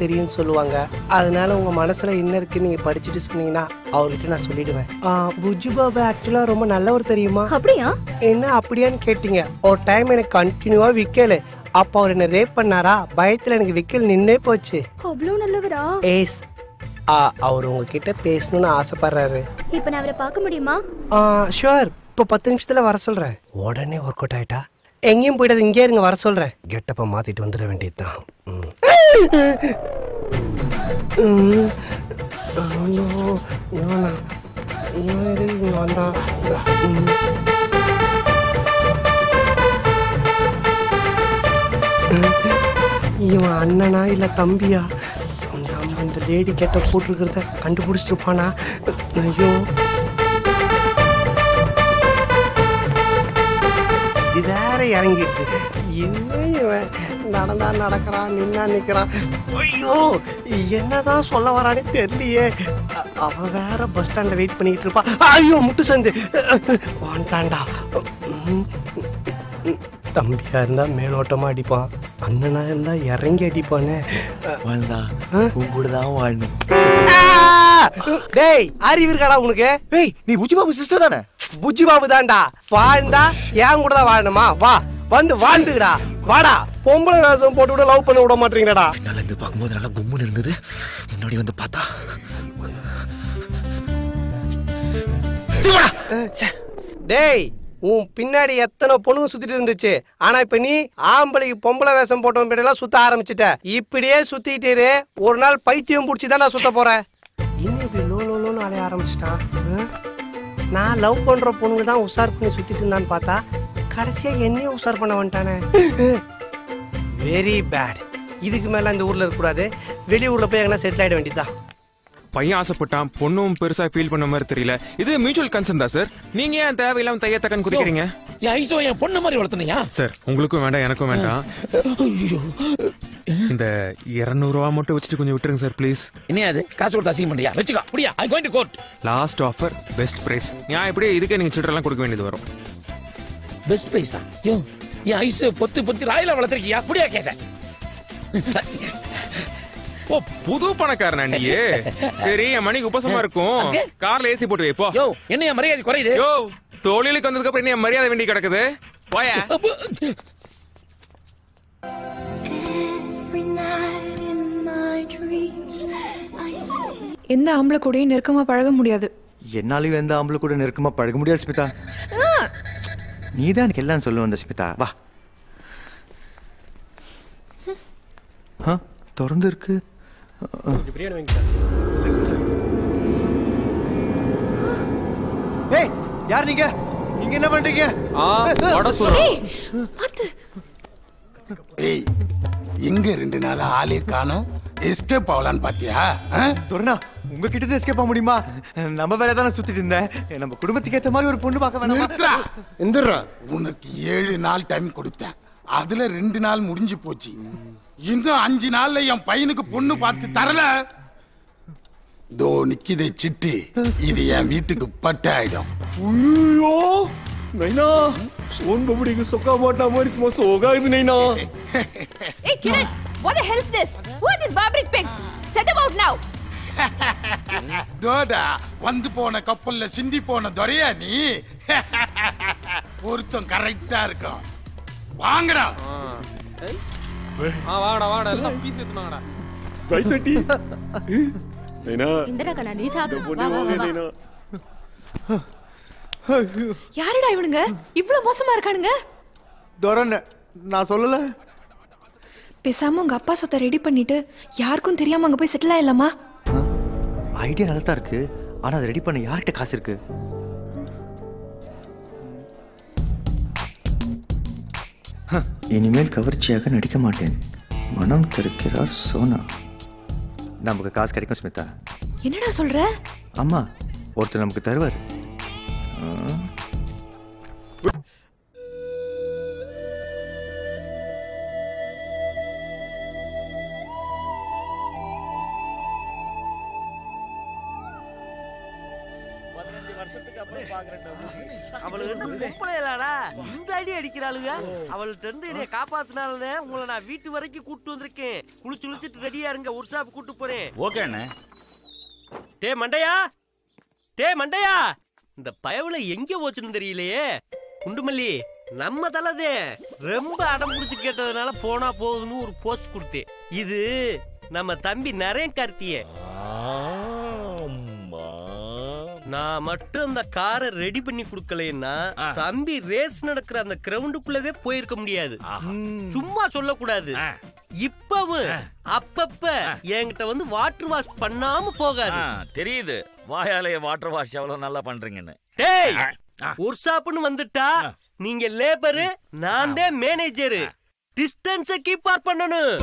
தெரியும்னு சொல்லுவாங்க. அதனால உங்க மனசுல என்ன இருக்குன்னு நீங்க படிச்சுட்டு சொன்னீங்கன்னா அவர்கிட்ட நான் சொல்லிடுவேன். புஜ்ஜு பாபு ஆக்சுவலா ரொம்ப நல்லவர் தெரியுமா? அப்படியா? என்ன அப்படியான்னு கேட்டீங்க. ஒரு டைம் எனக்கு கண்டினியூவா விக்கல. அப்ப அவர் என்ன ரேப் பண்ணாரா, பயத்துல எனக்கு விக்கல் நின்னே போச்சு. அவ்வளவு நல்லவரா? ஏஸ் அவர் உங்ககிட்ட பேசணும்னு ஆசைப்படுறாரு. இப்ப நான் அவரை பார்க்க முடியுமா? ஷுவர். இப்போ 10 நிமிஷத்துல வர சொல்றேன். உடனே ஒர்க் அவுட் ஆயிட்டா எங்கேயும் போயிடாது, இங்கே இருங்க, வர சொல்றேன். கெட்டப்ப மாத்திட்டு வந்துட வேண்டியதுதான். இவன் அண்ணனா இல்ல தம்பியா? இந்த லேடி கேட்ட போட்டிருக்கிறத கண்டுபிடிச்சிட்டு இருப்பானா? ஐயோ, இது வேற இறங்கிடுது. இவன் நடந்தா நடக்கிறான், நின்னா நிக்கிறான். ஐயோ, என்னதான் சொல்ல வரானே தெரியலையே. அவன் வேற பஸ் ஸ்டாண்ட்ல வெயிட் பண்ணிட்டு இருப்பா. ஐயோ, முட்டு சந்து வாண்டாண்டா. தம்பியா இருந்தா மேலோட்டமா அடிப்பான், அண்ணனா இருந்தா இறங்கி அடிப்பானே. வாழணும். டேய், அறிவு இருக்காடா உனக்கு? டேய், நீ புஜ்ஜி பாபு சிஸ்டர் தானே? புஜ்ஜி பாபு தான்டா. வாழ்ந்தா ஏன் கூட தான் வாழணுமா? வா, வந்து வாழ்ந்துடா, வாடா. பொம்பளை வேஷம் போட்டு விட லவ் பண்ண விட மாட்டீங்கடா. பின்னால இருந்து பார்க்கும்போது நல்லா கும்முன்னு இருந்தது, முன்னாடி வந்து பார்த்தா டேய், உன் பின்னாடி எத்தனை பொண்ணுங்க சுத்திட்டு இருந்துச்சு. ஆனா இப்ப நீ ஆம்பளைக்கு பொம்பளை வேஷம் போட்டவன் பின்னாடி சுத்த ஆரம்பிச்சுட்ட. இப்படியே சுத்திட்டு ஒரு நாள் பைத்தியம் பிடிச்சிதான் நான் சுத்த போறேன். இன்னும் இப்படி லோன்னு அலைய ஆரம்பிச்சிட்டான். நான் லவ் பண்ற பொண்ணுங்க தான் உஷார் பண்ணி சுத்திட்டு இருந்தான்னு பார்த்தா கடைசியா என்னையும் உஷார் பண்ண வந்துட்டானே. Very bad. இதுக்கு மேல இந்த ஊர்ல இருக்கக்கூடாது, வெளியூர்ல போய் எங்கன்னா செட்டில் ஆயிட வேண்டியதுதான். பையன் ஆசைப்பட்டான், பொண்ணும் பெருசா ஃபீல் பண்ண மாதிரி தெரியல. இது மியூச்சுவல் கன்சர்ன் தான் சார். நீங்க ஏன் தேவையில்லாம தையத்தக்கன்னு குதிக்கிறீங்க? என் ஐசோ என் பொண்ணு மாதிரி வளர்த்தனையா சார்? உங்களுக்கும் வேண்டாம், எனக்கும் வேண்டாம். இந்த 200 ரூபா மட்டும் வச்சுட்டு கொஞ்சம் விட்டுருங்க சார் ப்ளீஸ். என்னையாது காசு கொடுத்து அசிங்கம் பண்ணியா? வச்சுக்கோ. அப்படியா? I going to court. Last offer, best price. நான் இப்படியே இதுக்கே நீங்க சில்லறைலாம் கொடுக்க வேண்டியது வரும். பெஸ்ட் பிரைஸா? யோ, என் ஐசோ பொத்து ராயில வளர்த்திருக்கியா? அப்படியா கேச? ஓ, புது பணக்காரனா நீ? சரி, என் மணிக்கு உபசமா இருக்கும், கார்ல ஏசி போட்டு வைப்போ. யோ, என்ன என் மரியாதை குறையுது? யோ, தொழிலுக்கு வந்ததுக்கு அப்புறம் என்ன மரியாதை வேண்டி கிடக்குது? போயா. எந்த ஆம்பளை கூடயும் நெருக்கமா பழக முடியாது. என்னாலையும் எந்த ஆம்பளை கூட நெருக்கமா பழக முடியாது ஸ்மிதா. நீதான் எனக்கு எல்லாம் சொல்ல வந்த ஸ்மிதா. வா. திறந்து இருக்கு. ஏய், யார் நீங்க? நீங்க என்ன பண்றீங்க? ஏய், எங்க 2 நாள் ஆளே காணோம்? எஸ்கேப் ஆகலான்னு பாத்தியா? தொரணா, உங்ககிட்ட தான் எஸ்கேப் ஆக முடியுமா? நம்ம வேலை தானே சுத்திட்டு இருந்தேன். நம்ம குடும்பத்துக்கு ஏத்த மாதிரி ஒரு பொண்ணு பார்க்க வேணாமா? எந்திரா. உனக்கு 7 நாள் டைம் கொடுத்தேன், அதுல 2 நாள் முடிஞ்சு போச்சு. இன்னும் 5 நாள்ல என் பையனுக்கு பொண்ணு பார்த்து தரல. தோ நிக்கிதை சிட்டு, இது என் வீட்டுக்கு பட்ட ஆயிடும். ஐயோ நைனா, சோன் பபடிக்கு சொக்கா மாட்டா மாதிரி சும்மா சோகாகுது நைனா. Hey kid, what the hell is this? Who are these barbaric pigs? Set them out now. தோடா, வந்து போன கப்பல்ல சிந்தி போன துரையா நீ? பொருத்தம் கரெக்டா இருக்கும். வாங்கடா. வாடா வாடா, எல்லாம் பீஸ் எடுத்துனாங்கடா. கைசட்டி நைனா, இந்தடா கண்ணா, நீ சாப்பிடு. வா வா வா. யாருடா இவனுங்க இவ்வளவு மோசமா இருக்கானுங்க? தொரண, நான் சொல்லல. பேசாம உங்க அப்பா சொத்தை ரெடி பண்ணிட்டு யாருக்கும் தெரியாம அங்க போய் செட்டில் ஆயிடலாமா? ஐடியா நல்லா தான் இருக்கு, ஆனா அதை ரெடி பண்ண யார்கிட்ட காசு இருக்கு? இனிமேல் கவர்ச்சியாக நடிக்க மாட்டேன். மனம் திறக்கிறார் சோனா. நமக்கு காசு கிடைக்கும் ஸ்மிதா. என்னடா சொல்ற? அம்மா, ஒருத்தர் நமக்கு தருவார். அவளுக்கு என்ன பொம்பளையலாடா இந்த அடி அடிக்கிறாளுங்க. அவள்கிட்ட இருந்து என்னைய காப்பாத்தினாலே உங்களை நான் வீட்டு வரைக்கும் கூட்டு வந்திருக்கேன். குளிச்சுட்டு ரெடியா இருங்க, ஒரு ஷாப் கூட்டு போறேன். ஓகே அண்ணே. டே மண்டையா, இந்த பயவுல எங்க போச்சுன்னு தெரியலையே. குண்டுமல்லி நம்ம தலதே ரொம்ப அடம் பிடிச்சு கேட்டதுனால போனா போகுதுன்னு ஒரு போஸ்ட் கொடுத்தேன். இது நம்ம தம்பி நரேன் கார்த்திய. நான் மட்டும் அந்த காரை ரெடி பண்ணி கொடுக்கலன்னா தம்பி ரேஸ் நடக்கிற அந்த கிரவுண்டுக்குள்ளவே போயிருக்க முடியாது. சும்மா சொல்லக்கூடாது. இப்பவும் அப்பப்ப என்கிட்ட வந்து வாட்டர் வாஷ் பண்ணாம போகாது. தெரியுது வாயாலே வாட்டர் வாஷ் எவ்வளவு நல்லா பண்றீங்கன்னு. டேய் ஒரு ஷாப்னு வந்துட்டா நீங்க லேபரு, நான் தான் மேனேஜரு. டிஸ்டன்ஸை கீப் ஆர் பண்ணணும்.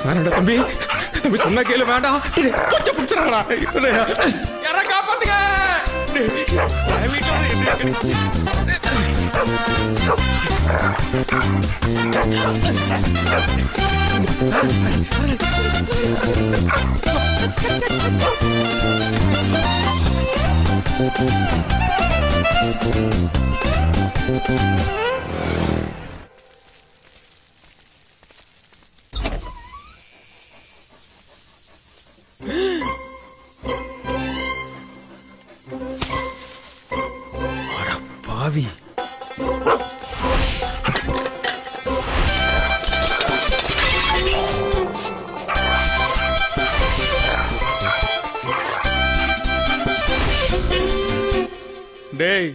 வேணாடா தம்பி, தம்பி சொன்னா கேளு. வேண்டாம், கொஞ்சம் பிடிச்சிடா. யாரா காப்பாத்துங்க. பாவி, டேய்,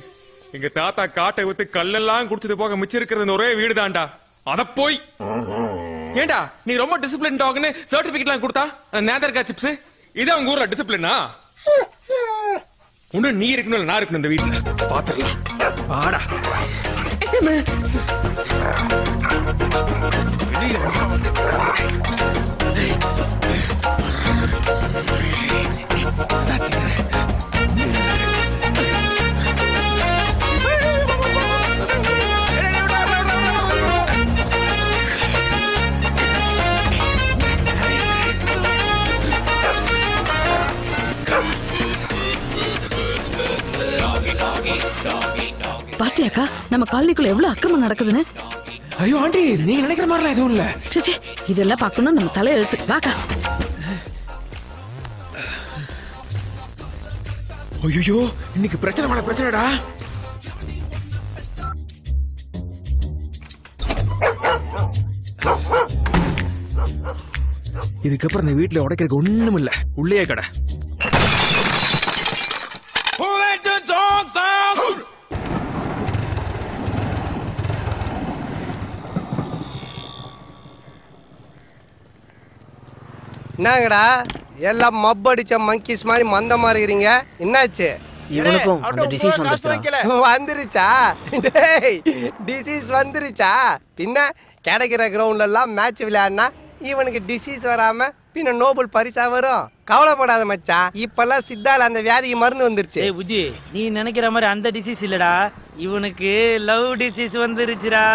எங்க தாத்தா காட்டை வித்து கல்லெல்லாம் குடிச்சது போக மிச்சம் இருக்கிறது ஒரே வீடு தான்டா. அத போய் ஏண்டா நீ ரொம்ப டிசிப்ளின் டாக்னு சர்டிபிகேட் எல்லாம் கொடுத்தா நேதர்கா சிப்ஸ். இதே உங்க ஊர்ல டிசிப்ளினா? ஒண்ணு நீ இருக்கணும் இல்ல நான் இருக்கணும் இந்த வீட்டுல. பாத்துடலாம். ஆடா பாத்தியாக்கா நம்ம காலனிக்குள்ள எவ்வளவு அக்கிரமம் நடக்குதுன்னு? ஐயோ ஆண்டி, நீங்க நினைக்கிற மாதிரிலாம் எதுவும் இல்ல. சே, இதெல்லாம் பாக்கணும் நம்ம தலையெழுத்து. வாக்கா. ஐயோ இன்னைக்கு பிரச்சனை மேல பிரச்சனைடா. இதுக்கப்புறம் இந்த வீட்டுல உடைக்கிறதுக்கு ஒண்ணும் இல்ல. உள்ளே கடை. என்னங்கடா எல்லாம் மப்படிச்ச மங்கிஸ் மாதிரி மந்தமா இருக்கிறீங்க? என்னாச்சு? இவனுக்கும் அந்த டிசீஸ் வந்துருச்சா? டேய், டிசீஸ் வந்துருச்சா? பின்ன கிடைக்கிற கிரவுண்ட்ல எல்லாம் மேட்ச் விளையாடினா இவனுக்கு டிசீஸ் வராம பின்ன நோபல் பரிசா வரும். கவலைப்படாத மச்சான், இப்பெல்லாம் சித்தால அந்த வியாதிக்கு மருந்து வந்துருச்சு. ஏய் புஜி, நீ நினைக்கிற மாதிரி அந்த டிசீஸ் இல்லடா, இவனுக்கு லவ் டிசீஸ் வந்துருச்சுடா.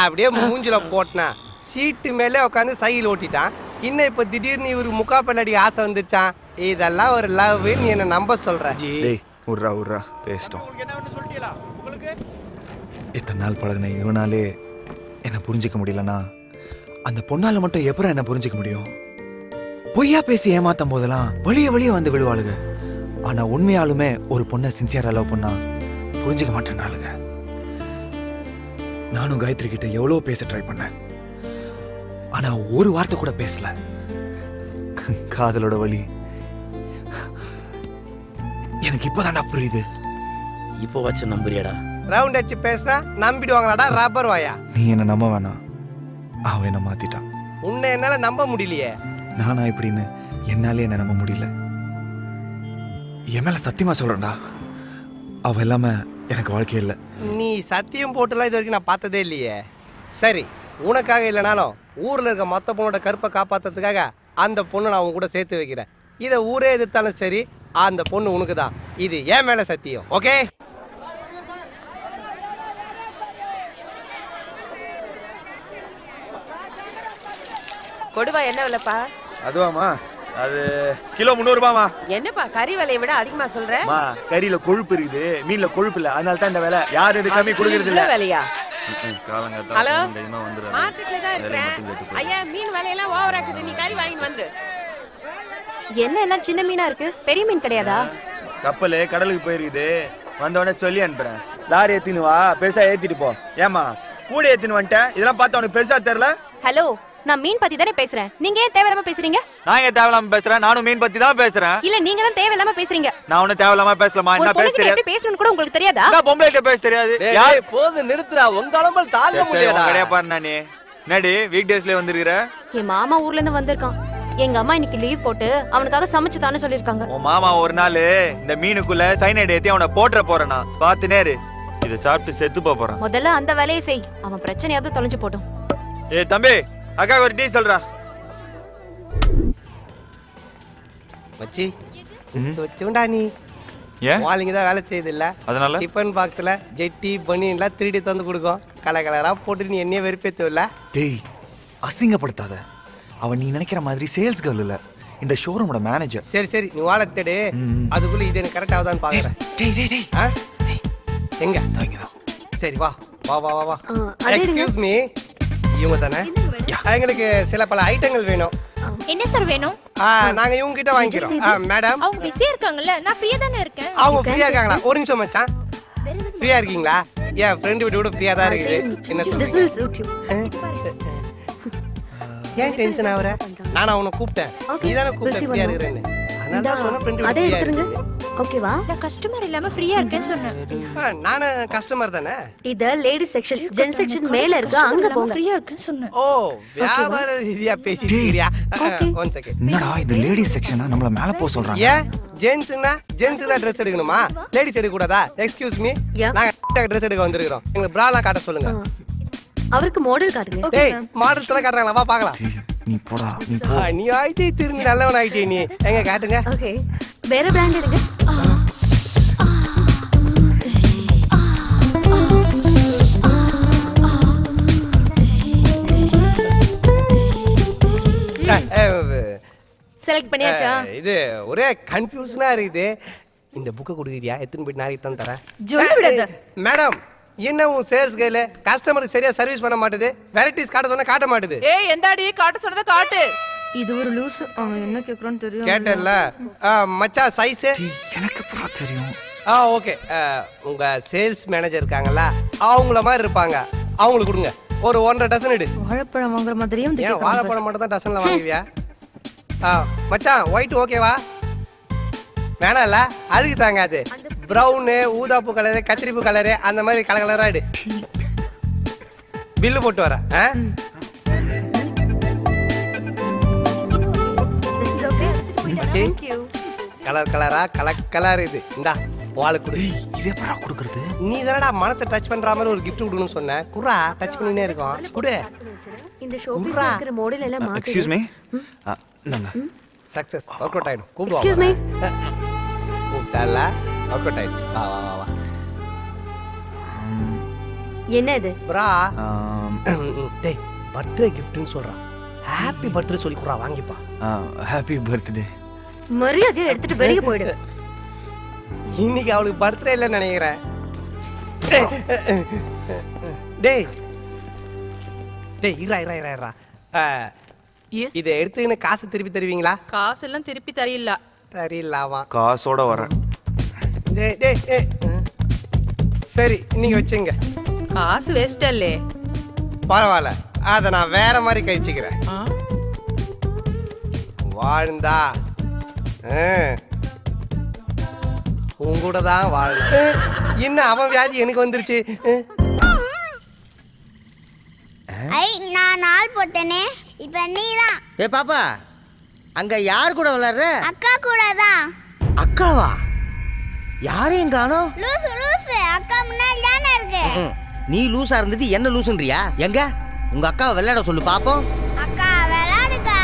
அப்படியே மூஞ்சில போட்டனா சீட்டு மேலே உட்காந்து சைக்கிள் ஓட்டிட்டான். இன்னும் இப்ப திடீர்னு இவருக்கு முக்காப்பல்லடி ஆசை வந்துருச்சான். இதெல்லாம் ஒரு லவ் நீ என்ன நம்ப சொல்ற? உர்ரா பேசிட்டோம். இத்தனை நாள் பழகின இவனாலே என்ன புரிஞ்சுக்க முடியலன்னா அந்த பொண்ணால மட்டும் எப்பறம் என்ன புரிஞ்சுக்க முடியும்? பொய்யா பேசி ஏமாத்தும் போதெல்லாம் வழிய வந்து விழுவாளுங்க. ஆனா உண்மையாலுமே ஒரு பொண்ணை சின்சியரா லவ் பண்ணா புரிஞ்சுக்க மாட்டேன்னாளுங்க. நானும் காயத்ரி கிட்ட எவ்வளவு பேச ட்ரை பண்ணேன். ஆனா ஒரு வார்த்தை கூட பேசல. காதலோட வலி எனக்கு இப்பதான்டா புரியுது. இப்போ வச்சு நம்புறியாடா? ரவுண்ட் அடிச்சு பேசினா நம்பிடுவாங்களாடா ரப்பர் வாயா? நீ என்ன நம்ப வேணாம், அவன் என்ன மாத்திட்டான். உன்னை என்னால நம்ப முடியலையே. நானா இப்படின்னு என்னாலே என்ன நம்ப முடியல. என் மேல சத்தியமா சொல்றேன்டா, அவ இல்லாம எனக்கு வாழ்க்கை இல்லை. நீ சத்தியம் போட்டுலாம் இது வரைக்கும் நான் பார்த்ததே இல்லையே. சரி, உனக்காக இல்லைனாலும் ஊர்ல இருக்க மொத்த பொண்ணோட கருப்பை காப்பாத்துறதுக்காக அந்த பொண்ணை நான் உன் கூட சேர்த்து வைக்கிறேன். இதை ஊரே எதிர்த்தாலும் சரி, அந்த பொண்ணு உனக்கு தான். இது ஏன் மேல சத்தியம். ஓகே? கொடுவா என்ன விலைப்பா? அதுவாமா, அது கிலோ 300 ரூபாமா. என்னப்பா கறி விலையை விட அதிகமா சொல்ற? கறியில கொழுப்பு இருக்குது, மீன்ல கொழுப்பு இல்ல, அதனால தான் இந்த விலை. யாரும் இது கம்மி கொடுக்கறது இல்ல. விலையா? ஹலோ, மார்க்கெட்ல தான் இருக்கேன். ஐயா, மீன் விலையெல்லாம் ஓவர் ஆக்குது, நீ கறி வாங்கி வந்து. என்ன எல்லாம் சின்ன மீனா இருக்கு, பெரிய மீன் கிடையாதா? கப்பல் கடலுக்கு போயிருக்குது, வந்தவொடனே சொல்லி அனுப்புறேன். லாரி ஏத்தின்னு வா, பெருசா ஏத்திட்டு போ. ஏமா கூட ஏத்தின்னு வந்துட்டேன், இதெல்லாம் பார்த்தா உனக்கு பெருசா தெரியல? ஹலோ, நான் மீன் பத்தி தானே பேசுறேன். நீங்க ஏன் தேவையில்லாம பேசுறீங்க? நான் ஏன் தேவையில்லாம பேசுறேன்? நானும் மீன் பத்தி தான் பேசுறேன். இல்ல, நீங்க தான் தேவையில்லாம பேசுறீங்க. நான் ஒன்னும் தேவையில்லாம பேசலாமா? என்ன பேச தெரியாது? எப்படி பேசணும்னு கூட உங்களுக்கு தெரியாதா? நான் பொம்பளைட்ட பேச தெரியாது. யார் போது நிறுத்துறா, உங்க அளம்பல் தாங்க முடியலடா. கடையா பாரு, நானே நடி வீக் டேஸ்ல வந்திருக்கிற. என் மாமா ஊர்ல இருந்து வந்திருக்கான். எங்க அம்மா இன்னைக்கு லீவ் போட்டு அவனுக்காக சமைச்சு தானே சொல்லிருக்காங்க. உன் மாமா ஒரு நாள் இந்த மீனுக்குள்ள சைனைட் ஏத்தி அவனை போட்டுற போறேனா பாத்து நேரு. இத சாப்பிட்டு செத்து போறான். முதல்ல அந்த வேலையை செய், அவன் பிரச்சனையாவது தொலைஞ்சு போட்டும். ஏய் தம்பி, அக்கா ஒரு டீ சொல்றா. மச்சி வச்சுண்டா நீ. ஏன் வாலிங்க தான் வேலை செய்யுது இல்ல, அதனால டிஃபன் பாக்ஸ்ல ஜெட்டி பனியன்லாம் 3D தந்து கொடுக்கும். கலர் கலரா போட்டு நீ என்னையே வெறுப்பேத்துவல. டேய் அசிங்கப்படுத்தாத. அவன் நீ நினைக்கிற மாதிரி சேல்ஸ் கேர்ள் இல்ல, இந்த ஷோரூமோட மேனேஜர். சரி சரி, நீ வாழ தேடு. அதுக்குள்ள இது எனக்கு கரெக்ட் ஆகுதான்னு பாக்குறேன். டேய் டேய் டேய், எங்க? சரி வா வா வா வா வா. எக்ஸ்கியூஸ் மீ, இவங்க தானே? எங்களுக்கு சில பல ஐட்டங்கள் வேணும். என்ன சார் வேணும்? நாங்க இவங்க கிட்ட வாங்கிக்கிறோம். மேடம், அவங்க பிஸியா இருக்காங்கல்ல, நான் ஃப்ரீயா தானே இருக்கேன். அவங்க ஃப்ரீயா இருக்காங்களா? ஒரு நிமிஷம் மச்சான், ஃப்ரீயா இருக்கீங்களா? என் ஃப்ரெண்ட் வீட்டு கூட ஃப்ரீயா தான் இருக்குது. என்ன சொல்றீங்க? ஏன் டென்ஷன் ஆவற? நான் அவனை கூப்பிட்டேன், நீ தானே கூப்பிட்ட ஃப்ரீயா இருக்கறேன்னு. அதனால தான் சொன்ன ஃப்ரெண்ட் வீட்டு ஃப்ரீயா இருக்கு. ஓகேவா? நான் கஸ்டமர் இல்லாம ஃப்ரீயா இருக்கேன்னு சொன்னேன். நானே கஸ்டமர் தானே. இத லேடிஸ் செக்ஷன், ஜென் செக்ஷன் மேல இருக்கு, அங்க போங்க. ஃப்ரீயா இருக்குன்னு சொன்னேன். ஓ, வியாபார ரீதியா பேசிட்டீங்க. One second. என்னடா இது லேடிஸ் செக்ஷனா? நம்மள மேல போ சொல்றாங்க. ஏன் ஜென்ஸ்னா ஜென்ஸ் தான் Dress எடுக்கணுமா? லேடிஸ் எடுக்க கூடாதா? எக்ஸ்கியூஸ் மீ, நாங்க Dress எடுக்க வந்திருக்கோம். எங்களுக்கு பிராலாம் காட்ட சொல்லுங்க. அவருக்கு மாடல் காட்டுங்க. டேய், மாடல்ஸ் எல்லாம் காட்டுறாங்களா? வா பார்க்கலாம். நீ போடா, நீ போ. நீ ஆயிட்டே திரும்பி நல்லவன் ஆயிட்டே நீ. எங்க காட்டுங்க. ஓகே, வேற பிராண்ட் எடுங்க. செலக்ட் பண்ணியாச்சா? இது ஒரே கன்ஃபியூஷனா இருக்குது. இந்த புக்கை கொடுக்குறியா? எத்தனை போய் நாளைக்கு தான் தரேன். மேடம், என்ன உன் சேல்ஸ் கையில கஸ்டமருக்கு சரியா சர்வீஸ் பண்ண மாட்டுது. வெரைட்டிஸ் காட்ட சொன்னா காட்ட மாட்டுது. ஏய், எந்தாடி காட்ட சொன்னத காட்டு. இது ஒரு லூஸ். அவன் என்ன கேக்குறான்னு தெரியும். கேட்டல்ல மச்சா, சைஸ் எனக்கு பூரா தெரியும். ஓகே. உங்க சேல்ஸ் மேனேஜர் இருக்காங்கல்ல, அவங்கள மாதிரி இருப்பாங்க, அவங்களுக்கு கொடுங்க. ஒரு 1.5 டசன் எடு. வாழைப்பழம் வாங்குற மாதிரியும் ஏன் வாழைப்பழம் மட்டும் தான் டசன்ல வாங்குவியா? மச்சான், ஒயிட் ஓகேவா? வேணாம்ல, அதுக்கு தாங்காது. ப்ரௌனு, ஊதாப்பு கலரு, கத்திரிப்பு கலரு, அந்த மாதிரி கலர் கலரா எடு. பில்லு போட்டு வரேன். கலர் கலரா கலர் இது. இந்தா வாளுக்கு கொடு. இது எப்படா கொடுக்கறது? நீ தானடா மனசை டச் பண்ற மாதிரி ஒரு கிஃப்ட் கொடுக்கணும்னு சொன்ன. குறா, டச் பண்ணினே இருக்கோம். குடு. இந்த ஷோபீஸ்ல இருக்கிற மாடல் எல்லாம் மாத்தி. எக்ஸ்கியூஸ் மீ, நாங்க சக்சஸ் ஒர்க் அவுட் ஆயிடும். கூப்பிடுவா. எக்ஸ்கியூஸ் மீ, கூப்பிட்டால ஒர்க் அவுட் ஆயிடுச்சு. வா வா வா வா. என்ன இது? ப்ரா, டேய் பர்த்டே கிஃப்ட்னு சொல்றான். ஹாப்பி பர்த்டே சொல்லி குறா, வாங்கிப்பா. Happy birthday. மரியாதையை எடுத்துட்டு வெளிய போயிடு. இன்னைக்கு அவளுக்கு பர்த்டே இல்லைன்னு நினைக்கிறேன். டேய் டேய், இரா. இதை எடுத்துக்கின்னு காசு திருப்பி தருவீங்களா? காசு எல்லாம் திருப்பி தரீங்களாவா? காசோட வரேன். டேய் சரி, நீங்க வச்சுங்க. காசு வேஸ்ட் அல்லே. பரவாயில்ல, அதை நான் வேற மாதிரி கழிச்சுக்கிறேன். வாழ்ந்தா உங்கூட தான் வாழணும். என்ன அவன் வியாதி எனக்கு வந்துருச்சு. நான் நாள் போட்டேனே, இப்ப நீதான். ஏ பாப்பா, அங்க யார் கூட விளையாடுற? அக்கா கூட தான். அக்காவா? யாரையும் காணோம். லூசு, அக்கா முன்னாடி தானே இருக்கு. நீ லூசா இருந்துட்டு என்ன லூசுன்றியா? எங்க உங்க அக்காவை விளையாட சொல்லு பாப்போம். அக்கா விளையாடுக்கா.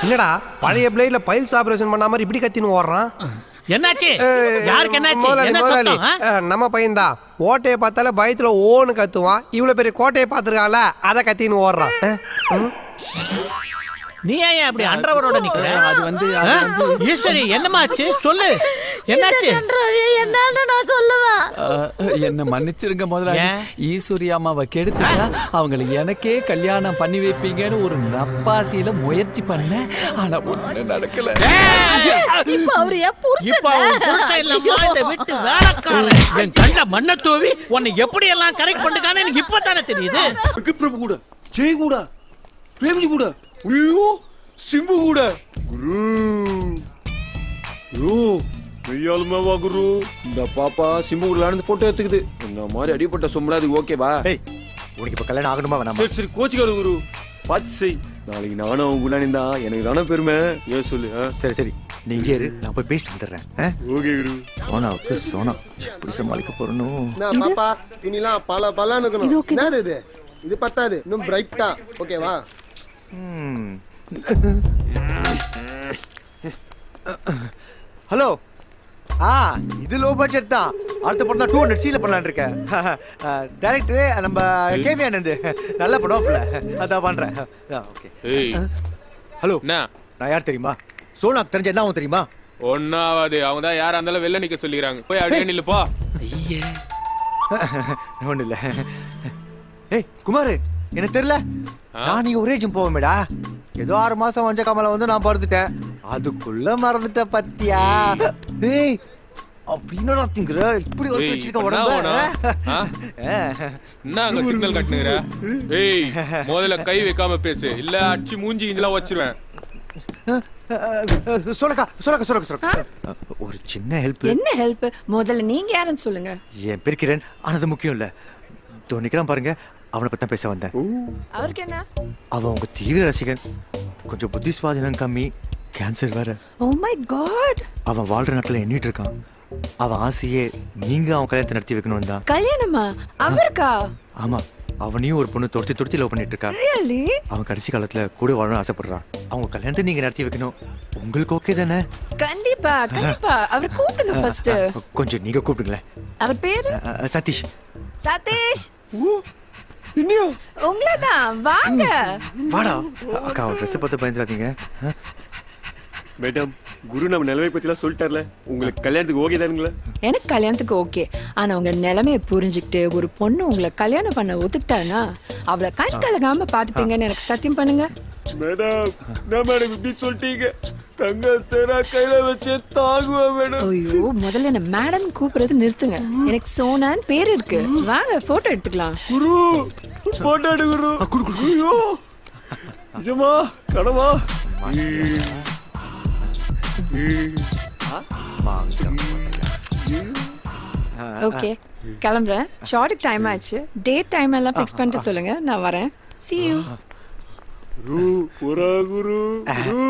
என்னடா பழைய பிளேட்ல பைல்ஸ் ஆபரேஷன் பண்ண மாதிரி இப்படி கத்தின்னு ஓடுறான்? என்னாச்சு? யாருக்கு என்னாச்சு? முதலாளி, என்ன முதலாளி, சத்தம்? நம்ம பையன்தான். ஓட்டையை பார்த்தாலே பயத்துல ஓன்னு கத்துவான். இவ்வளவு பெரிய கோட்டையை பார்த்திருக்கான்ல, அதை கத்தின்னு ஓடுறான். நீ ஏன் அப்படி அண்டர்வரோட நிக்கிற? அது வந்து ஈஸ்வரி, என்னமாச்சு சொல்லு. என்னாச்சு? என்னன்னு நான் சொல்லுவேன். என்ன மன்னிச்சிருங்க முதலாளி. ஈஸ்வரி அம்மாவை கெடுத்துட்டா அவங்களை எனக்கே கல்யாணம் பண்ணி வைப்பீங்கன்னு ஒரு நப்பாசியில முயற்சி பண்ண. ஆனா ஒண்ணு நடக்கல. இப்ப அவரு என் இப்ப அவன் புருஷன் இல்லம்மா, இந்த வீட்டு வேலைக்காரன். என் கண்ட மண்ணை தூவி உன்னை எப்படி எல்லாம் கரெக்ட் பண்ணுக்கான்னு எனக்கு இப்பதானே தெரியுது. பிரபு கூட, ஜெய் கூட, பிரேம்ஜி கூட, ஐயோ சிம்பு கூட. குரு யோ மெய்யாலுமேவா குரு? இந்த பாப்பா சிம்பு கூட விளையாண்டு போட்டோ எடுத்துக்குது. இந்த மாதிரி அடிப்பட்ட சொம்பளா அது ஓகேவா? உனக்கு இப்ப கல்யாணம் ஆகணுமா வேணாமா? சரி சரி கோச்சிக்காரு குரு, பார்த்து செய். நாளைக்கு நானும் அவங்க கூட நின்றா எனக்கு தானே பெருமை. ஏன் சொல்லு. சரி சரி, நீ இங்கே இரு, நான் போய் பேசிட்டு வந்துடுறேன். ஓகே குரு. சோனாவுக்கு சோனா எப்படி சமாளிக்க போறணும்? பாப்பா இனிலாம் பல பலன்னு இருக்கணும். என்னது இது? இது பத்தாது, இன்னும் பிரைட்டா. ஓகேவா? ஹலோ. இது லோ பட்ஜெட் தான். அடுத்த படம் தான் 200 சீல பண்ணலான்னு இருக்கேன். டைரக்டர் நம்ம கேவி ஆனந்த் நல்லா பண்ணுவாப்ல, அதான் பண்றேன். ஓகே. ஹலோ, நான் யார் தெரியுமா? சோனாக்கு தெரிஞ்ச என்ன ஆகும் தெரியுமா? ஒன்னாவது அவங்க தான் யாரா இருந்தாலும் வெளில நிக்க சொல்லிக்கிறாங்க. போய் அப்படியே நில்லுப்பா. ஐயே ஒண்ணு இல்ல. ஏய் குமார், எனக்கு தெரியல. நான் நீங்க ஒரே ஜிம் போவேமேடா. ஏதோ 6 மாசம் வஞ்ச கமல வந்து நான் பறந்துட்டேன். அதுக்குள்ள மறந்துட்ட பத்தியா? ஏய் அப்படின்னா திங்கற இப்படி வச்சிருக்க உடம்பு. என்ன அங்க சிக்னல் கட்டுங்கற? ஏய் முதல்ல கை வைக்காம பேசு, இல்ல அடிச்சு மூஞ்சி இஞ்சலாம் வச்சிருவேன். சொல்லக்கா ஒரு சின்ன ஹெல்ப். என்ன ஹெல்ப்? முதல்ல நீங்க யாருன்னு சொல்லுங்க. என் பேர் கிரண். ஆனா அது முக்கியம் இல்ல. நிக்கிறான் பாருங்க, அவனை பத்தி பேச வந்தேன். அவருக்கு என்ன? அவன் உங்க தீவிர ரசிகன். கொஞ்சம் புத்தி சுவாதீனம் கம்மி, கேன்சர் வேற. Oh my God. அவன் வாழ்ற நாட்டுல எண்ணிட்டு இருக்கான். அவன் ஆசையே நீங்க அவன் கல்யாணத்தை நடத்தி வைக்கணும் தான். கல்யாணமா? அவருக்கா? ஆமா, அவனையும் ஒரு பொண்ணு தொடுத்தி லவ் பண்ணிட்டு இருக்கா. Really? அவன் கடைசி காலத்துல கூட வாழணும்னு ஆசைப்படுறான். அவங்க கல்யாணத்தை நீங்க நடத்தி வைக்கணும். உங்களுக்கு ஓகே தானே? கண்டிப்பா கண்டிப்பா. அவர் கூப்பிடுங்க ஃபர்ஸ்ட். கொஞ்சம் நீங்க கூப்பிடுங்களேன். அவர் பேரு? சதீஷ். சதீஷ் உங்களதான், வாங்க. வாடா. அக்கா ட்ரெஸ் பார்த்து பயந்துடாதீங்க. மேடம், குரு நம்ம நிலைமை பத்திலாம் சொல்லிட்டார்ல, உங்களுக்கு கல்யாணத்துக்கு ஓகே தானுங்களா? எனக்கு கல்யாணத்துக்கு ஓகே. ஆனா உங்க நிலைமையை புரிஞ்சுக்கிட்டு ஒரு பொண்ணு உங்களை கல்யாணம் பண்ண ஒத்துக்கிட்டானா அவளை கண் கலகாம பாத்துப்பீங்கன்னு எனக்கு சத்தியம் பண்ணுங்க. மேடம், நான் மேடம் இப்படி சொல்லிட்டீங்க. தங்கத்தை கையில வச்சு தாங்குவா மேடம். ஐயோ, முதல்ல என்ன மேடம் கூப்பிடுறது நிறுத்துங்க. எனக்கு சோனான்னு பேர் இருக்கு. வாங்க போட்டோ எடுத்துக்கலாம். குரு போட்டோ எடு குரு. ஐயோ நிஜமா கடமா? ஓகே, கிளம்புறேன். ஷார்ட்டுக்கு டைம் ஆச்சு. டேட் டைம் எல்லாம் ஃபிக்ஸ் பண்ணிட்டு சொல்லுங்க, நான் வரேன். See you. குரு ஒரா குரு. குரு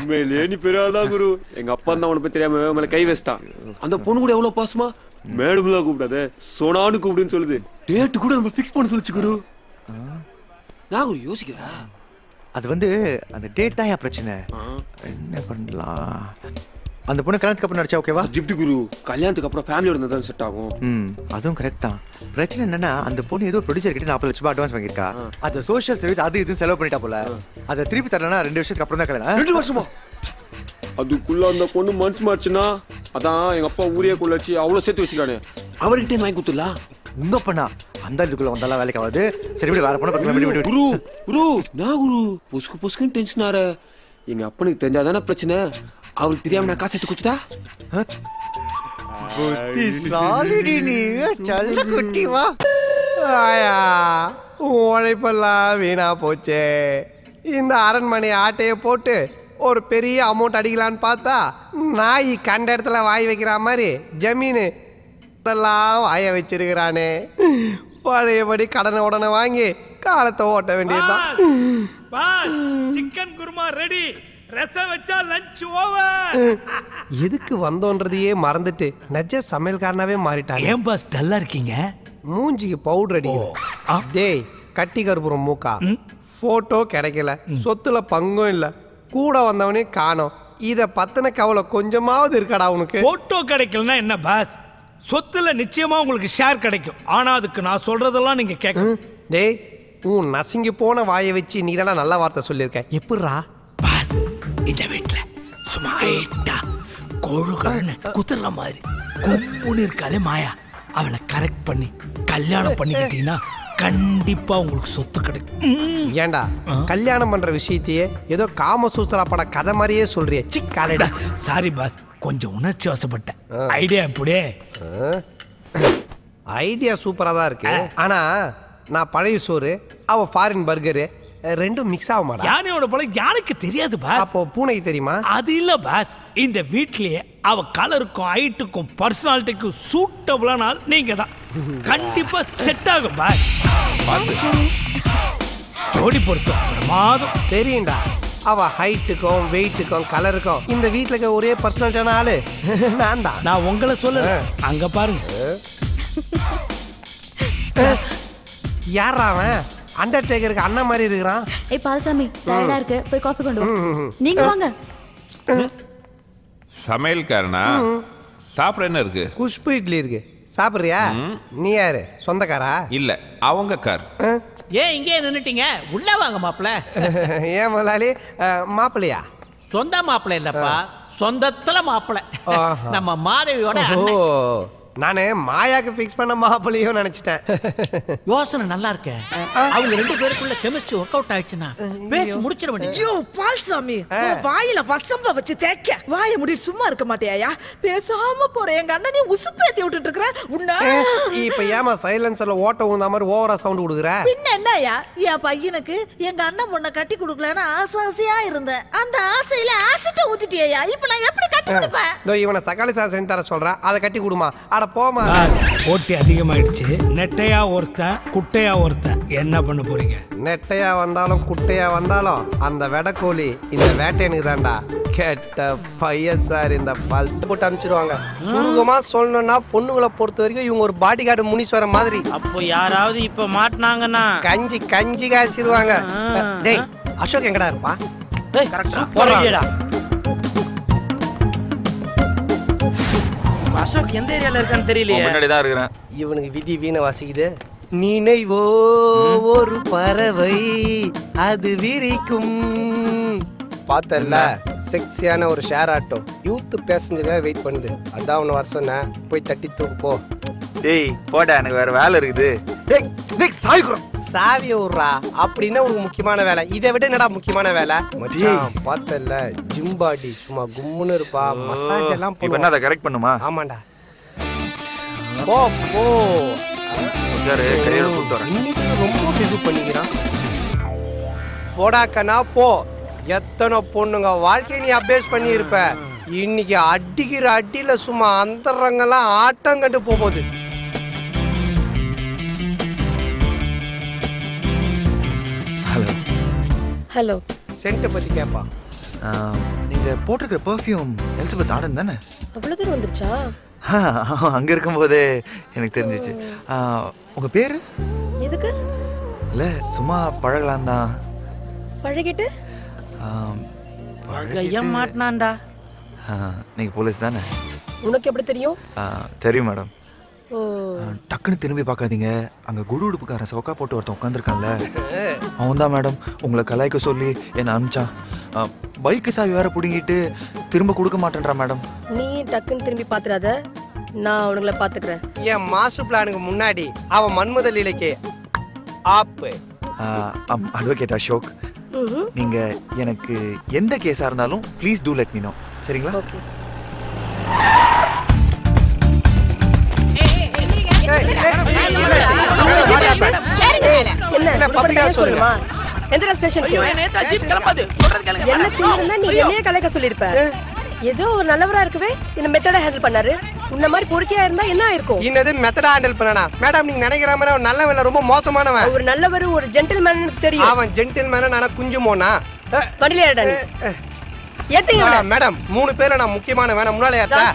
மேலே நீ பெரியாதா குரு. எங்க அப்பா தான் உனக்கு தெரியாம மேல கை வச்சிட்டான். அந்த பொண்ணு கூட எவ்வளவு பாசமா மேடம் தான் கூப்பிடாத, சோனான்னு கூப்பிடுன்னு சொல்லுது. டேட் கூட நம்ம ஃபிக்ஸ் பண்ண சொல்லுச்சு குரு. நான் குரு யோசிக்கிறேன். அது வந்து அந்த டேட் தான் பிரச்சனை. என்ன பண்ணலாம்? அந்த பொண்ணு கல்யாணத்துக்கு அப்புறம் நடிச்சா ஓகேவா? கிஃப்ட் குரு, கல்யாணத்துக்கு அப்புறம் ஃபேமிலியோட இருந்தா தான் செட் ஆகும். அதுவும் கரெக்ட் தான். பிரச்சனை என்னன்னா அந்த பொண்ணு ஏதோ ப்ரொடியூசர் கிட்ட 40 லட்சம் ரூபாய் அட்வான்ஸ் வாங்கியிருக்கா. அது சோஷியல் சர்வீஸ் அது இதுன்னு செலவு பண்ணிட்டா போல. அதை திருப்பி தரலன்னா 2 வருஷத்துக்கு அப்புறம் தான் கல்யாணம். 2 வருஷமா? அதுக்குள்ள அந்த பொண்ணு மனசு மாறுச்சுன்னா அதான் எங்க அப்பா ஊரே கொள்ளாச்சு அவ்வளவு சேர்த்து வச்சுக்கானே. அவர்கிட்ட வாங்கி கொடுத்துடலாம். உங்க பண்ணா அந்த இதுக்குள்ள வந்தாலும் வேலைக்கு ஆகாது. சரி விடு, வேற பொண்ணு பார்க்கலாம். குரு குரு நான் குரு புஸ்குன்னு டென்ஷன் ஆற. எங்க அப்பனுக்கு தெரிஞ்சாதானே பிரச்சனை. அவருக்கு தெரியாம நான் காசு எடுத்து கொடுத்துட்டா? புத்திசாலிடி நீ. சல்ல குட்டி வா. ஆயா, உழைப்பெல்லாம் வீணா போச்சே. இந்த அரண்மனை ஆட்டையை போட்டு ஒரு பெரிய அமௌண்ட் அடிக்கலான்னு பார்த்தா நாய் கண்ட இடத்துல வாய் வைக்கிற மாதிரி ஜமீனு இதெல்லாம் வாய வச்சிருக்கிறானே. பழையபடி கடனை உடனே வாங்கி காலத்தை ஓட்ட வேண்டியதுதான். Chicken kurma ready. ரசம் வச்சா லஞ்ச் ஓவர். எதுக்கு வந்தோன்றதையே மறந்துட்டு நெஜ சமையல்காரனாவே மாறிட்டாங்க. ஏன் பாஸ் டல்லா இருக்கீங்க? மூஞ்சிக்கு பவுடர் அடிக்கிறேன். டேய் கட்டி கருப்புறம் மூக்கா, போட்டோ கிடைக்கல, சொத்துல பங்கும் இல்ல, கூட வந்தவனே காணோம். இத பத்தின கவலை கொஞ்சமாவது இருக்காடா உனக்கு? போட்டோ கிடைக்கலன்னா என்ன பாஸ், சொத்துல நிச்சயமா உங்களுக்கு ஷேர் கிடைக்கும். ஆனா அதுக்கு நான் சொல்றதெல்லாம் நீங்க கேட்கணும். டேய், உன் நசிங்கி போன வாயை வச்சு நீ தானே நல்ல வார்த்தை சொல்லியிருக்க. எப்படிரா பாஸ், இந்த வீட்டுல சும்மா ஹைட்டா கொழுகன்னு குத்துற மாதிரி கொம்முன்னு இருக்காளே மாயா, அவளை கரெக்ட் பண்ணி கல்யாணம் பண்ணிக்கிட்டீங்கன்னா கண்டிப்பா உங்களுக்கு சொத்து கிடைக்கும். ஏண்டா கல்யாணம் பண்ற விஷயத்தையே ஏதோ காமசூத்திரா பட கதை மாதிரியே சொல்றியே. சிக்காலடா. சாரி பாஸ், கொஞ்சம் உணர்ச்சி வசப்பட்டேன். ஐடியா எப்படியே? ஐடியா சூப்பரா தான் இருக்கு. ஆனா நான் பழைய சோறு, அவ ஃபாரின் பர்கரு, ரெண்டும் மிக்ஸ் ஆக மாட்டா. யானையோட பழம் யானைக்கு தெரியாது பாஸ். அப்போ பூனைக்கு தெரியுமா? அது இல்ல பாஸ், இந்த வீட்லயே அவ கலருக்கும் ஹைட்டுக்கும் பர்சனாலிட்டிக்கும் சூட்டபிளான ஆள் நீங்க தான். கண்டிப்பா செட் ஆகும் பாஸ். ஜோடி பொருத்தம் பிரமாதம். தெரியும்டா, அவ ஹைட்டுக்கும் வெயிட்டுக்கும் கலருக்கும் இந்த வீட்டுல இருக்க ஒரே பர்சனாலிட்டியான ஆளு நான் தான். நான் உங்களை சொல்ல, அங்க பாருங்க. யாரா அவன்? அண்டர்டேக்கருக்கு அண்ணன் மாதிரி இருக்கிறான். ஏய் பால்சாமி, டயர்டா இருக்கு, போய் காஃபி கொண்டு வா. நீங்க வாங்க. சமையல்காரனா? சாப்பிட என்ன இருக்கு? குஷ்பு இட்லி இருக்கு, சாப்பிடுறியா? நீ யாரு, சொந்தக்காரா? இல்ல, அவங்க கார். ஏன் இங்கே நின்னுட்டீங்க? உள்ள வாங்க மாப்பிள்ள. ஏன் முதலாளி, மாப்பிள்ளையா? சொந்த மாப்பிள்ள இல்லப்பா, சொந்தத்துல மாப்பிள்ள. நம்ம மாதவியோட ஓ, நானு மாயாக்கு ஃபிக்ஸ் பண்ண மாப்பிள்ளையும் நினைச்சிட்டேன். யோசனை நல்லா இருக்க. அவங்க ரெண்டு பேருக்குள்ள கெமிஸ்ட்ரி ஒர்க் அவுட் ஆயிடுச்சுன்னா பேசி முடிச்சிட வேண்டியது. ஐயோ பால்சாமி, வாயில வசம்ப வச்சு தேக்க வாயை மூடிட்டு சும்மா இருக்க மாட்டியா? பேசாம போற எங்க அண்ணனே உசுப்பேத்தி விட்டுட்டு இருக்கற. உன்ன இப்ப ஏமா சைலன்சர்ல ஓட்ட ஊந்த மாதிரி ஓவரா சவுண்ட் கொடுக்குற? பின்ன என்னயா, என் பையனுக்கு எங்க அண்ணன் பொண்ணை கட்டி கொடுக்கலன்னு ஆசையா இருந்தேன். அந்த ஆசையில ஆசிட்ட ஊத்திட்டியா? இப்ப நான் எப்படி கட்டி கொடுப்பேன்? இதோ இவனை தக்காளி சாதம் செஞ்சு தர சொல்றேன், அதை கட்டி கொடுமா. அட போமா. போட்டி அதிகமாயிடுச்சு. நெட்டையா ஒருத்தன், குட்டையா ஒருத்தன், என்ன பண்ண போறீங்க? நெட்டையா வந்தாலும் குட்டையா வந்தாலும் அந்த வெடக்கோழி இந்த வேட்டையனுக்கு தான்டா. கெட்ட பையன் சார், இந்த பல்ஸ் போட்டு அனுப்பிச்சிருவாங்க. சுருகமா சொல்லணும்னா பொண்ணுங்களை பொறுத்த வரைக்கும் இவங்க ஒரு பாடி கார்டு முனீஸ்வரன் மாதிரி. அப்போ யாராவது இப்ப மாட்டினாங்கன்னா கஞ்சி கஞ்சி காசிடுவாங்க. டேய், அசோக் எங்கடா இருப்பா? போறா. அசோக் எந்த ஏரியால இருக்கான்னு தெரியலையே. முன்னாடி தான் இருக்கிறேன். இவனுக்கு விதி வீணை வாசிக்குது. நினைவோ ஒரு பறவை அது விரிக்கும். பார்த்தல, செக்ஸியான ஒரு ஷேர் ஆட்டோ யூத் பேசஞ்சருக்காக வெயிட் பண்ணுது. அதான் உன்னை வர சொன்னேன், போய் தட்டி தூக்கு போ. டேய் போடா, எனக்கு வேற வேலை இருக்குது. சாவிய விடுறா. அப்படின்னா உனக்கு முக்கியமான வேலை. இதை விட என்னடா முக்கியமான வேலை? மச்சான் பார்த்தல, ஜிம் பாடி சும்மா கும்முன்னு இருப்பா. மசாஜ் எல்லாம் இப்போ அதை கரெக்ட் பண்ணுமா? ஆமாண்டா. போ போ. இன்னைக்கு ரொம்ப பிகு பண்ணிக்கிறான். போடா கண்ணா போ. எத்தனை பொண்ணுங்க வாழ்க்கையை நீ அபேஸ் பண்ணி இருப்ப. இன்னைக்கு அடிக்கிற அடியில சும்மா அந்தரங்கெல்லாம் ஆட்டம் கண்டு போகுது. Hello hello. சென்ட் பத்தி கேப்பா. நீங்க போட்டிருக்கிற பெர்ஃப்யூம் எலிசபெத் ஆர்டன் தானே? அவ்வளவு தூரம் வந்துருச்சா? அங்க இருக்கும்போதே எனக்கு தெரிஞ்சிச்சு. உங்க பேரு? எதுக்கு? இல்ல சும்மா பழகலாம் தான். பழகிட்டு கையம் மாட்டினான்டா. நீங்க போலீஸ் தானே? உனக்கு எப்படி தெரியும்? தெரியும் மேடம். டக்குன்னு திரும்பி பார்க்காதீங்க. அங்க குடு உடுப்புக்காரன் சோக்கா போட்டு ஒருத்தன் உட்காந்துருக்கான்ல, அவன் தான் மேடம் உங்களை கலாய்க்க சொல்லி என்ன அனுப்பிச்சான். பைக்கு சாவி வேற புடுங்கிட்டு திரும்ப கொடுக்க மாட்டேன்றா மேடம். நீ டக்குன்னு திரும்பி பாத்துறாத, நான் அவனுங்களை பாத்துக்கிறேன். என் மாஸ்டர் பிளானுக்கு முன்னாடி அவன் மன்மத லீலைக்கு ஆப்பு. அட்வொகேட் அசோக், நீங்க எனக்கு எந்த கேஸா இருந்தாலும் please do let me know. சரிங்களா? ஓகே. ஏதோ ஒரு நல்லவரா இருக்கவே இந்த மெத்தட ஹேண்டில் பண்ணாரு. இந்த மாதிரி பொறுக்கியா இருந்தா என்ன ஆயிருக்கும்? இன்னது மெத்தட ஹேண்டில் பண்ணனா மேடம்? நீங்க நினைக்கிற மாதிரி அவன் நல்லவன் ரொம்ப மோசமானவன். ஒரு நல்லவர், ஒரு ஜென்டில்மேன் தெரியும். அவன் ஜென்டில்மேன், நானா குஞ்சுமோனா? வண்டிலேடா நீ. ஏத்தீங்க மேடம், 3 பேர்ல நான் முக்கியமான வேணா முன்னால ஏறடா.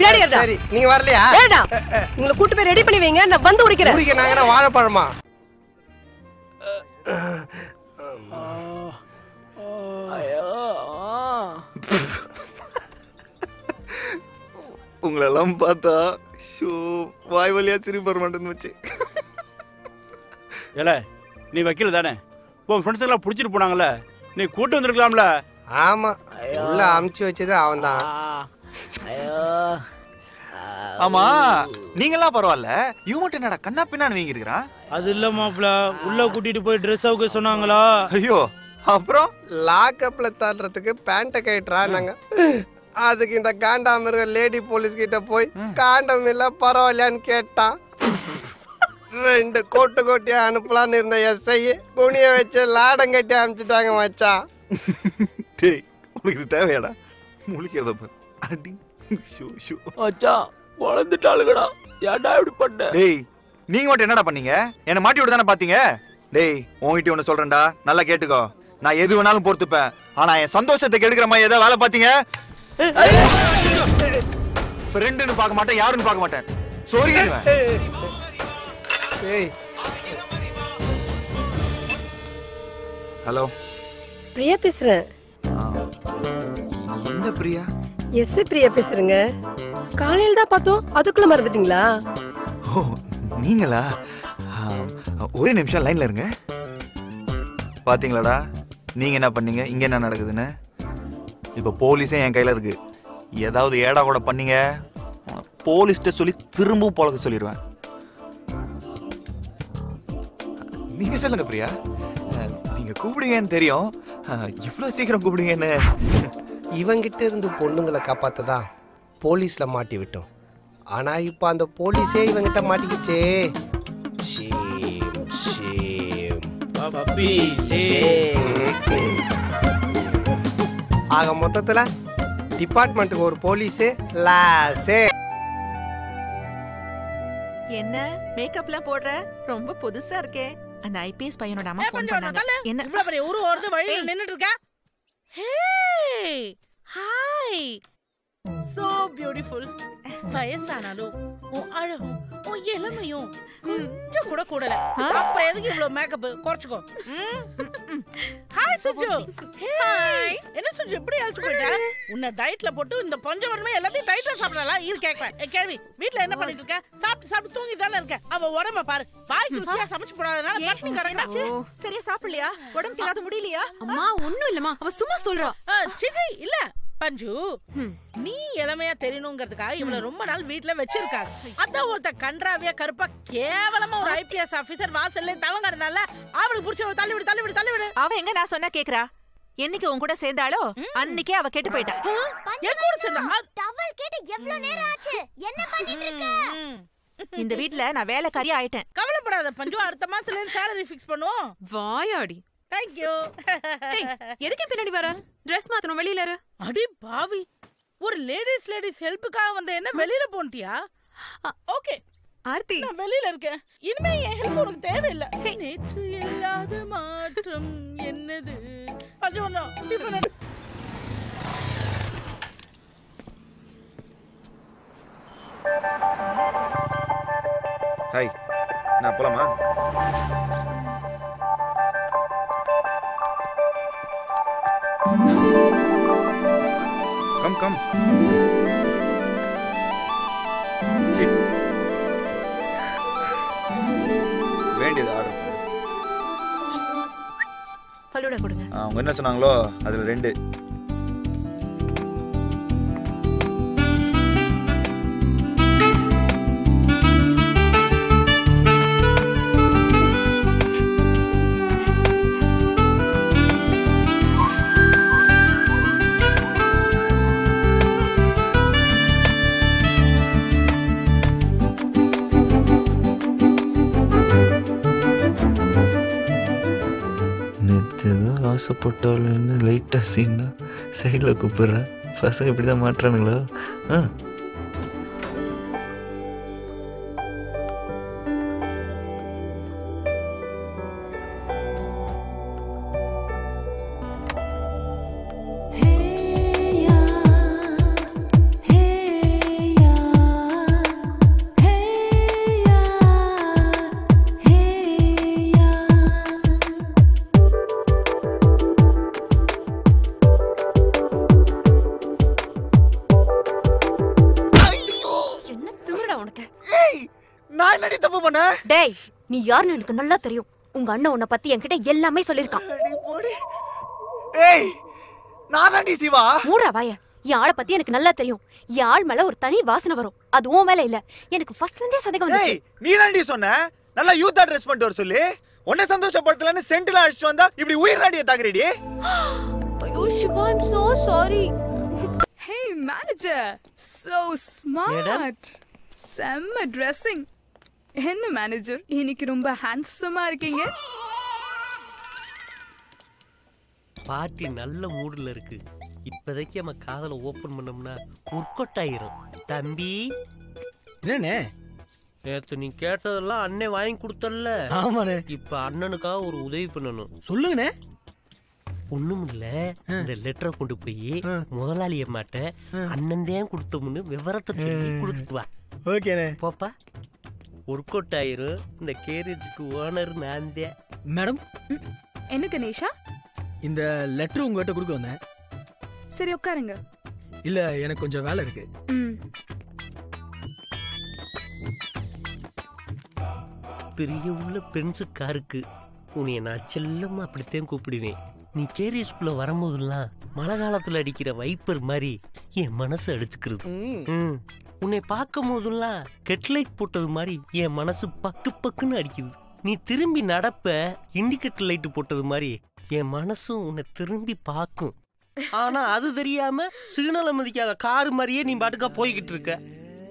சரி, நீங்க வரலையா? ஏடா, உங்களை கூட்டி போய் ரெடி பண்ணி வைங்க, நான் வந்து உரிக்கிறேன். உரிக்க நாங்கனா வாழைப்பழமா? உங்களெல்லாம் பார்த்தா ஷோ வாய் வழியா சிரிப்பு வர மாட்டேன்னு வச்சு. ஏல நீ வக்கீல் தானே, உன் ஃப்ரெண்ட்ஸ் எல்லாம் பிடிச்சிட்டு போனாங்கல்ல, நீ கூட்டு வந்திருக்கலாம்ல. ஆமா, உள்ள அமுச்சு வச்சது அவன் தான். ஆமா நீங்களாம் பரவாயில்ல, இவன் மட்டும் என்னடா கண்ணா பின்னான்னு வீங்கி இருக்கிறான்? அது இல்ல மாப்ள, உள்ள கூட்டிட்டு போய் ட்ரெஸ் அவுக்க சொன்னாங்களா? ஐயோ, அப்புறம் லாக்அப்ல தள்ளுறதுக்கு பேண்ட்டை கட்டுறா நாங்க. அதுக்கு இந்த காண்டாமிருக லேடி போலீஸ் கிட்ட போய் காண்டம் இல்ல பரவாயில்லையான்னு கேட்டான். 2 கோட்டு கோட்டியா அனுப்பலான்னு இருந்த எஸ்ஐ குனிய வச்சு லாடம் கட்டி அனுப்பிச்சிட்டாங்க மச்சான். டேய், உனக்கு இது தேவையாடா? முழிக்கிறத பாரு. அடி ஷோ ஷோ. மச்சான் வளர்ந்துட்டாளுங்கடா, ஏன்டா இப்படி பண்ண? டேய், நீங்க மட்டும் என்னடா பண்ணீங்க? என்ன மாட்டி விட்டு தானே பாத்தீங்க? டேய், உன்கிட்ட ஒண்ணு சொல்றேன்டா, நல்லா கேட்டுக்கோ. நான் எது வேணாலும் பொறுத்துப்பேன், ஆனா என் சந்தோஷத்தை கெடுக்கிற மாதிரி ஏதாவது வேலை பாத்தீங்க, ஃப்ரெண்டுன்னு பார்க்க மாட்டேன், யாருன்னு பார்க்க மாட்டேன், சொருகிடுவேன். ஹலோ, பிரியா பேசுறேன். எந்த பிரியா? எஸ் பிரியா பேசுறேங்க. காலையில தான் பார்த்தோம், அதுக்குள்ள மறந்துட்டீங்களா? ஓ, நீங்களா? ஒரே நிமிஷம் லைன்ல இருங்க. பாத்தீங்களாடா நீங்க என்ன பண்ணீங்க, இங்க என்ன நடக்குதுன்னு? இப்ப போலீஸே என் கையில இருக்கு. ஏதாவது ஏடா கூட பண்ணீங்க, போலீஸ்ட்ட சொல்லி திரும்பவும் பழக்க சொல்லிடுவேன். நீங்க சொல்லுங்க பிரியா, நீங்க கூப்பிடுங்கன்னு தெரியும், இவ்வளவு சீக்கிரம் கூப்பிடுங்கன்னு. இவங்கிட்ட இருந்து பொண்ணுங்களை காப்பாத்ததா போலீஸ்ல மாட்டி விட்டோம். ஆனா இப்ப அந்த போலீஸே இவங்கிட்ட மாட்டிக்கிச்சே. ஆக மொத்தத்துல டிபார்ட்மெண்ட்டுக்கு ஒரு போலீஸே லாஸே. என்ன மேக்கப்லாம் போடுற? ரொம்ப புதுசா இருக்கே. அந்த ஐபிஎஸ் பையனோட அம்மா ஃபோன் பண்ணாங்க. என்ன இவ்வளவு பெரிய ஊரு ஓடுது வழியில நின்னுட்டு இருக்க? Hey hi, so beautiful. வயசானாலும் உன் அழகும் உன் இளமையும் கொஞ்சம் கூட கூடல. அப்புறம் எதுக்கு இவ்வளவு மேக்கப்? குறைச்சுக்கோ. ஹாய் சுஜு. ஹாய். என்ன சுஜு இப்படி அழைச்சு போயிட்ட? உன்னை டயட்ல போட்டு இந்த பஞ்சவர்மே எல்லாத்தையும் டைட்டா சாப்பிடலாம். இது கேட்கறேன். கேள்வி, வீட்டுல என்ன பண்ணிட்டு இருக்க? சாப்பிட்டு சாப்பிட்டு தூங்கி தானே இருக்க? அவ உடம்ப பாரு, வாய்க்கு ருசியா சமைச்சு போடாதனால பட்டினி கிடக்குறாச்சு. சரியா சாப்பிடலையா? உடம்புக்கு ஏதாவது முடியலையா? அம்மா ஒண்ணும் இல்லம்மா, அவ சும்மா சொல்றா. சிச்சி இல்ல பஞ்சு, நீ இளமையா தெரியணுங்கிறதுக்காக இவள ரொம்ப நாள் வீட்டுல வச்சிருக்காங்க. அதான் ஒருத்த கன்றாவியா கருப்பா கேவலமா ஒரு ஐபிஎஸ் ஆபீசர் வாசல்ல தவங்கறதால அவளுக்கு புடிச்ச தள்ளி விடு தள்ளி விடு தள்ளி விடு. அவ எங்க நான் சொன்னா கேக்குறா? என்னைக்கு உன் கூட சேர்ந்தாளோ அன்னைக்கே அவ கெட்டு போயிட்டா. என் கூட சேர்ந்தா? டவல் கேட்டு எவ்வளவு நேரம் ஆச்சு? என்ன பண்ணிட்டு இருக்க? இந்த வீட்ல நான் வேலைக்காரி ஆயிட்டேன். கவலைப்படாத பஞ்சு, அடுத்த மாசத்துல சாலரி ஃபிக்ஸ் பண்ணுவோம். வாயாடி. Thank you. எதுக்கு பின்னாடி வர? ட்ரெஸ் மாத்தணும், வெளியில இரு. அடி பாவி, ஒரு லேடிஸ் ஹெல்ப்புக்காக வந்த என்ன வெளியில போன்ட்டியா? ஓகே ஆர்த்தி, நான் வெளியில இருக்கேன். இனிமே என் ஹெல்ப் உனக்கு தேவையில்லை. நேற்று இல்லாத மாற்றம் என்னது? பஞ்சு ஒண்ணு டிஃபன். ஹாய், நான் போலாமா? Come come. வேண்டியது ஆர்டர் பண்ணு. ஃபலூடா கொடுங்க. அவங்க என்ன சொன்னாங்களோ அதுல 2. ஆசைப்பட்டாலும் லைட்டாக சீன்னா சைடில் கூப்பிடுறேன். பசங்க இப்படி தான் மாட்டுறானுங்களா? நான் என்னடி தப்பு பண்ண? டேய் நீ யாருன்னு எனக்கு நல்லா தெரியும். உங்க அண்ணன் உன்னை பத்தி என்கிட்ட எல்லாமே சொல்லிருக்கான். ஏய் நான் தான்டி சிவா. மூடுறா வாய. என் ஆளை பத்தி எனக்கு நல்லா தெரியும். என் ஆள் மேல ஒரு தனி வாசனை வரும். அது உன் மேல இல்ல. எனக்கு ஃபர்ஸ்ட்ல இருந்தே சந்தேகம் வந்துச்சு. நீ தான்டி சொன்ன நல்லா யூத்தா ட்ரெஸ் பண்ணிட்டு வர சொல்லி. உன்னை சந்தோஷப்படுத்தலன்னு சென்ட்ல அடிச்சு வந்தா இப்படி உயிர் நாடிய தாக்குறீடி. ஐயோ Shiva, I am so sorry. Hey manager, so smart. செம்ம dressing. என்ன மேனேஜர் இன்னைக்கு ரொம்ப ஹேண்ட்ஸமா இருக்கீங்க. பார்ட்டி நல்ல மூடுல இருக்கு. இப்போதைக்கு நம்ம காதல ஓபன் பண்ணோம்னா ஒர்க் ஆயிரும். தம்பி என்னண்ணே? நேத்து நீ கேட்டதெல்லாம் அண்ணே வாங்கி கொடுத்தல்ல. ஆமாண்ணே. இப்ப அண்ணனுக்காக ஒரு உதவி பண்ணணும். சொல்லுங்கண்ணே. ஒண்ணும் இல்ல, இந்த லெட்டரை கொண்டு போய் முதலாளி அம்மாட்ட அண்ணன் தான் கொடுத்தோம்னு விவரத்தை சொல்லி கொடுத்து வா. ஓகேண்ணே. போப்பா. ஒர்க் அவுட் ஆயிரும். இந்த கேரேஜுக்கு ஓனர் நான் தான். மேடம். என்ன கணேஷா? இந்த லெட்டர் உங்ககிட்ட கொடுக்க வந்தேன். சரி உட்காருங்க. இல்ல எனக்கு கொஞ்சம் வேலை இருக்கு. பெரிய உள்ள பென்சுக்காருக்கு உன்னைய நான் செல்லமா அப்படித்தான் கூப்பிடுவேன். நீ கேரியஸ்குள்ள வரும்போதெல்லாம் மழை காலத்துல அடிக்கிற வைப்பர் மாதிரி என் மனசு அடிச்சுக்கிறது. உன்னை பார்க்கும் போதெல்லாம் கெட்லைட் போட்டது மாதிரி என் மனசு பக்கு பக்குன்னு அடிக்குது. நீ திரும்பி நடப்ப இண்டிகேட்டர் லைட் போட்டது மாதிரி என் மனசும் உன்னை திரும்பி பார்க்கும். ஆனா அது தெரியாம சிக்னலை மதிக்காத காரு மாதிரியே நீ பாட்டுக்கா போய்கிட்டு இருக்க.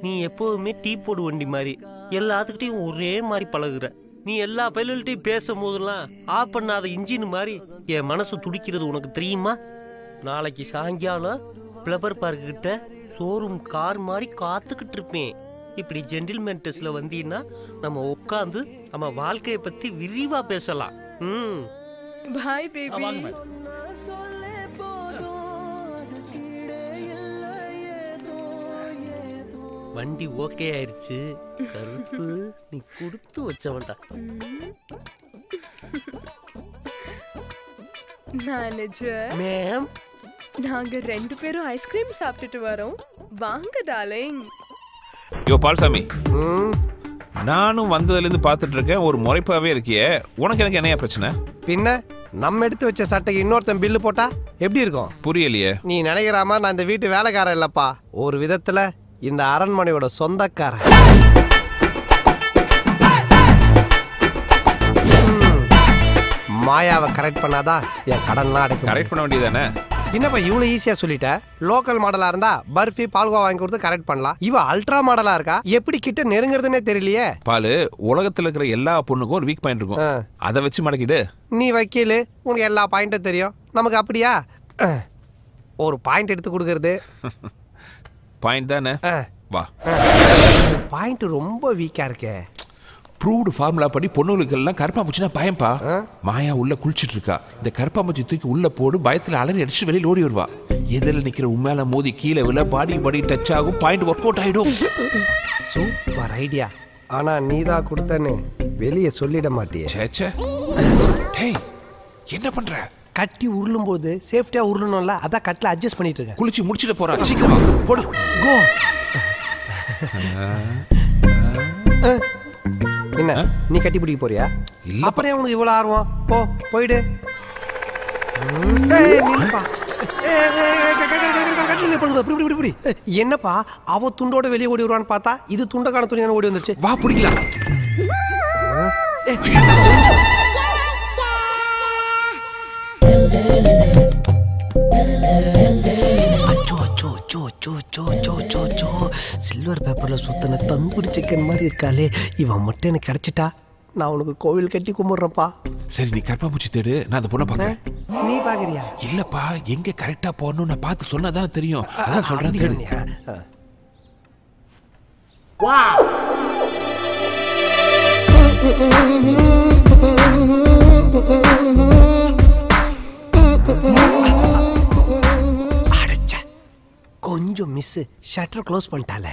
நீ எப்போதுமே டீ போடு வண்டி மாதிரி எல்லாத்துக்கிட்டையும் ஒரே மாதிரி பழகுற. நீ எல்லா பைலட்டையும் பேசும் போதெல்லாம் ஆஃப் பண்ணாத இன்ஜின் மாதிரி என் மனசு துடிக்கிறது உனக்கு தெரியுமா? நாளைக்கு சாயங்காலம் பிளவர் பார்க் கிட்ட ஷோரூம் கார் மாதிரி காத்துக்கிட்டு இருப்பேன். இப்படி ஜென்டில்மேன் டெஸ்ட்ல வந்தீங்கன்னா நம்ம உட்காந்து நம்ம வாழ்க்கையை பத்தி விரிவா பேசலாம். Boy baby. வண்டி ஓகே ஆயிருச்சு. கருப்பு நீ கொடுத்து வச்சவன்டா. மேனேஜர் மேம், நாங்க 2 பேரும் ஐஸ்கிரீம் சாப்பிட்டுட்டு வரோம். வாங்க டார்லிங். யோ பால்சாமி, நானும் வந்ததுலேருந்து பார்த்துட்டு இருக்கேன். ஒரு முறைப்பாவே இருக்கியே, உனக்கு எனக்கு என்னையா பிரச்சனை? பின்ன நம்ம எடுத்து வச்ச சட்டைக்கு இன்னொருத்தன் பில்லு போட்டா எப்படி இருக்கும்? புரியலையே. நீ நினைக்கிறாமா நான் இந்த வீட்டு வேலைக்காரன் இல்லப்பா. ஒரு விதத்துல இந்த அரண்மனையோட சொந்தக்காரன். மாயாவை கரெக்ட் பண்ணாதான் என் கடன்லாம் அடைக்கும். கரெக்ட் பண்ண வேண்டியதானே? என்னப்பா இவ்வளவு ஈஸியா சொல்லிட்ட? லோக்கல் மாடலா இருந்தா பர்ஃபி பால்கோவா வாங்கி கொடுத்து கரெக்ட் பண்ணலாம். இவ அல்ட்ரா மாடலா இருக்கா, எப்படி கிட்ட நெருங்குறதுன்னே தெரியலையே. பாலு, உலகத்துல இருக்கிற எல்லா பொண்ணுக்கும் ஒரு வீக் பாயிண்ட் இருக்கும். அதை வச்சு மடக்கிடு. நீ வக்கீலு, உனக்கு எல்லா பாயிண்ட்டும் தெரியும். நமக்கு அப்படியா? ஒரு பாயிண்ட் எடுத்து கொடுக்கறது பாயிண்ட் தானே? வா. பாயிண்ட் ரொம்ப வீக்கா இருக்கே. ப்ரூவ்டு ஃபார்முலா படி பொண்ணுங்களுக்கு எல்லாம் கருப்பாம்பூச்சினா பயம்பா. மாயா உள்ள குளிச்சுட்டு இருக்கா. இந்த கருப்பாம்பூச்சி தூக்கி உள்ள போடு, பயத்துல அலறி அடிச்சு வெளியில் ஓடி வருவா. எதிரில் நிக்கிற உண்மையில மோதி கீழே விழ பாடி டச் ஆகும், பாயிண்ட் ஒர்க் அவுட் ஆயிடும். Super idea. ஆனா நீதான் கொடுத்தன்னு வெளியே சொல்லிட மாட்டியே. சேச்சே. டேய், என்ன பண்ற? கட்டி உருளும் போது சேஃப்டியா உருளணும்ல, அதான் கட்டில அட்ஜஸ்ட் பண்ணிட்டு இருக்கேன். குளிச்சு முடிச்சிட்டு போறா, சீக்கிரமா போடு. கோ. என்ன நீ கட்டி பிடிக்க போறியா? இல்ல. அப்புறம் உனக்கு இவ்வளவு ஆர்வம்? போயிடு. என்னப்பா அவ துண்டோட வெளியே ஓடி வருவான்னு பார்த்தா இது துண்டக்கான துணியான ஓடி வந்துருச்சு. வா பிடிக்கலாம். சில்வர் பேப்பர்ல சுத்தன தந்தூரி சிக்கன் மாதிரி இருக்காளே, இவன் மட்டும் எனக்கு கிடைச்சிட்டா நான் உனக்கு கோவில் கட்டி கும்பிடுறப்பா. சரி, நீ கருப்பாம்பூச்சி தேடு, நான் அந்த பொண்ணை பாக்கிறேன். நீ பாக்குறியா? இல்லப்பா, எங்க கரெக்டா போறணும் நான் பார்த்து சொன்னதானே தெரியும். அதான் சொல்றேன், தேடு. வா. கொஞ்சம் மிஸ், ஷட்டர் க்ளோஸ் பண்ணிட்டாலே.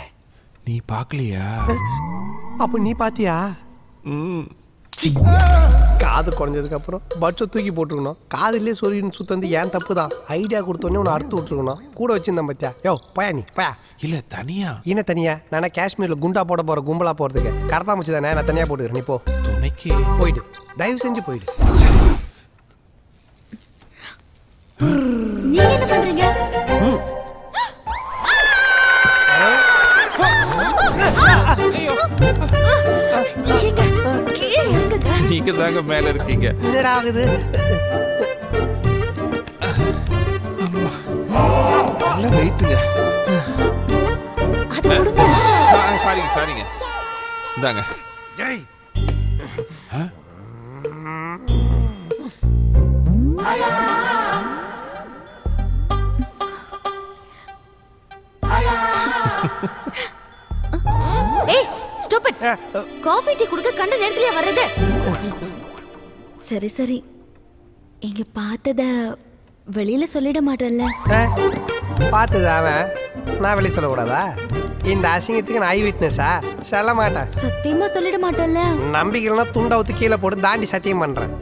நீ பார்க்கலையா? அப்ப நீ பாத்தியா? காது குறைஞ்சதுக்கு அப்புறம் பட்சம் தூக்கி போட்டுருக்கணும். காதுலயே சொருகின்னு சுத்தந்து ஏன் தப்பு தான். ஐடியா கொடுத்தோடனே உன்னை அறுத்து விட்டுருக்கணும். கூட வச்சிருந்தேன் பத்தியா. யோ பயா நீ பயா. இல்ல தனியா. என்ன தனியா? நானே காஷ்மீர்ல குண்டா போட போற கும்பலா போறதுக்கு கரப்பாம்பூச்சி தானே, நான் தனியா போட்டுக்கிறேன். நீ போ. துணைக்கு போயிடு, தயவு செஞ்சு போயிடு. நீங்க என்ன பண்றீங்க? நீங்க தாங்க மேல இருக்கீங்க. என்னடா ஆகுது? நல்ல வெயிட்டுங்க. சாரிங்க சாரிங்க. இந்தாங்க. ஜெய். ஏய் ஸ்டாப் இட். காஃபி டீ குடிக்க கண்ட நேரத்துலயே வர்றது. சரி சரி, இங்க பார்த்தத வெளியில சொல்லிட மாட்டேன்ல. பார்த்தது அவன், நான் வெளியே சொல்லக்கூடாதா? இந்த அசிங்கத்துக்கு நான் ஐ விட்னஸா? சொல்ல மாட்டேன். சத்தியமா சொல்லிட மாட்டேன்ல. நம்பிக்கைனா துண்டை ஊத்து கீழே போட்டு தாண்டி சத்தியம் பண்றேன்.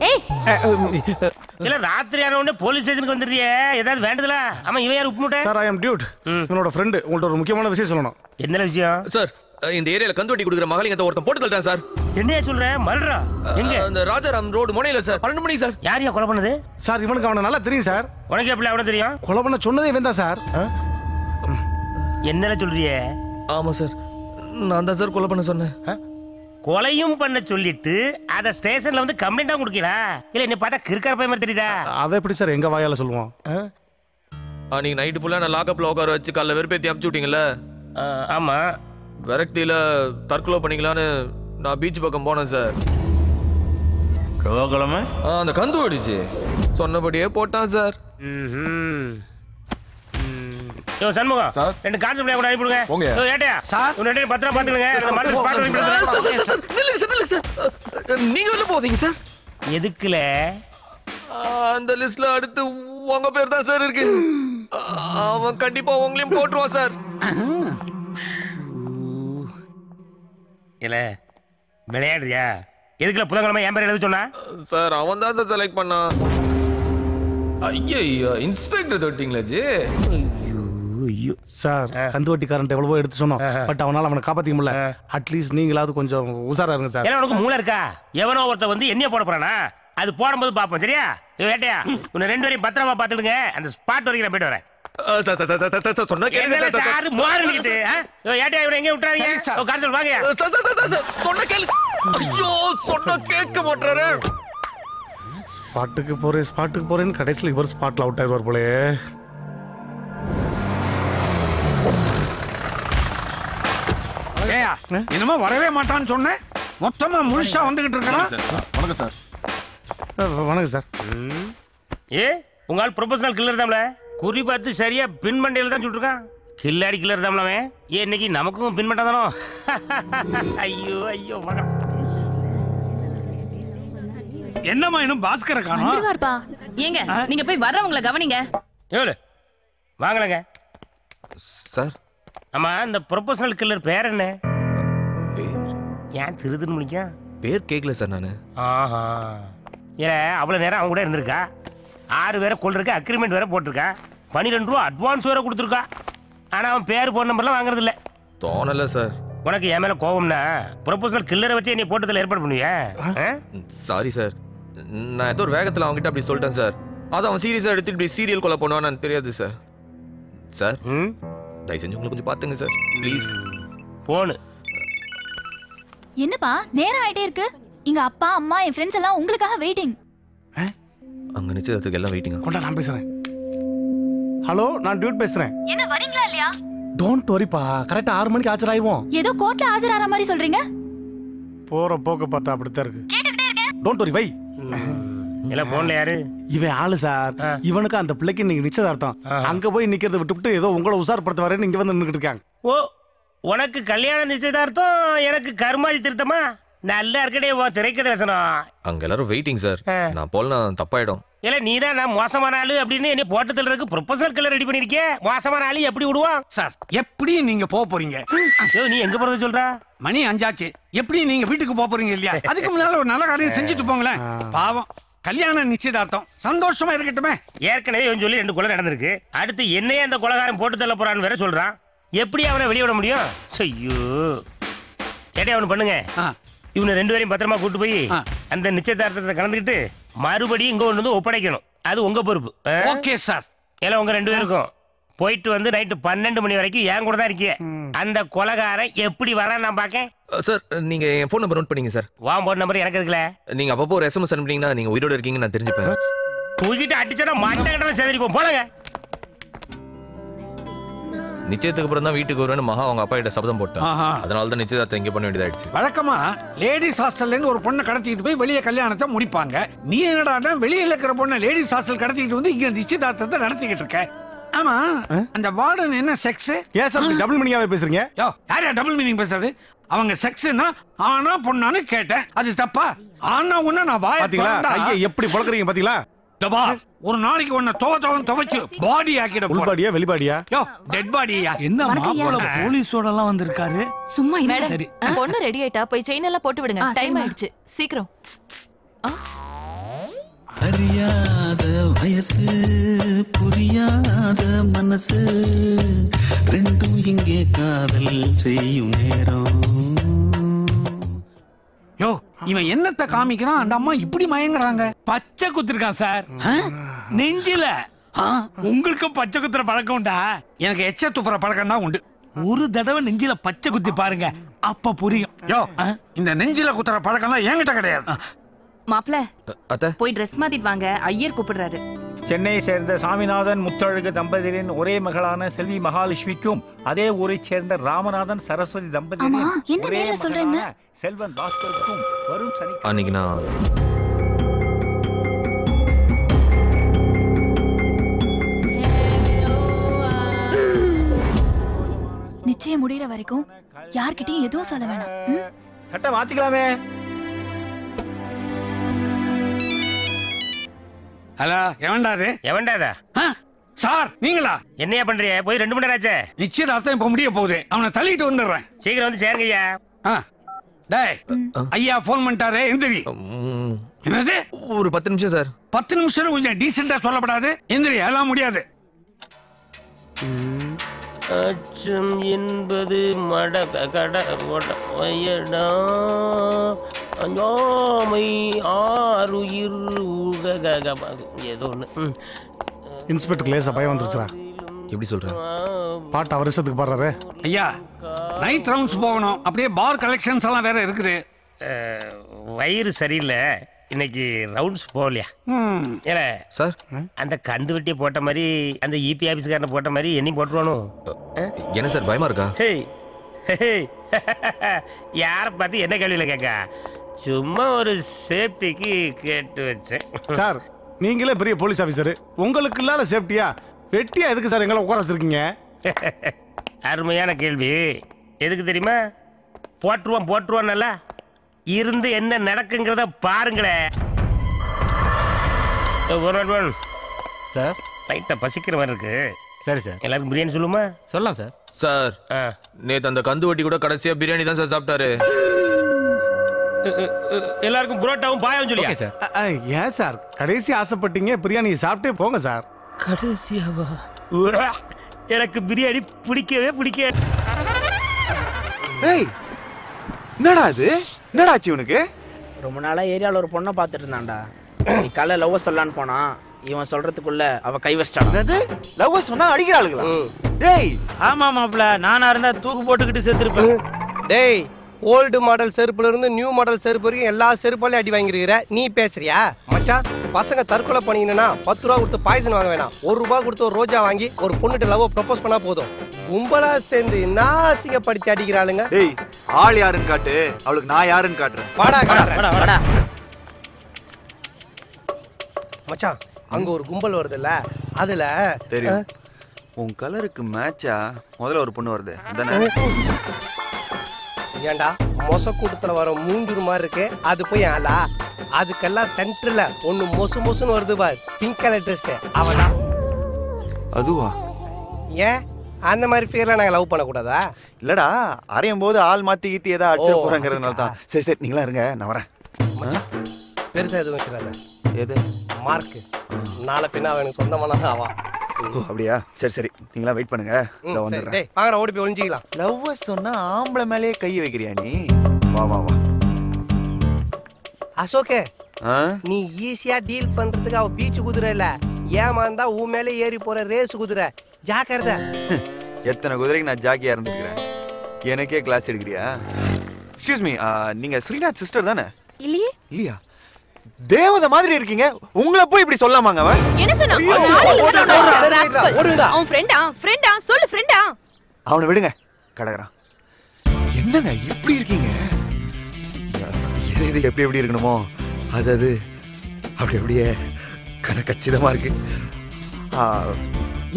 இல்ல ராத்திரி ஆன உடனே போலீஸ் ஸ்டேஷனுக்கு வந்துடுறியே, ஏதாவது வேண்டதுல? ஆமா, இவன் யார் உப்பு மூட்டை? Sir I am dude. என்னோட ஃப்ரெண்ட் உங்கள்ட்ட ஒரு முக்கியமான விஷயம் சொல்லணும். என்ன விஷயம் சார்? இந்த ஏரியால கந்துவட்டி கொடுக்குற மகளிங்க ஒருத்தன் போட்டு தள்ளிட்டான் சார். என்னையா சொல்ற? மல்றா எங்க? அந்த ராஜாராம் ரோடு முனையில சார். 12 மணி சார். யாரையா கொலை பண்ணது? சார் இவனுக்கு அவனை நல்லா தெரியும் சார். உனக்கு எப்படி அவனை தெரியும்? கொலை பண்ண சொன்னதே இவன் தான் சார். என்ன சொல்றியே? ஆமா சார், நான் தான் சார் கொலை பண்ண சொன்னேன். கொலையும் பண்ண சொல்லிட்டு அத ஸ்டேஷன்ல வந்து கம்ப்ளைண்டா கொடுக்கறா? இல்ல நீ பார்த்தா கிறுக்கற பையன் மாதிரி தெரியுதா? அதை எப்படி சார் எங்க வாயால சொல்லுவோம்? நீங்க நைட் ஃபுல்லா நான் லாக்அப்ல உட்கார வச்சு காலைல வெறுப்பேத்தி அனுப்பிச்சு விட்டீங்கல்ல? ஆமா. விரக்தியில தற்கொலை பண்ணிக்கலான்னு நான் பீச் பக்கம் போனேன் சார். ரோகலமே அந்த கந்து அடிச்சு சொன்னபடியே போட்டான் சார். யோ சண்முகம் சார், 2 கான்ஸ்டபிள் கூட அனுப்பிடுங்க. யோ ஏட்டையா சார், உன்ன ரெண்டு பத்திரமா பாத்துக்கங்க. அந்த மர்டர் ஸ்பாட் வரைக்கும் நில்லுங்க சார், நில்லுங்க சார். நீங்க வெளில போவீங்க சார்? எதுக்குல? அந்த லிஸ்ட்ல அடுத்து உங்க பேர் தான் சார் இருக்கு. அவன் கண்டிப்பா உங்களையும் போட்டுருவான் சார். இல்ல விளையாடுறியா? எதுக்குல புதன்கிழமை என் பேர் எழுத சொன்னா? சார் அவன் தான் சார் செலக்ட் பண்ணான். ஐயோ இன்ஸ்பெக்டர் தொட்டிங்களா ஜி? சார் கந்துவட்டிக்காரன் எவ்வளவோ எடுத்து சொன்னோம், பட் அவனால அவனை காப்பாத்திக்க முடியல. அட்லீஸ்ட் நீங்களாவது கொஞ்சம் உசாரா இருங்க சார். ஏன்னா உனக்கு மூளை இருக்கா? எவனோ ஒருத்த வந்து என்னைய போட போறானா? அது போடும்போது பாப்போம் சரியா? ஏட்டையா உன்னை 2 பேரையும் பத்திரமா பாத்துடுங்க. அந்த ஸ்பாட் வரைக்கும் நான் போயிட்டு வரேன். சொன்ன கேளுங்க சார். மோரணிக்கிட்டு ஏட்டையா இவனை எங்கே விட்டுறாதீங்க. கான்ஸ்டபிள் வாங்க. சொன்ன கேளு. ஐயோ சொன்ன கேட்க மாட்டாரு. ஸ்பாட்டுக்கு போறேன்னு கடைசியில் இவர் ஸ்பாட்ல அவுட் ஆயிடுவார் போலே. இனிமே வரவே மாட்டான்னு சொன்னேன், மொத்தமா முழுசா வந்துகிட்டு இருக்கான். வணக்கம் சார். வணக்கம் சார். ஏ உங்க ஆள் ப்ரொபஷனல் கில்லர் தான்ல. குறி பார்த்து சரியா பின் மண்டையில தான் சுட்டுருக்கான். கில்லாடி கில்லர் தான்ல அவன். ஏன் இன்னைக்கு நமக்கும் பின் மண்டை தானோ? ஐயோ ஐயோ மகன். என்னம்மா இன்னும் பாஸ்கர காணோம்? வந்துருவார்ப்பா. ஏங்க நீங்க போய் வர்றவங்கள கவனிங்க. ஏளு வாங்கலங்க சார். ஆமா இந்த ப்ரொபஷனல் கில்லர் பேர் என்ன? ஏன் திருதுன்னு முடிக்க? பேர் கேட்கல சார் நானு. ஆஹா ஏன் அவ்வளவு நேரம் அவங்க கூட இருந்திருக்கா? 6 பேரை கொள்றதுக்கு அக்ரிமெண்ட் வேற போட்டிருக்கா. 12 ரூபா அட்வான்ஸ் வேற கொடுத்துருக்கா. ஆனா அவன் பேர் போன் நம்பர்லாம் வாங்குறது இல்ல. தோணல சார். உனக்கு என் மேல கோவம்னா ப்ரொபோசல் கில்லரை வச்சு நீ போட்டதுல ஏற்பாடு பண்ணுவியா? சாரி சார், நான் ஏதோ ஒரு வேகத்துல அவன்கிட்ட அப்படி சொல்லிட்டேன் சார். அது அவன் சீரியஸா எடுத்து இப்படி சீரியல் கொலை பண்ணுவான்னு தெரியாது சார். சார் தயவு செஞ்சு உங்களை கொஞ்சம் பாத்துங்க சார் ப்ளீஸ். போனு என்னப்பா நேரம் ஆயிட்டே இருக்கு. இங்க அப்பா அம்மா என் ஃப்ரெண்ட்ஸ் எல்லாம் உங்களுக்காக வெயிட்டிங். அங்க நிச்சயத்துக்கு எல்லாம் வெயிட்டிங். கொண்டா நான் பேசுறேன். ஹலோ நான் டியூட் பேசுறேன். என்ன வரீங்களா இல்லையா? டோன்ட் வரிப்பா, கரெக்டா 6 மணிக்கு ஆஜராயிவோம். ஏதோ கோர்ட்ல ஆஜராற மாதிரி சொல்றீங்க. போற போக்க பார்த்தா அப்படித்தான் இருக்கு. கேட்டுட்டே இருக்கேன். டோன்ட் வரி வை. இல்ல போன்ல யாரு? இவன் ஆளு சார். இவனுக்கு அந்த பிள்ளைக்கு நீங்க நிச்சயதார்த்தம். அங்க போய் நிக்கிறத விட்டுவிட்டு ஏதோ உங்களை உசார்படுத்த வரேன்னு இங்க வந்து நின்னுட்டு இருக்காங்க. ஓ உனக்கு கல்யாண நிச்சயதார்த்தம், எனக்கு கர்மாதி திருத்தமா? நல்லா இருக்கடே திரைக்கதை வசனம். அங்க எல்லாரும் வெயிட்டிங் சார். நான் போலனா தப்பாயிடும். இல்ல நீதான் நான் மோசமான ஆளு அப்படின்னு என்ன போட்டு தள்ளுறதுக்கு ப்ரொபோசல் கலர் ரெடி பண்ணிருக்கே. மோசமான ஆளு எப்படி விடுவான் சார்? எப்படி நீங்க போக போறீங்க? நீ எங்க போறது சொல்ற? மணி 5 ஆச்சு. எப்படி நீங்க வீட்டுக்கு போக போறீங்க இல்லையா? அதுக்கு முன்னால ஒரு நல்ல காரியம் செஞ்சுட்டு போங்களேன். பாவம் கல்யாணம் நிச்சயதார்த்தம் சந்தோஷமா இருக்கட்டுமே. ஏற்கனவே சொல்லி 2 கொலை நடந்திருக்கு. அடுத்து என்னையே அந்த கொலைகாரன் போட்டு தள்ள போறான்னு வேற சொல்றான். எப்படி அவனை வெளியே விட முடியும்? ஐயோ கேட்டே அவனு பண்ணுங்க. இவனை 2 பேரையும் பத்திரமா கூட்டு போய் அந்த நிச்சயதார்த்தத்தை கலந்துக்கிட்டு மறுபடியும் இங்க வந்து ஒப்படைக்கணும். அது உங்க பொறுப்பு. Okay sir. எல்லாம் உங்க 2 பேருக்கும். போயிட்டு வந்து நைட்டு 12 மணி வரைக்கும் என் கூட தான் இருக்கீங்க. அந்த கொலைகாரன் எப்படி வரான் நான் பாக்கேன். சார் நீங்க என் ஃபோன் நம்பர் நோட் பண்ணீங்க சார். வான் போன் நம்பர் எனக்கு இருக்குல்ல. நீங்க அப்பப்போ ஒரு SMS அனுப்புனீங்கன்னா நீங்க உயிரோட இருக்கீங்கன்னு நான் தெரிஞ்சுப்பேன். தூக்கிட்டு அடிச்சா மண்டை செதறிப்போம். போலங்க. நிச்சயத்துக்கு அப்புறம் தான் வீட்டுக்கு வருவேன்னு மகா அவங்க அப்பா கிட்ட சபதம் போட்டான். அதனால தான் நிச்சயதார்த்தம் இங்க பண்ண வேண்டியதாயிடுச்சு. வழக்கமா லேடிஸ் ஹாஸ்டல்ல இருந்து ஒரு பொண்ணை கடத்திட்டு போய் வெளியே கல்யாணத்தை முடிப்பாங்க. நீ என்னடா வெளியில இருக்கிற பொண்ணை லேடிஸ் ஹாஸ்டல் கடத்திட்டு வந்து இங்க நிச்சயதார்த்தத்தை நடத்திக்கிட்டு இருக்க. ஆமா அந்த வார்டன் என்ன செக்ஸ்? ஏன் சார் டபுள் மீனிங்காவே பேசுறீங்க? யோ யாரா டபுள் மீனிங் பேசுறது? அவங்க செக்ஸ்னா ஆனா பொண்ணான்னு கேட்டேன். அது தப்பா? ஆனா உன்ன நான் வாய பாத்தீங்களா? ஐயா எப்படி பொளக்குறீங்க பாத்தீங்களா? டபா ஒரு நாளைக்கு உன்ன துவைச்சு பாடி ஆக்கிட. உள் பாடியா வெளி பாடியா? யோ டெட் பாடியா? என்ன மாப்பிள போலீஸோட எல்லாம் வந்திருக்காரு. சும்மா மேடம் பொண்ணு ரெடி ஆயிட்டா போய் செயின் எல்லாம் போட்டு விடுங்க. டைம் ஆயிடுச்சு. சீக்கிரம். அறியாத வயசு புரியாத மனசு ரெண்டும் இங்கே காதல் செய்யும் நேரம். யோ இவன் என்னத்தை காமிக்கிறான்? அந்த அம்மா இப்படி மயங்குறாங்க. பச்சை குத்திருக்கான் சார் நெஞ்சில. உங்களுக்கு பச்சை குத்துற பழக்கம் உண்டா? எனக்கு எச்ச துப்புற பழக்கம் தான் உண்டு. ஒரு தடவை நெஞ்சில பச்சை குத்தி பாருங்க, அப்ப புரியும். யோ இந்த நெஞ்சில குத்துற பழக்கம் எல்லாம் என்கிட்ட கிடையாது. மாப்ள போய் ட்ரெஸ் மாத்திட்டு வாங்க, ஐயர் கூப்பிடுறாரு. சென்னையை சேர்ந்த சாமிநாதன் முத்தழகு தம்பதியரின் ஒரே மகளான செல்வி மகாலட்சுமிக்கும் அதே ஊரைச் சேர்ந்த ராமநாதன் சரஸ்வதி தம்பதியரின் ஒரே மகனான செல்வன் பாஸ்கருக்கும் வரும் சனி அன்னைக்கு நான் நிச்சயம் முடியற வரைக்கும் யார்கிட்டயும் எதுவும் சொல்ல வேணாம். சட்டை மாத்திக்கலாமே. ஹலோ எவன்டாது? எவன்டாதா? சார் நீங்களா? என்னையா பண்றீங்க? போய் 2 மணி நேரம் ஆச்சே. நிச்சயதார்த்தம் இப்ப முடிய போகுது. அவனை தள்ளிட்டு வந்துடுறேன். சீக்கிரம் வந்து சேருங்க ஐயா. டேய் ஐயா போன் பண்ணிட்டாரே எந்திரி. என்னது? ஒரு 10 நிமிஷம் சார். 10 நிமிஷம் கொஞ்சம் டீசெண்டா சொல்லப்படாது. எந்திரி, அதெல்லாம் முடியாது. அச்சம் என்பது மடகடவயடா அஞ்சாமை ஆறுயிர் ஏதோ ஒன்று. இன்ஸ்பெக்டர் லேசா பயம் வந்துருச்சுடா. எப்படி சொல்ற? பாட்டு அவர் இஷ்டத்துக்கு பாடுறாரு. ஐயா நைட் ரவுண்ட்ஸ் போகணும். அப்படியே பார் கலெக்ஷன்ஸ் எல்லாம் வேற இருக்குது. வயிறு சரியில்லை, இன்னைக்கு ரவுண்ட்ஸ் போகலையா? ஏல சார் அந்த கந்து வெட்டியை போட்ட மாதிரி அந்த இபி ஆபீஸ்காரனை போட்ட மாதிரி என்னையும் போட்டுருவானோ? என்ன சார் பயமா இருக்கா? யாரை பார்த்து என்ன கேள்வியில் கேட்க? சும்மா ஒரு சேஃப்டிக்கு கேட்டு வச்சேன். சார் நீங்களே பெரிய போலீஸ் ஆபீசர், உங்களுக்கு இல்லாத சேஃப்டியா வெட்டியா எதுக்கு சார் எங்களை உட்கார வச்சிருக்கீங்க? அருமையான கேள்வி. எதுக்கு தெரியுமா? போட்டுருவான் நல்லா இருந்து என்ன நடக்குங்கிறத பாருங்களேன். சார் லைட்டா பசிக்கிற மாதிரி இருக்கு. சரி சார், எல்லாருக்கும் பிரியாணி சொல்லுமா? சொல்லலாம் சார். சார் நேத்து அந்த கந்து வட்டி கூட கடைசியா பிரியாணி தான் சார் சாப்பிட்டாரு. எல்லாருக்கும் புரோட்டாவும் பாயாவும் சொல்லியா சார்? ஏன் சார் கடைசி ஆசைப்பட்டீங்க பிரியாணி சாப்பிட்டே போங்க சார். கடைசியாவா? எனக்கு பிரியாணி பிடிக்கவே பிடிக்காது. ஏய் என்னடா இது? என்னடா ஆச்சு உனக்கு? ரொம்ப நாளா ஏரியாவில் ஒரு பொண்ணை பார்த்துட்டு இருந்தான்டா. நீ காலை லவ் சொல்லலான்னு போனா இவன் சொல்றதுக்குள்ள அவ கை வச்சிட்டான். லவ் சொன்னா அடிக்கிறாளுங்களா? டேய் ஆமா மாப்ள, நானா இருந்தா தூக்கு போட்டுக்கிட்டு செத்துருப்பேன். டேய் ஓல்டு மாடல் செருப்புல இருந்து நியூ மாடல் செருப்பு வரைக்கும் எல்லா செருப்பாலையும் அடி வாங்கிருக்கிற நீ பேசுறியா? மச்சான் பசங்க தற்கொலை பண்ணினா 10 ரூபா கொடுத்து பாய்சன் வாங்க வேணாம். 1 ரூபா கொடுத்து ஒரு ரோஜா வாங்கி ஒரு பொண்ணுகிட்ட லவ் ப்ரப்போஸ் பண்ணா போதும். கும்பலா சேர்ந்து நாசிங்கப்படுத்தி அடிக்கிறாளுங்க. டேய் ஆள் யாருன்னு காட்டு, அவளுக்கு நான் யாருன்னு காட்டுறேன். வாடா வாடா. மச்சான் அங்க ஒரு கும்பல் வருதுல்ல, அதுல தெரியும். உன் கலருக்கு மேட்சா முதல்ல ஒரு பொண்ணு வருது அதானே? ஏண்டா மொச கூட்டத்துல வர மூஞ்சூர் மாதிரி இருக்கு அது போய் ஆளா அதுக்கெல்லாம் சென்டர்ல ஒண்ணு மொசு மொசுன்னு வருது பார் பிங்க் கலர் ட்ரெஸ் அவனா அதுவா ஏன் அந்த மாதிரி ஃபிகர்லாம் நாங்க லவ் பண்ணக்கூடாதா இல்லடா அரையும் போது ஆள் மாத்தி கீத்தி ஏதா அடிச்சு போறாங்கிறதுனால தான் சரி சரி நீங்களா இருங்க நான் வரேன் பெருசா எதுவும் வச்சிடாத எது மார்க் நாளை பின்ன அவன் எனக்கு சொந்தமான ஆவா அப்படியா சரி சரி நீங்களா வெயிட் பண்ணுங்க நான் வந்துடுறேன் டேய் வாங்கடா ஓடி போய் ஒளிஞ்சிக்கலாம் லவ் சொன்னா ஆம்பளை மேலேயே கை வைக்கிறியா நீ வா வா வா அசோகே நீ ஈஸியா டீல் பண்றதுக்கு அவ பீச் குதிரை இல்ல ஏமாந்தா உன் மேலே ஏறி போற ரேஸ் குதிரை ஜாக்கிரதை எத்தனை குதிரைக்கு நான் ஜாக்கியா இருந்துக்கிறேன் எனக்கே கிளாஸ் எடுக்கிறியா எக்ஸ்கியூஸ் மீ நீங்க ஸ்ரீநாத் சிஸ்டர் தானே இல்லையே இல்லையா தேவதை மாதிரி இருக்கீங்க உங்களை போய் இப்படி சொல்லாமாங்க அவன் என்ன சொன்னா அவன் ஃப்ரெண்டா சொல்லு ஃப்ரெண்டா அவனை விடுங்க கடகறான் என்னங்க இப்படி இருக்கீங்க இது எப்படி எப்படி இருக்கணுமோ அது அப்படி அப்படியே கச்சிதமா இருக்கு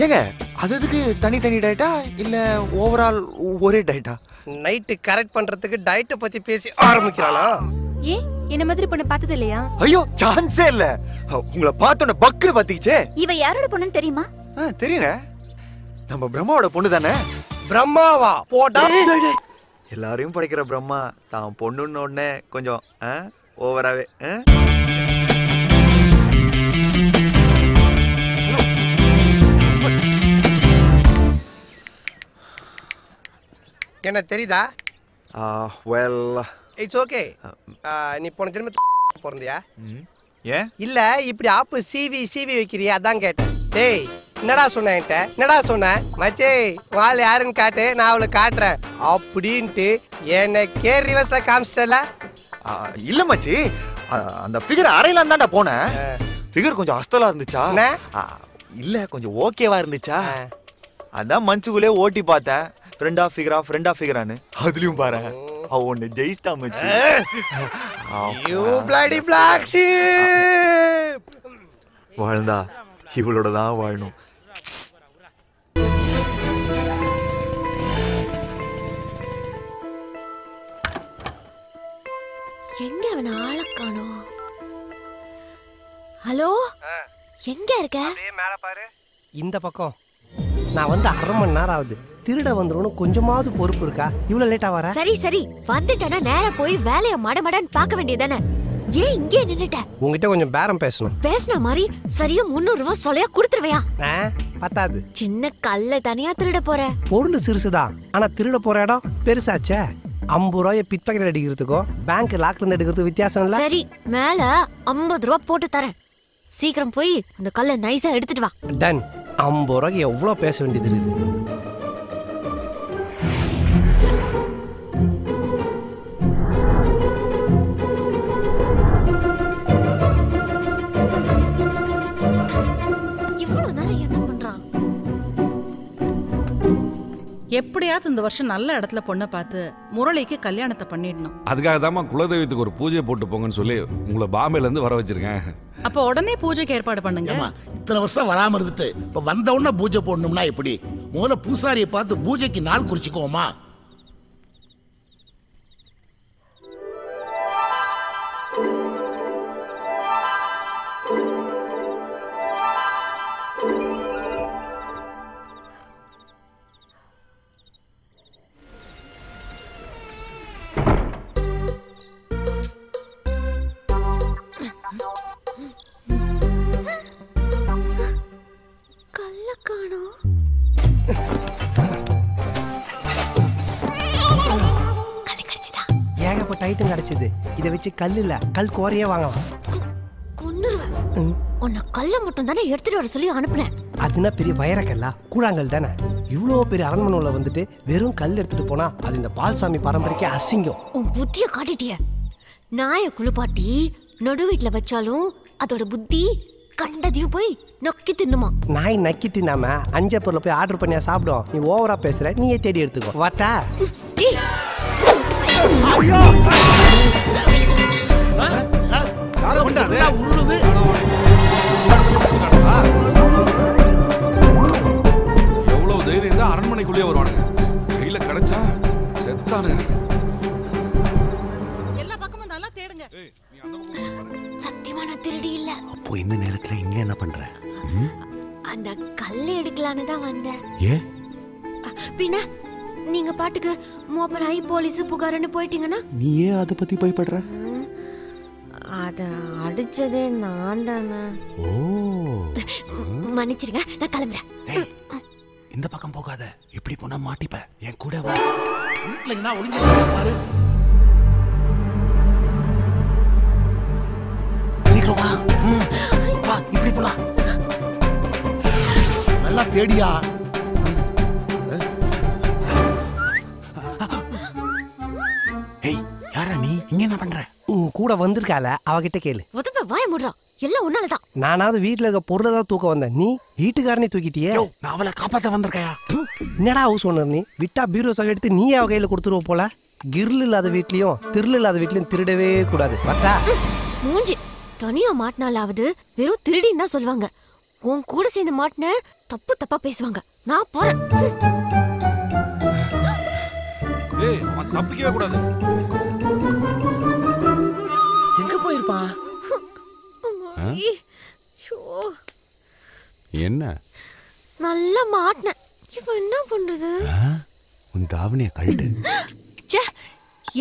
ஏங்க அதுக்கு தனி டயட்டா இல்ல ஓவரால் ஒரே டயட்டா நைட்டு கரெக்ட் பண்றதுக்கு டயட்டை பத்தி பேசி ஆரம்பிக்கிறானா ஏன் என்ன மாதிரி பொண்ணு பார்த்தது இல்லையா ஐயோ சான்ஸே இல்ல உங்களை பார்த்தோன்னே பக்குனு பத்திக்கிச்சே இவ யாரோட பொண்ணுன்னு தெரியுமா தெரியுங்க நம்ம பிரம்மாவோட பொண்ணு தானே பிரம்மாவா போடா எல்லாரையும் படைக்கிற பிரம்மா தான் பொண்ணுன்னு உடனே கொஞ்சம் ஓவராவே என்ன தெரியுதா வெல் இட்ஸ் ஓகே நீ போன ஜென்ம பிறந்தியா ஏன் இல்ல இப்படி ஆப்பு சிவி வைக்கிறியா அதான் கேட்டேன் டேய் என்னடா சொன்ன என்கிட்ட என்னடா சொன்ன மச்சே வாள் யாருன்னு காட்டு நான் அவளை காட்டுறேன் அப்படின்ட்டு என்னை கேர் ரிவர்ஸ்ல காமிச்சிட்டல இல்ல மச்சி அந்த ஃபிகர் அரையில தான்டா போனேன் ஃபிகர் கொஞ்சம் அஸ்தலா இருந்துச்சா இல்ல கொஞ்சம் ஓகேவா இருந்துச்சா அதான் மஞ்சுக்குள்ளே ஓட்டி பார்த்தேன் ஃப்ரெண்டா ஃபிகரான்னு அதுலயும் பாரு அவ ஒன்னு ஜெயிஸ்டா மச்சி யூ பிளடி பிளாக் ஷீப் வாழ்ந்தா இவளோட தான் வாழணும் எங்க அவன் ஆள காணோம் ஹலோ எங்க இருக்க மேல பாரு இந்த பக்கம் நான் வந்து 1/2 மணி நேரம் ஆகுது திருட வந்துருன்னு கொஞ்சமாவது பொறுப்பு இருக்கா இவ்வளவு லேட்டா வர சரி வந்துட்டேன்னா நேரா போய் வேலைய மடமடன்னு பார்க்க வேண்டியதானே ஏன் இங்கே நின்னுட்ட உங்ககிட்ட கொஞ்சம் பேரம் பேசணும் பேசின மாதிரி சரியா 300 ரூபாய் சொல்லையா கொடுத்துருவையா பத்தாது சின்ன கல்ல தனியா திருட போற பொருள் சிறுசுதான் ஆனா திருட போற இடம் பெருசாச்சே 50 ரூபாய பிட் பாக்கெட் அடிக்கிறதுக்கும் பேங்க் லாக்ல இருந்து எடுக்கிறதுக்கு வித்தியாசம் இல்ல சரி மேல 50 ரூபாய் போட்டு தரேன் சீக்கிரம் போய் அந்த கல்லை நைஸா எடுத்துட்டு வா டன் 50 ரூபாய்க்கு எவ்வளவு பேச வேண்டியது இருக்குது எப்படியாவது இந்த வருஷம் நல்ல இடத்துல பொண்ணை பார்த்து முரளிக்கு கல்யாணத்தை பண்ணிடணும். அதுக்காக தான் குலதெய்வத்துக்கு ஒரு பூஜை போட்டு போங்கன்னு சொல்லி உங்களை பாம்பேல இருந்து வர வச்சிருக்கேன். அப்ப உடனே பூஜைக்கு ஏற்பாடு பண்ணுங்க. இத்தனை வருஷம் வராம இருந்துட்டு இப்ப வந்த உடனே பூஜை போடணும்னா எப்படி? முதல்ல பூசாரியை பார்த்து பூஜைக்கு நாள் குறிச்சுக்கோமா? ஏகப்பட்ட ஐட்டம் கிடைச்சது. இதை வச்சு கல் இல்ல கல் கோரையே வாங்கலாம். உன்னை கல்ல மட்டும் தானே எடுத்துட்டு வர சொல்லி அனுப்புனேன். அதுனா பெரிய வைரக்கல்லா கூழாங்கல் தானே. இவ்வளோ பெரிய அரண்மனையில வந்துட்டு வெறும் கல் எடுத்துட்டு போனா அது இந்த பால்சாமி பரம்பரைக்கு அசிங்கம். உன் புத்திய காட்டிட்டிய. நாயை குளிப்பாட்டி நடு வீட்டுல வச்சாலும் அதோட புத்தி கண்டதையும் போய் நக்கி தின்னுமா. நாய் நக்கி தின்னாம அஞ்ச பொருளை போய் ஆர்டர் பண்ணியா சாப்பிடும். நீ ஓவரா பேசுற, நீயே தேடி எடுத்துக்கோ. வாட்டா எவ்வளவு தைரியம் தான் அரண்மனைக்குள்ளேயே வருவானுங்க. கையில கிடைச்சா செத்தானுங்க. கல் எடுக்கலான்னு தான் வந்தேன். ஏ பின்ன நீங்க பாட்டுக்கு மோப்பனாயி போலீஸ் புகாருன்னு போயிட்டீங்கன்னா நீ ஏன் அதை பத்தி பயப்படுற? அத அடிச்சதே நான் தானே. ஓ மன்னிச்சிருங்க, நான் கிளம்புறேன். இந்த பக்கம் போகாத, இப்படி போனா மாட்டிப்ப. என் கூட வா. இல்லைன்னா ஒளிஞ்சு பாரு. சீக்கிரம் வா. வா, இப்படி போலாம். நல்லா தேடியா. ஏய், யாரா நீ? இங்க என்ன பண்ற? கூட வந்திருக்கால, அவகிட்ட கேளு. உதப்ப வாய மூடுறா. எல்லாம் உன்னாலதான். நானாவது வீட்டுல இருக்க பொருளை தான் தூக்க வந்தேன். நீ வீட்டுக்காரனே தூக்கிட்டியே. நான் அவளை காப்பாத்த வந்திருக்கையா? என்னடா ஹவுஸ் ஓனர் நீ? விட்டா பீரோ சக எடுத்து நீ அவ கையில கொடுத்துருவ போல. கிர்ல் இல்லாத வீட்லயும் திருள் இல்லாத வீட்லயும் திருடவே கூடாது. பட்டா மூஞ்சி தனியா மாட்டினாலாவது வெறும் திருடின்னு தான் சொல்லுவாங்க. உன் கூட சேர்ந்து மாட்டின தப்பு தப்பா பேசுவாங்க. நான் போறேன். ஏய், அவன் தப்பிக்கவே கூடாது. எங்க போயிருப்பான்? என்ன நல்லா மாட்டினேன். இப்ப என்ன பண்றது? உன் தாவணிய கழட்டு. ச்சே,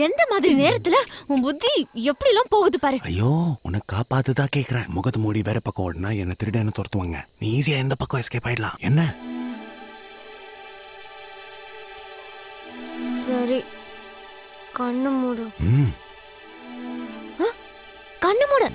எந்த மாதிரி நேரத்துல உன் புத்தி எப்படி எல்லாம் போகுது பாரு. ஐயோ, உனக்கு காப்பாத்துதான் கேக்குறேன். முகத்து மூடி வேற பக்கம் ஓடினா என்ன திருடன்னு துரத்துவாங்க. நீ ஈஸியா எந்த பக்கம் எஸ்கேப் ஆயிடலாம். என்ன? சரி, கண்ணு மூடு. கண்ணு மூடு.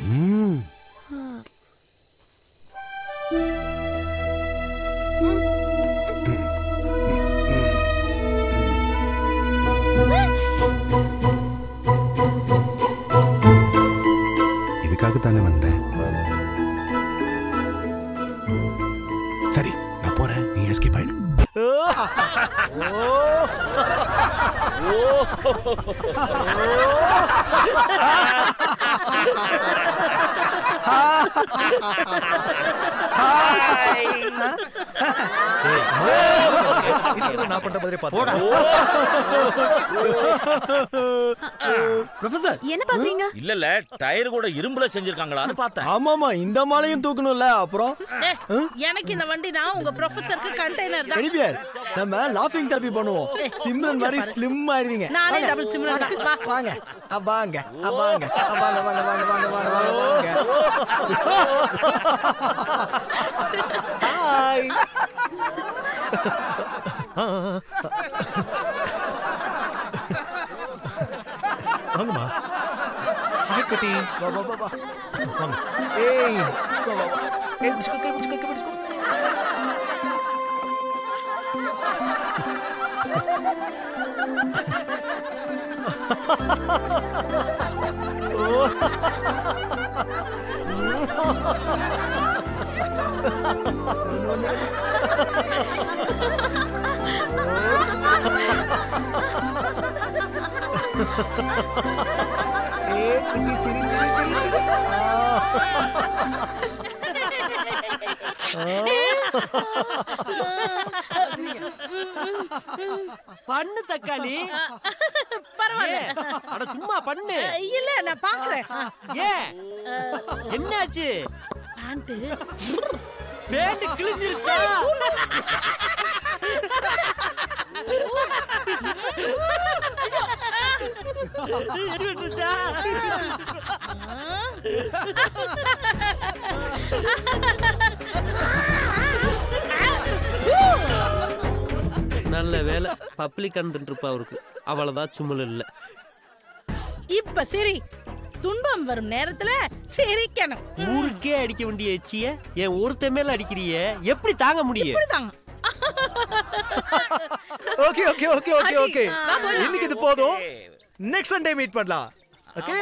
இதுக்காகத்தானே வந்தேன். சரி, நான் போறேன். நீ எஸ்கேப் ஆயிடு. நான் பண்ற மாதிரி ப்ரொஃபசர் என்ன பாக்குறீங்க? இல்ல டயர் கூட இரும்புல செஞ்சிருக்காங்களான்னு பார்த்தேன். ஆமாமா, இந்த மாலையும் தூக்கணும்ல. அப்புறம் எனக்கு இந்த வண்டி தான் உங்க ப்ரொஃபசருக்கு கண்டெய்னர் தான். எடிபியர், நம்ம லாஃபிங் தெரபி பண்ணுவோம். சிம்ரன் மாதிரி ஸ்லிம் ஆயிருவீங்க. நானே டபுள் சிம்ரன் தான். வா. வாங்க வாங்க வாங்க வாங்க வாங்க வாங்க வாங்க வாங்க. ஹாய். வாங்கம்மா. ஹாய் குட்டி. வா வா வா வா. வாங்க. ஏய், வா வா வா. ஏய், பிஸ்கட் பிஸ்கட் பிஸ்கட். பண்ணு தக்காளி. பரவாயில்ல. அட சும்மா பண்ணு. இல்ல நான் பாக்குறேன். ஏன் என்னாச்சு? பேண்ட் கிழிஞ்சிருச்சா? நல்ல வேலை பப்ளிக் இருப்பா அவருக்கு. அவ்வளவுதான் சும்மல் இல்ல. இப்ப சரி, துன்பம் வரும் நேரத்துல சிரிக்கணும். ஊருக்கே அடிக்க வேண்டிய எச்சிய என் ஒருத்த மேல அடிக்கிறிய, எப்படி தாங்க முடியும்? Okay okay okay okay okay. இன்னைக்கு இது போதும். நெக்ஸ்ட் சண்டே மீட் பண்ணலாம். ஓகே.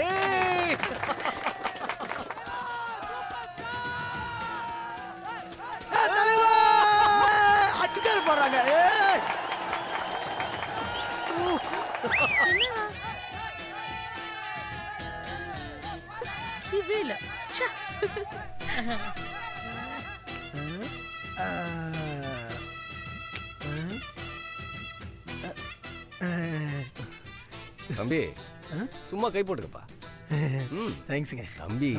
ஏய், தலைவா அடிச்சாரு போறாங்க. ஏய், இவேல தம்பி, சும்மா கை போட்டுக்கப்பா. தேங்க்ஸுங்க. தம்பி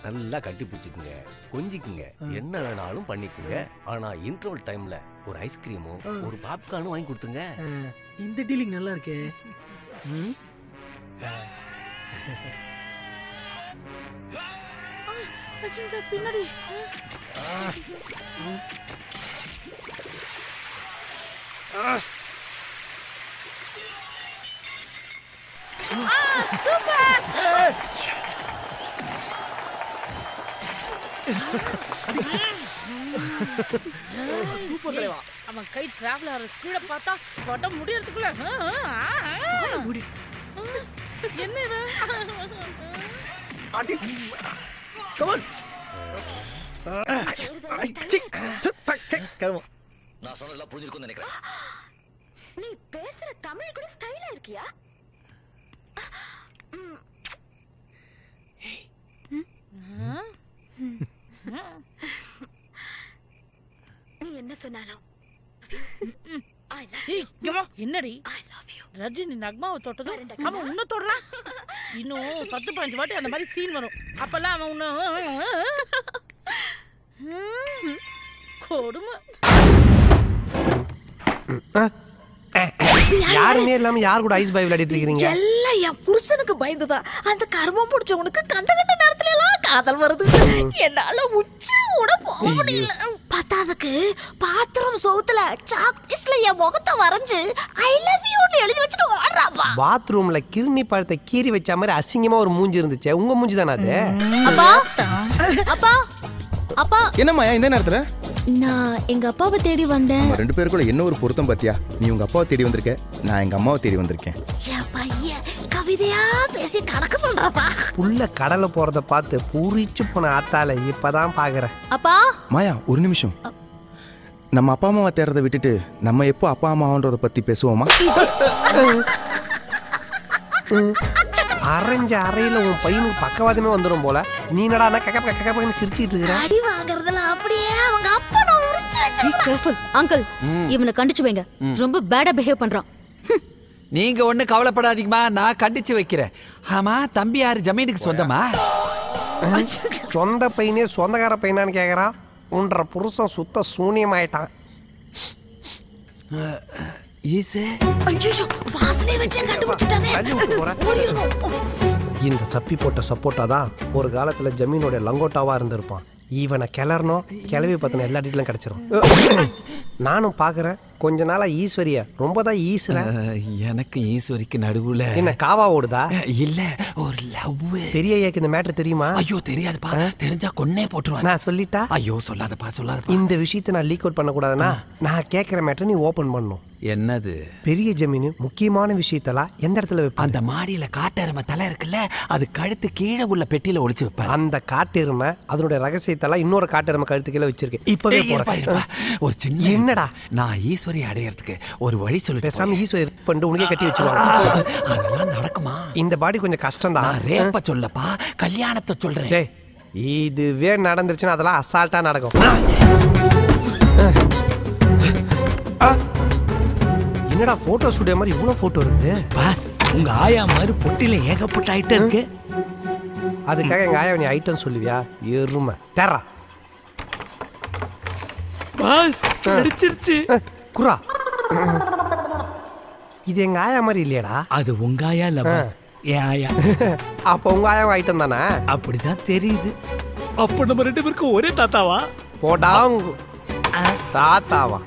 நல்லா கட்டி பிடிச்சிக்குங்க, கொஞ்சிக்குங்க, என்ன வேணாலும் பண்ணிக்குங்க. ஆனா இன்டர்வல் டைம்ல ஒரு ஐஸ்கிரீமும் ஒரு பாப்கார்னும் வாங்கி கொடுத்துங்க. இந்த டீலிங் நல்லா இருக்கே. பின்னாடி சூப்பர் தலைவா. அவன் கை டிராவல் ஆகிற ஸ்பீட பார்த்தா படம் முடியறதுக்குள்ள என்ன கமான். நான் சொன்னதெல்லாம் புரிஞ்சிருக்கும்னு நினைக்கிறேன். நீ பேசுற தமிழ் கூட ஸ்டைலா இருக்கியா? நீ என்ன சொன்னாலும் என்னடி ரஜினி நக்மாவை தொட்டதும் அவன் உன்ன தொடுறான். இன்னும் 10-15 வாட்டி அந்த மாதிரி சீன் வரும். அப்பெல்லாம் அவன் உன்ன கொடுமை. யாருமே இல்லாம யார் கூட ஐஸ் பாய் விளையாடிட்டு இருக்கீங்க? எல்லாம் என் புருஷனுக்கு பயந்துதா. அந்த கர்மம் பிடிச்சவனுக்கு கண்ட நேரத்துல எல்லாம் காதல் வருது. என்னால உச்சி கூட போக முடியல. பத்தாவதுக்கு பாத்ரூம் சவுத்துல சாக்லேட்ஸ்ல என் முகத்தை வரைஞ்சு ஐ லவ் யூன்னு எழுதி வச்சுட்டு ஓடுறாப்பா. பாத்ரூம்ல கிருணி பழத்தை கீறி வச்ச மாதிரி அசிங்கமா ஒரு மூஞ்சி இருந்துச்சு. உங்க மூஞ்சி தானே அது? அப்பா அப்பா அப்பா. என்னம்மா இந்த நேரத்துல? நான் எங்க அப்பாவை தேடி வந்தேன். நம்ம 2 பேருக்குள்ள என்ன ஒரு பொருத்தம் பாத்தியா? நீ உங்க அப்பாவை தேடி வந்திருக்க, நான் எங்க அம்மாவை தேடி வந்திருக்கேன். என் பையன் கவிதையா பேசி கணக்கு பண்றப்பா. புள்ள கடலை போறத பார்த்து பூரிச்சு போன ஆத்தால இப்பதான் பாக்குறேன். அப்பா மாயா ஒரு நிமிஷம். நம்ம அப்பா அம்மாவை தேடுறதை விட்டுட்டு நம்ம எப்போ அப்பா அம்மாவன்றத பத்தி பேசுவோமா? அரைஞ்ச அறையில உன் பையனுக்கு பக்கவாதமே வந்துடும் போல. நீ என்னடா கக்கன்னு சிரிச்சிட்டு இருக்கிற? அடி வாங்குறதுல அப்படியே அவங்க அப்பா நான் உரிச்சு வச்சிருக்கேன். அங்கிள் இவனை கண்டிச்சு வைங்க. ரொம்ப பேடா பிஹேவ் பண்றான். நீங்க ஒண்ணு கவலைப்படாதீங்கம்மா, நான் கண்டிச்சு வைக்கிறேன். ஆமா தம்பி யாரு ஜமீனுக்கு சொந்தமா? சொந்த பையனே சொந்தக்கார பையனான்னு கேக்குறான். உன்ற புருஷன் சுத்த சூனியமாயிட்டான். வாசனை வச்சே கண்டுபிடிச்சிட்டானே. இந்த சப்பி போட்ட சப்போட்டா தான் ஒரு காலத்துல ஜமீனோட லங்கோட்டாவா இருந்திருப்பான். இவனை கிளறணும், கிளவி பத்தின எல்லா டீட்டெயிலும் கிடைச்சிரும். நானும் பாக்குறேன் கொஞ்ச நாளா ஈஸ்வரிய ரொம்ப தான் ஈஸ்வர. எனக்கு ஈஸ்வரிக்கு நடுவுல என்ன காவா ஓடுதா? இல்ல ஒரு லவ். பெரிய ஐயாக்கு இந்த மேட்டர் தெரியுமா? ஐயோ தெரியாதுப்பா. தெரிஞ்சா கொன்னே போட்டுருவாங்க. நான் சொல்லிட்டா? ஐயோ சொல்லாதப்பா சொல்லாதப்பா. இந்த விஷயத்தை நான் லீக் அவுட் பண்ண கூடாதுன்னா நான் கேட்கிற மேட்டர் நீ ஓபன் பண்ணணும். என்னது? பெரிய ஜமீன் முக்கியமான விஷயத்தெல்லாம் எந்த இடத்துல வைப்ப? அந்த மாடியில காட்டெருமை தலை இருக்குல்ல, அது கழுத்து கீழே உள்ள பெட்டியில ஒளிச்சு வைப்பேன். அந்த காட்டெருமை அதனுடைய ரகசியத்தெல்லாம் இன்னொரு காட்டெருமை கழுத்து கீழே வச்சிருக்கேன். இப்பவே ஒரு சின்ன என்னடா நான் ஈஸ்வரி அடையறதுக்கு ஒரு வழி சொல்லி பேசாம ஈஸ்வரி பண்ணிட்டு உனக்கே கட்டி வச்சுவாங்க. அதெல்லாம் நடக்குமா? இந்த பாடி கொஞ்சம் கஷ்டம் தான். ரேப்ப சொல்லப்பா, கல்யாணத்தை சொல்றேன். இதுவே நடந்துருச்சுன்னா அதெல்லாம் அசால்ட்டா நடக்கும். என்னடா போட்டோ ஸ்டுடியோ மாதிரி இவ்வளவு போட்டோ இருக்குது? பாஸ் உங்க ஆயா மாதிரி பொட்டில ஏகப்பட்ட ஐட்டம் இருக்கு. அதுக்காக எங்க ஆயா நீ ஐட்டம் சொல்லுவியா? எருமை தேரா. பாஸ் கிடைச்சிருச்சு. குரா இது எங்க ஆயா மாதிரி இல்லையடா? அது உங்க ஆயா இல்ல பாஸ், என் ஆயா. அப்ப உங்க ஆயா ஐட்டம் தானே? அப்படிதான் தெரியுது. அப்ப நம்ம 2 பேருக்கும் ஒரே தாத்தாவா? போடா தாத்தாவா?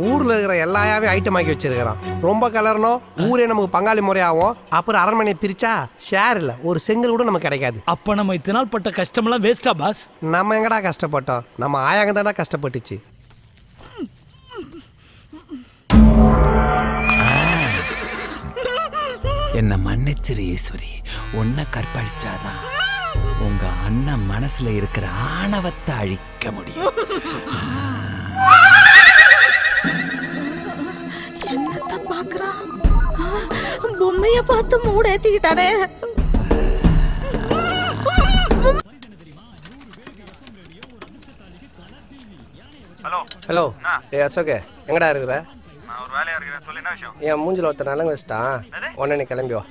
ஊர்ல இருக்கிற எல்லா ஆயாவையும் ஐட்டம் ஆக்கி வச்சிருக்கிறான். ரொம்ப கலரணும், ஊரே நமக்கு பங்காளி முறையாகும். அப்புறம் அரண்மனை பிரிச்சா ஷேர் இல்ல, ஒரு செங்கல் கூட நமக்கு கிடைக்காது. அப்ப நம்ம இத்தனை நாள் பட்ட கஷ்டமெல்லாம் வேஸ்டா பாஸ்? நம்ம எங்கடா கஷ்டப்பட்டோம்? நம்ம ஆயாங்க தானே கஷ்டப்பட்டுச்சு. என்ன மன்னிச்சிரு ஈஸ்வரி. உன்னை கற்பழிச்சாதான் உங்க அண்ணன் மனசுல இருக்கிற ஆணவத்தை அழிக்க முடியும். என்னத்த பாக்குறான்? பொம்மைய பார்த்து மூட ஏத்திக்கிட்டானே. ஹலோ ஏ அசோக், எங்கடா இருக்கிற? நான் ஒரு வேலையா இருக்கிறேன். சொல்லு என்ன விஷயம்? என் மூஞ்சில ஒருத்தர் நலங்கு வச்சிட்டான். உடனே நீ கிளம்பி வா.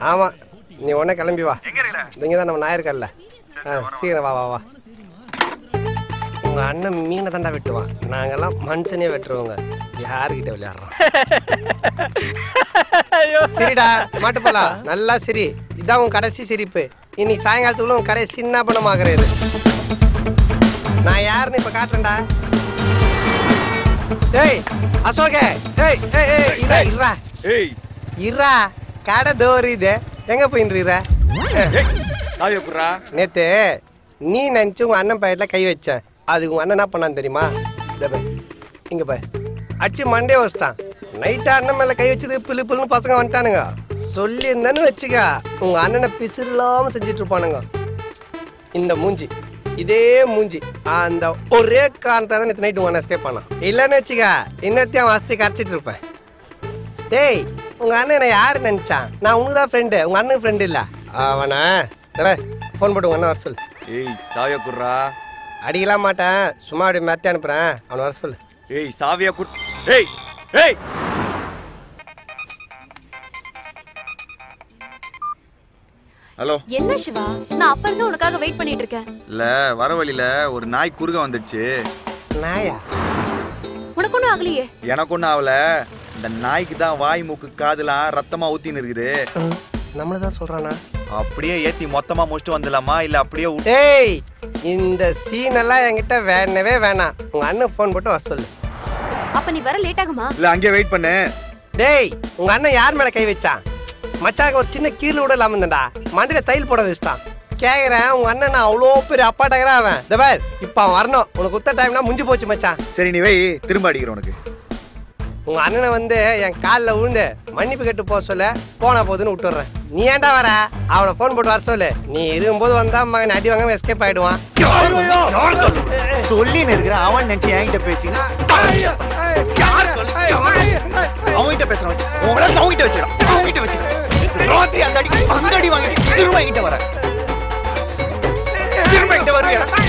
ஆமா நீ உடனே கிளம்பி வா. எங்க இருக்கிற? இங்கே தான் நம்ம நாயிருக்கல்ல. சீக்கிரம் வா வா வா. உங்க அண்ணன் மீனை தாண்டா வெட்டுவான், நாங்கெல்லாம் மனுஷனே வெட்டுருவோங்க. யாருக்கிட்ட விளையாடுறோம்? சரிடா மாட்டுப்பலா, நல்லா சரி. இதான் உன் கடைசி சிரிப்பு. இன்னைக்கு சாயங்காலத்துக்குள்ள உன் கடைசி சின்ன பணமாகிறது. நான் யாருன்னு இப்ப காட்டுறேன்டா. ஏய் அசோகே, ஏய் ஏய் ஏய் இரா இரா ஏய் இரா கடை தோறு இது எங்க போயின்றீர? சாவியை குடுறா. நேத்து நீ நினைச்சு உங்க அண்ணன் பையட்ல கை வச்சேன். அதுக்கு உங்க அண்ணன் என்ன பண்ணான்னு தெரியுமா? இங்க போய் அடிச்சு மண்டே வச்சிட்டான். நைட்டா அண்ணன் மேல கை வச்சது பிள்ளு பிள்ளுன்னு பசங்க வந்துட்டானுங்க. சொல்லி இருந்தேன்னு வச்சுக்க உங்க அண்ணனை பிசிறில்லாம செஞ்சுட்டு இருப்பானுங்க. இந்த மூஞ்சி இதே மூஞ்சி அந்த ஒரே காரணத்தை தான் நேற்று நைட்டு உங்க அண்ணன் எஸ்கேப் பண்ணான். இல்லைன்னு வச்சுக்க இன்னத்தையும் வாஸ்தி கரைச்சிட்டு இருப்பேன். டேய் உங்க அண்ணன் என்ன யாரு நினைச்சான்? நான் உனக்கு தான் ஃப்ரெண்டு, உங்க அண்ணனுக்கு ஃப்ரெண்டு இல்ல. அவனா ஃபோன் போட்டு உங்க அண்ணன் வர சொல்லு. ஏய் சாவியை குடுறா. அடிக்கலாம் மாட்டேன், சும்மா அப்படி மிரட்டி அனுப்புறேன். அவனை வர சொல்லு. ஏய் சாவியை குட். ஏய் ஏய் ஹலோ. என்ன சிவா, நான் அப்ப இருந்து உனக்காக வெயிட் பண்ணிட்டு இருக்கேன். இல்ல வர வழியில ஒரு நாய் குறுக்க வந்துடுச்சு. நாயா? உனக்கு ஒண்ணும் ஆகலையே? எனக்கு ஒன்றும் ஆகல. இந்த நாய்க்கு தான் வாய் மூக்கு காதுலாம் ரத்தமா ஊத்தின்னு இருக்குது. நம்மளதான் சொல்றானா? அப்படியே ஏத்தி மொத்தமா முடிச்சுட்டு வந்துடலாமா இல்ல அப்படியே? ஏய் இந்த சீன் எல்லாம் என்கிட்ட வேணவே வேணாம். உங்க அண்ணன் ஃபோன் போட்டு வர சொல்லு. அப்ப நீ வர லேட் ஆகுமா? இல்ல அங்கே வெயிட் பண்ணு. டேய் உங்க அண்ணன் யார் மேல கை வச்சான்? மச்சாக்கு ஒரு சின்ன கீழ் விட இல்லாம இருந்தா மண்டியில தையல் போட வச்சிட்டான். கேக்குறேன் உங்க அண்ணன் நான் அவ்வளோ பெரிய அப்பாட்டாக்கிறா அவன். இந்த பார் இப்ப அவன் வரணும். உனக்கு குத்த டைம்னா முடிஞ்சு போச்சு மச்சான். சரி நீ வை, திரும்ப அடிக்கிறேன் உனக்கு. உங்க அண்ணனை வந்து என் காலில் விழுந்து மன்னிப்பு கேட்டு போக சொல்ல போனா போதுன்னு விட்டுடுறேன். நீ ஏன்டா வர? அவனை ஃபோன் போட்டு வர சொல்லு. நீ இருக்கும்போது வந்தா மகன் அடி வாங்க எஸ்கேப் ஆயிடுவான். சொல்லி இருக்கிற அவன் நினைச்சு என்கிட்ட பேசினா அவன்கிட்ட பேசுறான். உங்களை அவன்கிட்ட வச்சிடும், அவன்கிட்ட வச்சிடும். ராத்திரி அந்த அடி வாங்கிட்டு திரும்ப என்கிட்ட வர, திரும்ப என்கிட்ட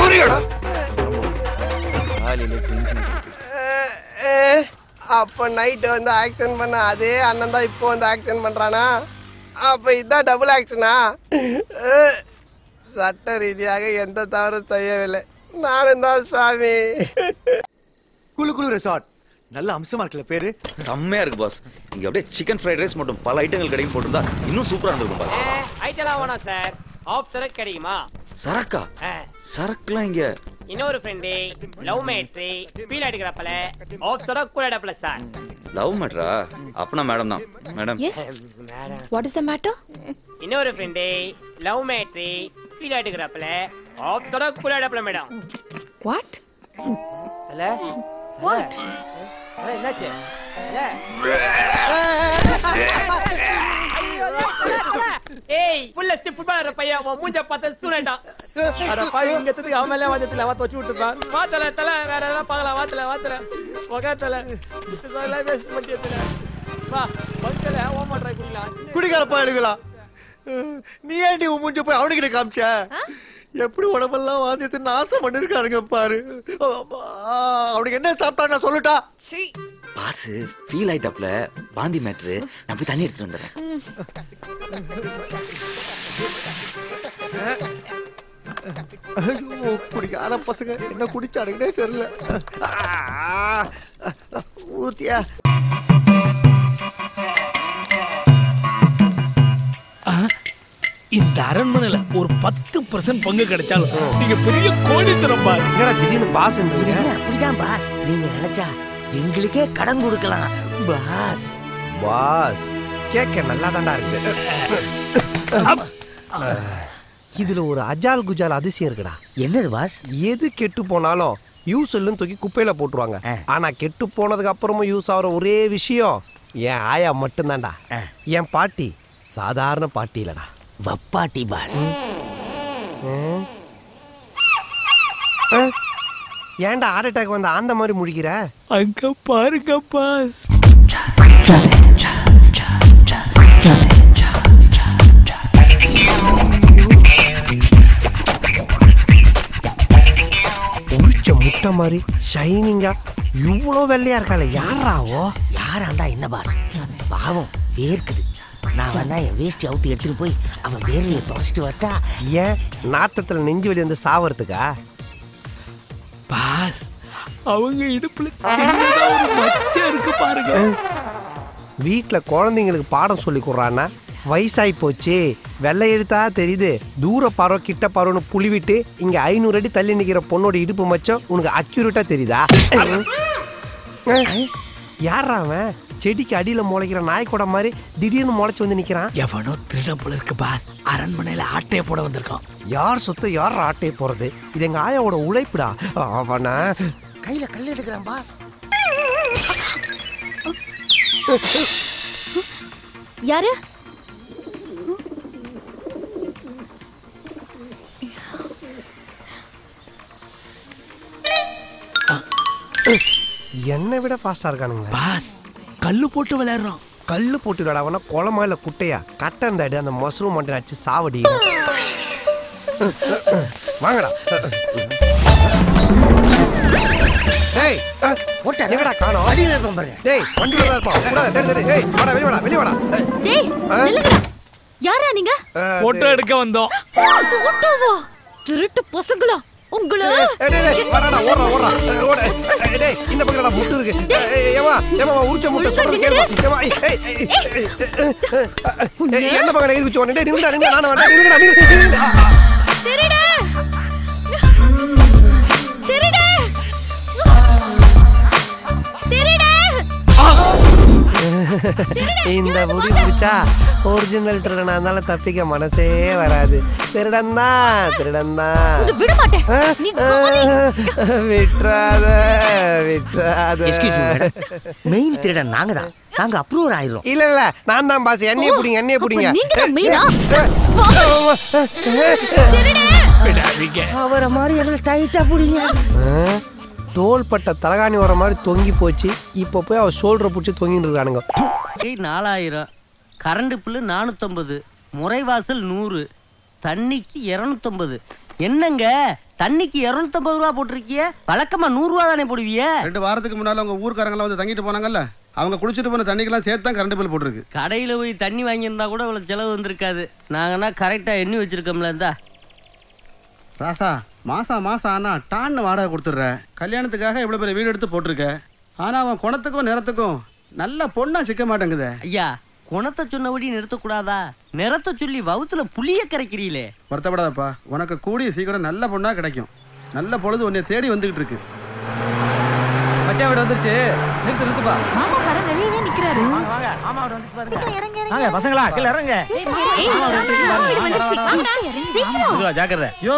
வருவியடா. அப்ப நைட்டு வந்து ஆக்ஷன் பண்ண அதே அண்ணன் தான் இப்போ வந்து ஆக்ஷன் பண்றானா? அப்ப இதான் டபுள் ஆக்ஷனா? சட்ட ரீதியாக எந்த தவறும் செய்யவில்லை. நானும் தான் சாமி. குளு குளு ரெசார்ட் நல்ல அம்சமா இருக்குல்ல பேரு? செம்மையா இருக்கு பாஸ். இங்க அப்படியே சிக்கன் ஃப்ரைட் ரைஸ் மட்டும் பல ஐட்டங்கள் கிடைக்கும் போட்டுருந்தா இன்னும் சூப்பரா இருந்திருக்கும் பாஸ். ஐட்டலாம் வேணாம் சார், ஆஃப் சரக்கு கிடைக்குமா? சரக்கா? சரக்குலாம் இங்க இன்னொரு ஃப்ரெண்டு லவ் மேட்ரி ஃபீல் அடிக்கிறப்பல ஆஃப் சரக்கு கூட இடப்பல சார். லவ் மேட்ரா? அப்பனா மேடம் தான். Madam yes what is the matter? இன்னொரு ஃப்ரெண்டு லவ் மேட்ரி ஃபீல் அடிக்கிறப்பல ஆஃப் சரக்கு கூட இடப்பல மேடம். வாட்? அல்ல வாட்? என்னாச்சு? ஏய் ஃபுல் ஸ்டிப் ஃபுட்பாலர் பையன் உன் மூஞ்ச பார்த்து சூனேடா. அட பாய் இங்க ததுக்கு அவமேல வாதத்துல வாத்த வச்சு விட்டுறான். வாத்தல தல வேற ஏதாவது பார்க்கலாம். வாத்தல ஒகத்தல இதெல்லாம் வேஸ்ட் பண்ணிட்டல. வா பக்கல ஓமா ட்ரை குடிலாம். குடிகார பாயலுங்களா? நீ ஏன்டி உன் மூஞ்ச போய் அவனுக்கிட்ட காமிச்ச? எப்படி உடம்பெல்லாம் வாந்திட்டு நாசம் பண்ணிருக்கானுங்க பாரு. அவனுக்கு என்ன சாப்பிட்டா நான் சொல்லட்டா? பாஸ் ஃபீல் ஆயிட்டாப்ல வாந்தி மேட்ரு. நான் போய் தண்ணி எடுத்துட்டு வந்துடுறேன். ஐயோ குடிக்கார பசங்க என்ன குடிச்சானுங்கன்னே தெரியல. ஊத்தியா இந்த அரண்மனையில ஒரு 10% பங்கு கிடைச்சாலும் நீங்க பெரிய கோடீஸ்வரன் பாஸ். என்னடா திடீர்னு பாஸ்? அப்படிதான் பாஸ். நீங்க நினைச்சா எங்களுக்கே கடன் கொடுக்கலாம் பாஸ். பாஸ் கேட்க நல்லா தாண்டா இருக்கு. இதுல ஒரு அஜால் குஜால் அதிசயம் இருக்குடா. என்னது பாஸ்? எது கெட்டு போனாலும் யூஸ் இல்லைன்னு தூக்கி குப்பையில போட்டுருவாங்க. ஆனா கெட்டு போனதுக்கு அப்புறமும் யூஸ் ஆகிற ஒரே விஷயம் என் ஆயா மட்டும்தான்டா. என் பாட்டி சாதாரண பாட்டி இல்லடா, வப்பாட்டி பாஸ். ஏன்டா ஹார்ட் அட்டாக் வந்து அந்த மாதிரி முடிக்கிற? அங்க பாருங்க பாஸ். உரிச்ச முட்டை மாதிரி ஷைனிங்கா இவ்வளோ வெள்ளையா இருக்காளே யாராவோ? யாராண்டா என்ன பாஸ்? பாவம் வேர்க்குது. நான் வேணா என் வேஷ்டி அவுத்து எடுத்துட்டு போய் அவன் வேர்வையை தொடச்சிட்டு வரட்டா? ஏன் நாட்டத்துல நெஞ்சு வலி வந்து சாவறதுக்கா? பாஸ் அவங்க இடுப்புல சின்னதா ஒரு மச்சம் இருக்கு பாருங்க. வீட்டுல குழந்தைங்களுக்கு பாடம் சொல்லி கொடுறான்னா வயசாகி போச்சு, வெள்ளை எழுத்தா தெரியுது, தூர பார்வை கிட்ட பார்வைன்னு புளிவிட்டு இங்க 500 அடி தள்ளி நிக்கிற பொண்ணோட இடுப்பு மச்சம் உனக்கு அக்யூரேட்டா தெரியுதா? யாரா அவன்? செடிக்கு அடியில முளைக்கிற நாய்க்கூட மாதிரி திடீர்னு முளைச்சு வந்து நிக்கிறான். எவனோ திருடம் போல இருக்கு பாஸ். அரண்மனையில ஆட்டையை போட வந்திருக்கான். யார் சொத்து யார் ஆட்டையை போறது? இது எங்க ஆயாவோட உழைப்புடா. அவனா கையில கல் எடுக்கிறான் பாஸ். யாரு? என்னை விட ஃபாஸ்டா இருக்கானுங்க பாஸ். கல்லு போட்டு விளையாடுறான். கல்லு போட்டு விளையாடவனா குளமா இல்ல குட்டையா? கட்ட இருந்தாடு அந்த மஷ்ரூம் மட்டும் அடிச்சு சாவடி. வாங்கடா. டேய் போட்டா எங்கடா காணோம்? அடியில இருப்பான் பாரு. டேய் வண்டில தான் இருப்பான். போடா டேய் டேய் வாடா வெளிய வாடா வெளிய வாடா. டேய் நில்லுங்க. யாரா நீங்க? போட்டோ எடுக்க வந்தோம். போட்டோவா? திருட்டு பசங்களா உங்கள? டேய் வாடா ஓடுறா ஓடுறா ஓடு. டேய் இந்த பக்கத்துல முட்டு இருக்கு. ஏமா ஏமா உரிச்ச முட்டை சொல்றது கேளுமா. ஏமா என்ன பக்கத்துல இருக்கு சொன்னே. டேய் நில்லுடா நானே வரேன். நில்லுடா. திருடே திருடே திருடே. இந்த முடி பிடிச்சா ஒரிஜினல் திருடனா இருந்தாலும் தப்பிக்க மனசே வராது. திருடன் தான் திருடன் தான். விட மாட்டேன். விட்றாத விட்றாத. மெயின் திருடன் நாங்க தான். நாங்க அப்ரூவர் ஆயிரோம். இல்ல இல்ல நான் தான் பாஸ். என்னைய புடிங்க என்னைய புடிங்க. நீங்க மெயினா? அவரை மாதிரி எவ்வளவு டைட்டா புடிங்க. தோள்பட்ட தலகாணி வர மாதிரி தொங்கி போச்சு. இப்போ போய் அவ ஷோல்டரை பிடிச்சி தொங்கிட்டு இருக்கானுங்க. 4000, கரண்ட் பில்லு 450, முறைவாசல் 100, தண்ணிக்கு 250. என்னங்க தண்ணிக்கு 250 ரூபா போட்டிருக்கிய? வழக்கமா 100 ரூபா தானே போடுவிய? 2 வாரத்துக்கு முன்னால உங்க ஊர்க்காரங்களாம் வந்து தங்கிட்டு போனாங்கல்ல, அவங்க குளிச்சுட்டு போன தண்ணிக்கெல்லாம் சேர்த்து தான் கரண்ட் பில் போட்டிருக்கு. கடையில போய் தண்ணி வாங்கியிருந்தா கூட இவ்வளவு செலவு வந்திருக்காது. நாங்கன்னா கரெக்டா எண்ணி வச்சிருக்கோம்ல. இருந்தா ராசா மாசம் ஆனா டான்னு வாடகை கொடுத்துட்ற. கல்யாணத்துக்காக இவ்வளவு பெரிய வீடு எடுத்து போட்டிருக்க. ஆனா அவன் குணத்துக்கும் நிறத்துக்கும் நல்ல பொண்ணா சிக்க மாட்டேங்குது. ஐயா குணத்தை சொன்னபடி நிறுத்தக்கூடாதா? நிறத்தை சொல்லி வவுத்துல புளிய கரைக்கிறீங்களே. வருத்தப்படாதப்பா, உனக்கு கூடிய சீக்கிரம் நல்ல பொண்ணா கிடைக்கும். நல்ல பொழுது உன்னை தேடி வந்துகிட்டு இருக்கு. மச்சான் வீடு வந்துருச்சு. நிறுத்துப்பா. மாமா வர வெளியவே நிக்கிறாரு. வாங்க வாங்க. மாமா வீடு வந்துச்சு பாருங்க. சீக்கிரம் இறங்க வாங்க பசங்களா கீழ இறங்க. சீக்கிரம் ஜாக்கிரதை. யோ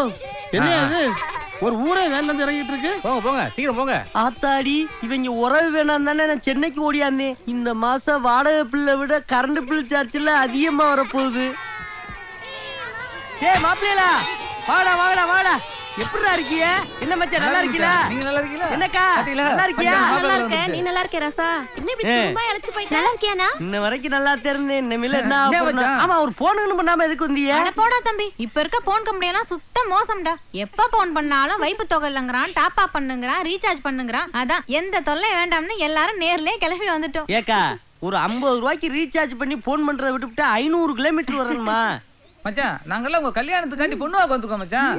என்ன இது? ஒரு ஊரே வேன்ல இருந்து இறங்கிட்டு இருக்கு. போங்க போங்க சீக்கிரம் போங்க. ஆத்தாடி இவங்க உறவு வேணாம் தானே நான் சென்னைக்கு ஓடியாந்தேன். இந்த மாசம் வாடகை பில்லை விட கரண்ட் பில் சார்ஜ்ல அதிகமா வரப்போகுது. ஏய் மாப்பிள்ளையா வாடா வாடா வாடா. எப்படிடா இருக்கீங்க? என்ன மச்சான் நல்லா இருக்கீங்களா? நீங்க நல்லா இருக்கீங்களா? என்னக்கா நல்லா இருக்கியா? நல்லா இருக்கேன். நீ நல்லா இருக்க ராசா? என்ன இப்படி சும்மா இழைச்சு போயிட்ட? நல்லா இருக்கியானா? இன்ன வரைக்கும் நல்லா தெரிந்தேன். இனிமேல என்ன ஆகும்? ஆமா ஒரு போன் பண்ணாம எதுக்கு வந்தீங்க? அட போடா தம்பி, இப்ப இருக்க போன் கம்பெனி எல்லாம் சுத்த மோசம்டா. எப்ப போன் பண்ணாலும் வைப்பு தொகை இல்லங்கறான், டாப் அப் பண்ணுங்கறான், ரீசார்ஜ் பண்ணுங்கறான். அதான் எந்த தொல்லை வேண்டாம்னு எல்லாரும் நேர்லயே கிளம்பி வந்துட்டோம். ஏக்கா ஒரு 50 ரூபாய்க்கு ரீசார்ஜ் பண்ணி போன் பண்றத விட்டுவிட்டு 500 கிலோமீட்டர் வரணுமா? மச்சான் நாங்கெல்லாம் உங்க கல்யாணத்துக்காண்டி பொண்ணு பார்க்க வந்திருக்கோம் மச்சான்.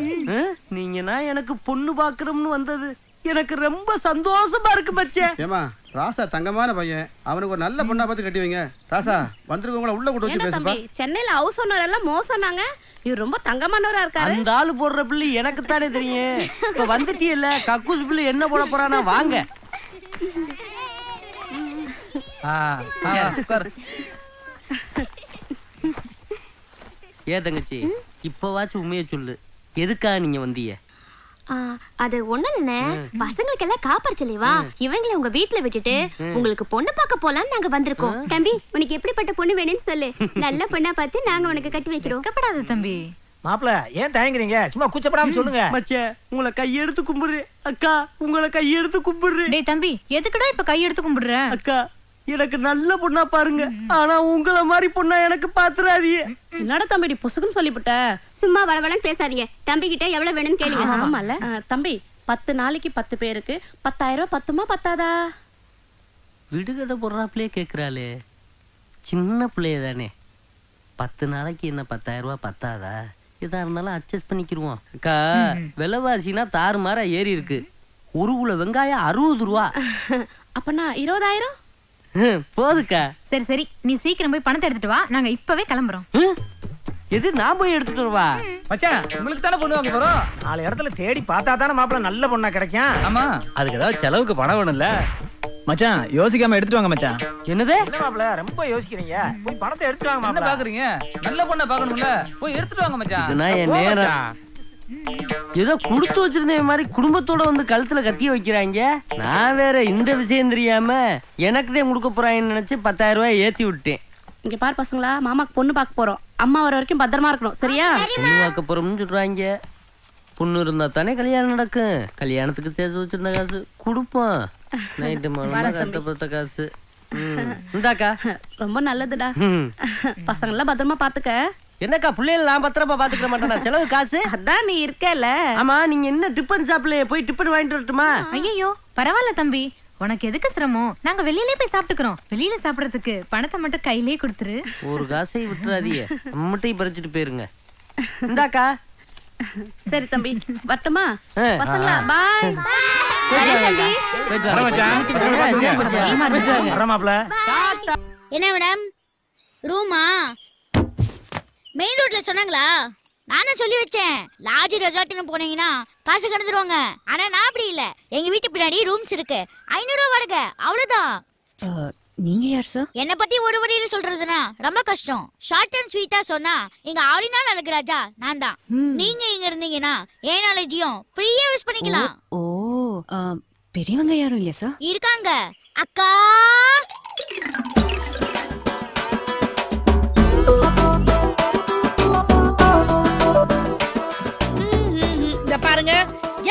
நீங்கன்னா எனக்கு பொண்ணு பாக்குறோம்னு வந்தது எனக்கு ரொம்ப சந்தோஷமா இருக்கு மச்சான். ஏமா ராசா தங்கமான பையன், அவனுக்கு ஒரு நல்ல பொண்ணா பார்த்து கட்டி வைங்க. ராசா வந்திருக்கவங்கள உள்ள கூட்டி வச்சு பேசுப்பா. சென்னையில ஹவுஸ் ஓனர் எல்லாம் மோசம்னாங்க. இவர் ரொம்ப தங்கமானவரா இருக்காரு. அந்த ஆளு போடுற பிள்ளை எனக்கு தானே தெரியும். இப்ப வந்துட்டீல்ல கக்கூஸ் பிள்ளை என்ன போட போறானா? வாங்க. ஏ தங்கச்சி இப்பவாச்சும் உண்மையை சொல்லு, எதுக்கா நீங்க வந்தீங்க? அது ஒண்ணு இல்ல, பசங்களுக்கு எல்லாம் காப்பரிச்சலைவா இவங்களை உங்க வீட்டுல விட்டுட்டு உங்களுக்கு பொண்ணு பார்க்க போலான்னு நாங்க வந்திருக்கோம். தம்பி உனக்கு எப்படிப்பட்ட பொண்ணு வேணும்னு சொல்லு, நல்ல பொண்ணா பார்த்து நாங்க உனக்கு கட்டி வைக்கிறோம். கப்படாத தம்பி. மாப்ள ஏன் தயங்குறீங்க? சும்மா கூச்சப்படாம சொல்லுங்க. மச்சே உங்களை கையெடுத்து கும்பிடுறேன். அக்கா உங்களை கையெடுத்து கும்பிடுறேன். டேய் தம்பி எதுக்குடா இப்ப கையெடுத்து கும்பிடுற? அக்கா எனக்கு நல்ல பொண்ணா பாருங்க, ஆனா உங்கள மாதிரி பொண்ணா எனக்கு பாத்துறாதீங்க. என்னடா தம்பி பொசுக்குன்னு சொல்லிவிட்ட? சும்மா வளவளன்னு பேசாதீங்க. தம்பி கிட்ட எவ்வளவு வேணும்னு கேளுங்க. ஆமால தம்பி 10 நாளைக்கு 10 பேருக்கு 10,000 ரூபாய் பத்துமா பத்தாதா? விடுகதை போடுறாப்லயே கேக்குறாளே, சின்ன பிள்ளைய தானே. 10 நாளைக்கு என்ன 10,000 ரூபாய் பத்தாதா? எதா இருந்தாலும் அட்ஜஸ்ட் பண்ணிக்கிடுவோம். அக்கா விலைவாசினா தாறுமாறா ஏறி இருக்கு. 1 கிலோ வெங்காயம் 60 ரூபா. அப்பனா 20,000 போதுக்கா. சரி சரி, நீ சீக்கிரம் போய் பணத்தை எடுத்துட்டு வா, நாங்க இப்பவே கிளம்புறோம். எது நான் போய் எடுத்துட்டு வருவா? மச்சான் உங்களுக்கு தானே பொண்ணு வாங்க போறோம். 4 இடத்துல தேடி பார்த்தா தானே மாப்பிள்ள நல்ல பொண்ணா கிடைக்கும். ஆமா, அதுக்கு ஏதாவது செலவுக்கு பணம் வேணும்ல மச்சான். யோசிக்காம எடுத்துட்டு வாங்க மச்சான். என்னது மாப்பிள்ள ரொம்ப யோசிக்கிறீங்க? போய் பணத்தை எடுத்துட்டு வாங்க என்ன மாப்பிள்ள. பாக்குறீங்க? நல்ல பொண்ணா பாக்கணும்ல, போய் எடுத்துட்டு வாங்க மச்சான். இதுனா என் நேரம். ஏதோ கொடுத்து வச்சிருந்த மாதிரி குடும்பத்தோட வந்து கழுத்துல கத்திய வைக்கிறாங்க. நான் வேற இந்த விஷயம் தெரியாம எனக்குதான் கொடுக்க போறாங்கன்னு நினைச்சு 10,000 ரூபாய் ஏத்தி விட்டேன். இங்க பாரு பசங்களா, மாமாக்கு பொண்ணு பார்க்க போறோம். அம்மா வர வரைக்கும் பத்திரமா இருக்கணும், சரியா? பொண்ணு பார்க்க போறோம்னு சொல்றாங்க. பொண்ணு இருந்தா தானே கல்யாணம் நடக்கும். கல்யாணத்துக்கு சேர்த்து வச்சிருந்த காசு கொடுப்போம். நைட்டு மூலமா கஷ்டப்பட்ட காசு. இந்தாக்கா. ரொம்ப நல்லதுடா. பசங்கள பத்திரமா பாத்துக்க. என்னக்கா பிள்ளைகள் நான் பத்திரமா பாத்துக்க மாட்டேனா? செலவு காசு அதான் நீ இருக்கல. ஆமா, நீங்க என்ன டிபன் ஷாப்ல போய் டிபன் வாங்கிட்டு வரட்டுமா? ஐயோ பரவாயில்ல தம்பி, உனக்கு எதுக்கு சிரமம்? நாங்க வெளியிலே போய் சாப்பிட்டுக்கிறோம். வெளியில சாப்பிடறதுக்கு பணத்தை மட்டும் கையிலே கொடுத்துரு. ஒரு காசை விட்டுறாதீங்க, முட்டையை பறிச்சுட்டு போயிருங்க. இந்தாக்கா. சரி தம்பி, வரட்டுமா? பசங்களா பாய். என்ன மேடம் ரூமா மெயின் ரோட்ல சொன்னாங்களா? நானும் சொல்லி வச்சேன், லாட்ஜ் ரெசார்ட்னு போனீங்கன்னா காசு கடந்துருவாங்க. ஆனா நான் அப்படி இல்ல, எங்க வீட்டு பின்னாடி ரூம்ஸ் இருக்கு, 500 ரூபா வாடகை, அவ்வளவுதான். நீங்க யார் சார்? என்ன பத்தி ஒரு வழியில சொல்றதுன்னா ரொம்ப கஷ்டம். ஷார்ட் அண்ட் ஸ்வீட்டா சொன்னா இங்க ஆளினால் அழகு ராஜா நான் தான். நீங்க இங்க இருந்தீங்கன்னா ஏன் நாலேஜையும் ஃப்ரீயா யூஸ் பண்ணிக்கலாம். ஓ, பெரியவங்க யாரும் இல்லையா சார்? இருக்காங்க அக்கா. பாருங்க,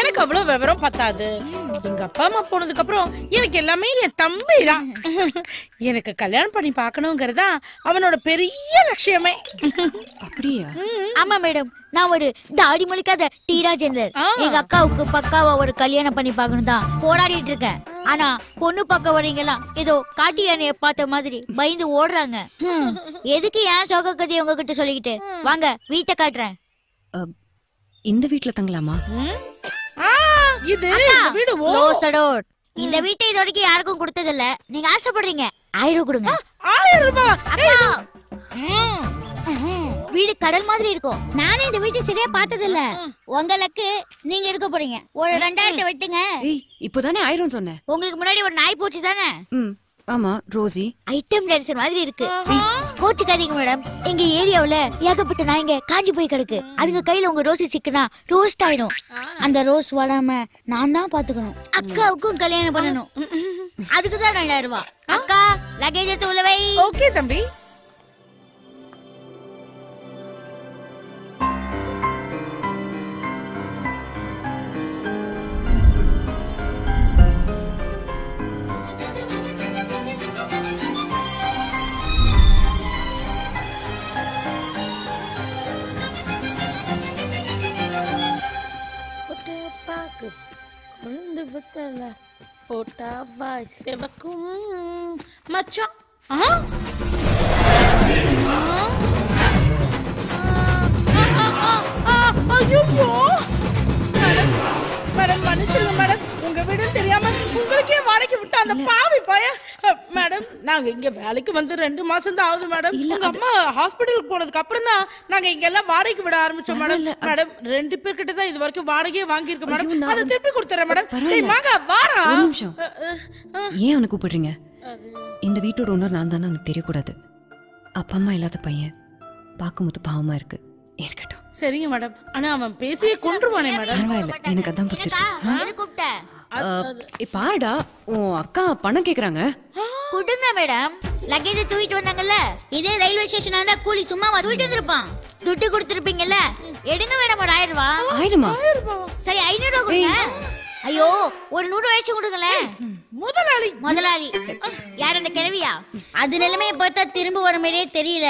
எனக்கு அவ்வளவு விவரம் பத்தாது. எங்க அப்பா அம்மா போனதுக்கு அப்புறம் எனக்கு எல்லாமே என் தம்பி தான். எனக்கு கல்யாணம் பண்ணி பார்க்கணுங்கிறதா அவனோட பெரிய லட்சியமே. அப்படியா? ஆமா மேடம், நான் ஒரு தாடி முழிக்காத டி ராஜேந்தர். எங்க அக்காவுக்கு பக்காவா ஒரு கல்யாணம் பண்ணி பார்க்கணும் தான் போராடிட்டு இருக்கேன். ஆனா பொண்ணு பார்க்க வரீங்கலாம் ஏதோ காட்டி யானைய பார்த்த மாதிரி பயந்து ஓடுறாங்க. எதுக்கு ஏன் சோக கதையை உங்ககிட்ட சொல்லிக்கிட்டு? வாங்க வீட்டை காட்டுறேன். இந்த வீட்ல தங்கலாமா? இது வீடு இந்த வீட்டை இது வரைக்கும் யாருக்கும் கொடுத்தது இல்ல. நீங்க ஆசைப்படுறீங்க, 1000 கொடுங்க. 1000 ரூபாய்? வீடு கடல் மாதிரி இருக்கும். நானே இந்த வீட்டை சரியா பார்த்தது இல்ல. உங்களுக்கு நீங்க இருக்க போறீங்க. ஒரு 2000 வெட்டுங்க. இப்போதானே 1000 சொன்னேன். உங்களுக்கு முன்னாடி ஒரு நாய் போச்சு தானே? ஆமா, ரோசி. ஐட்டம் டான்சர் மாதிரி இருக்கு. கோச்சுக்காதீங்க மேடம், எங்க ஏரியாவுல ஏகப்பட்ட நாய்ங்க காஞ்சி போய் கிடக்கு. அதுங்க கையில உங்க ரோசி சிக்கனா ரோஸ்ட் ஆயிடும். அந்த ரோஸ் வராம நான் தான் பாத்துக்கணும். அக்காவுக்கும் கல்யாணம் பண்ணணும். அதுக்குதான் 2000 ரூபாய். அக்கா லக்கேஜ் எடுத்து உள்ள வை. ஓகே தம்பி. மச்சான் மேடம் மன்னிச்சிருங்க மேடம், உங்க வீடு தெரியாம உங்களுக்கே வாடகைக்கு விட்ட அந்த பாவி பய. மேடம், நாங்க இங்க வேலைக்கு வந்து 2 மாசம் தான் ஆகுது மேடம். உங்க அம்மா ஹாஸ்பிடலுக்கு போனதுக்கு அப்புறம் தான் நாங்க இங்க எல்லாம் வாடகைக்கு விட ஆரம்பிச்சோம் மேடம். மேடம் 2 பேர்கிட்ட தான் இது வரைக்கும் வாடகையே வாங்கி இருக்க மேடம். அதை திருப்பி கொடுத்துறேன் மேடம். டேய் மகா வாடா. ஒரு நிமிஷம். ஏன் அவனை கூப்பிடுறீங்க? இந்த வீட்டோட ஓனர் நான் தானே எனக்கு தெரியக்கூடாது. அப்பா அம்மா இல்லாத பையன் பார்க்கும்போது பாவமா இருக்கு. இருக்கட்டும். சரிங்க மேடம். ஆனா அவன் பேசியே கொன்றுவானே மேடம். பரவாயில்ல, எனக்கு அதான் பிடிச்சிருக்கு. பாருடா, உன் அக்கா பணம் கேக்குறாங்க. கொடுங்க மேடம். லக்கேஜ் தூக்கிட்டு வந்தாங்கல்ல, இதே ரயில்வே ஸ்டேஷனா இருந்தா கூலி சும்மாவா தூக்கிட்டு வந்திருப்பான். துட்டு கொடுத்துருப்பீங்கல்ல, எடுங்க மேடம். ஒரு 1000 ரூபாய். 1000 சரி 500 ரூபாய் கொடுங்க. ஐயோ, ஒரு 100 ரூபாய் கொடுங்களேன். முதலாளி யார்? அந்த கிழவியா? அது நிலைமையை பார்த்தா திரும்ப வர மாதிரியே தெரியல.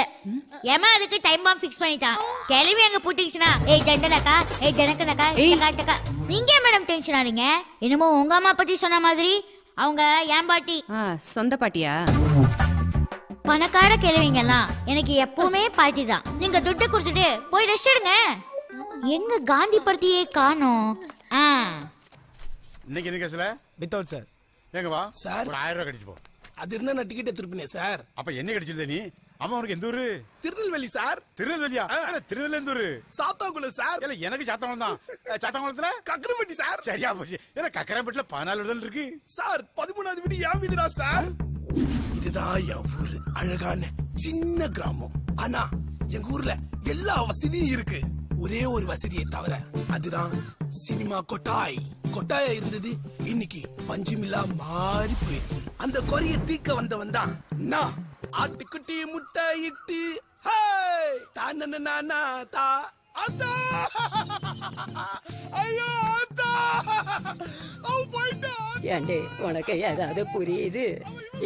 ஏமா அதுக்கு டைம் பாம் ஃபிக்ஸ் பண்ணிட்டான். கிழவி அங்க போட்டுச்சுனா ஏய் ஜண்டனக்கா, ஏய் ஜனக்கனக்கா, டக்கா. நீங்க மேடம் டென்ஷன் ஆறீங்க? என்னமோ உங்க அம்மா பத்தி சொன்ன மாதிரி. அவங்க ஏன் பாட்டி? சொந்த பாட்டியா? பணக்கார கிழவிங்கெல்லாம் எனக்கு எப்பவுமே பார்ட்டி தான். நீங்க துட்டு கொடுத்துட்டு போய் ரெஸ்ட் எடுங்க. எங்க காந்தி படத்தையே காணோம். இன்னைக்கு என்ன கேஸ்ல? Without sir. எங்க வா சார். ஒரு 1000 ரூபாய் கட்டிட்டு போ. அது இருந்தா நான் டிக்கெட் எடுத்துருப்பேன் சார். அப்ப என்ன கடிச்சிருந்த நீ? அம்மா உனக்கு எந்த ஊரு? திருநெல்வேலி சார். திருநெல்வேலியா? திருநெல்வேலி எந்த ஊரு? சாத்தாங்குளம் சார். இல்ல எனக்கு சாத்தாங்குளம் தான். சாத்தாங்குளத்துல கக்கரம்பட்டி சார். சரியா போச்சு. இல்ல கக்கரம்பட்டில 14 விடுதல் இருக்கு சார். 13வது வீடு என் வீடு தான் சார். இதுதான் என் ஊரு. அழகான சின்ன கிராமம். ஆனா எங்க ஊர்ல எல்லா வசதியும் இருக்கு. ஒரே ஒரு வசதியை தவிர, அதுதான் சினிமா கொட்டாய். கொட்டாயா இருந்தது, இன்னைக்கு பஞ்சுமில்லா மாறி போயிடுச்சு. அந்த குறைய தீக்க வந்தவன் தான் நான். ஆட்டுக்குட்டி முட்டை இட்டு தானா தா அத்தா. ஐயோ அத்தா, அவ போயிட்டா. ஏண்டே உனக்கு ஏதாவது புரியுது?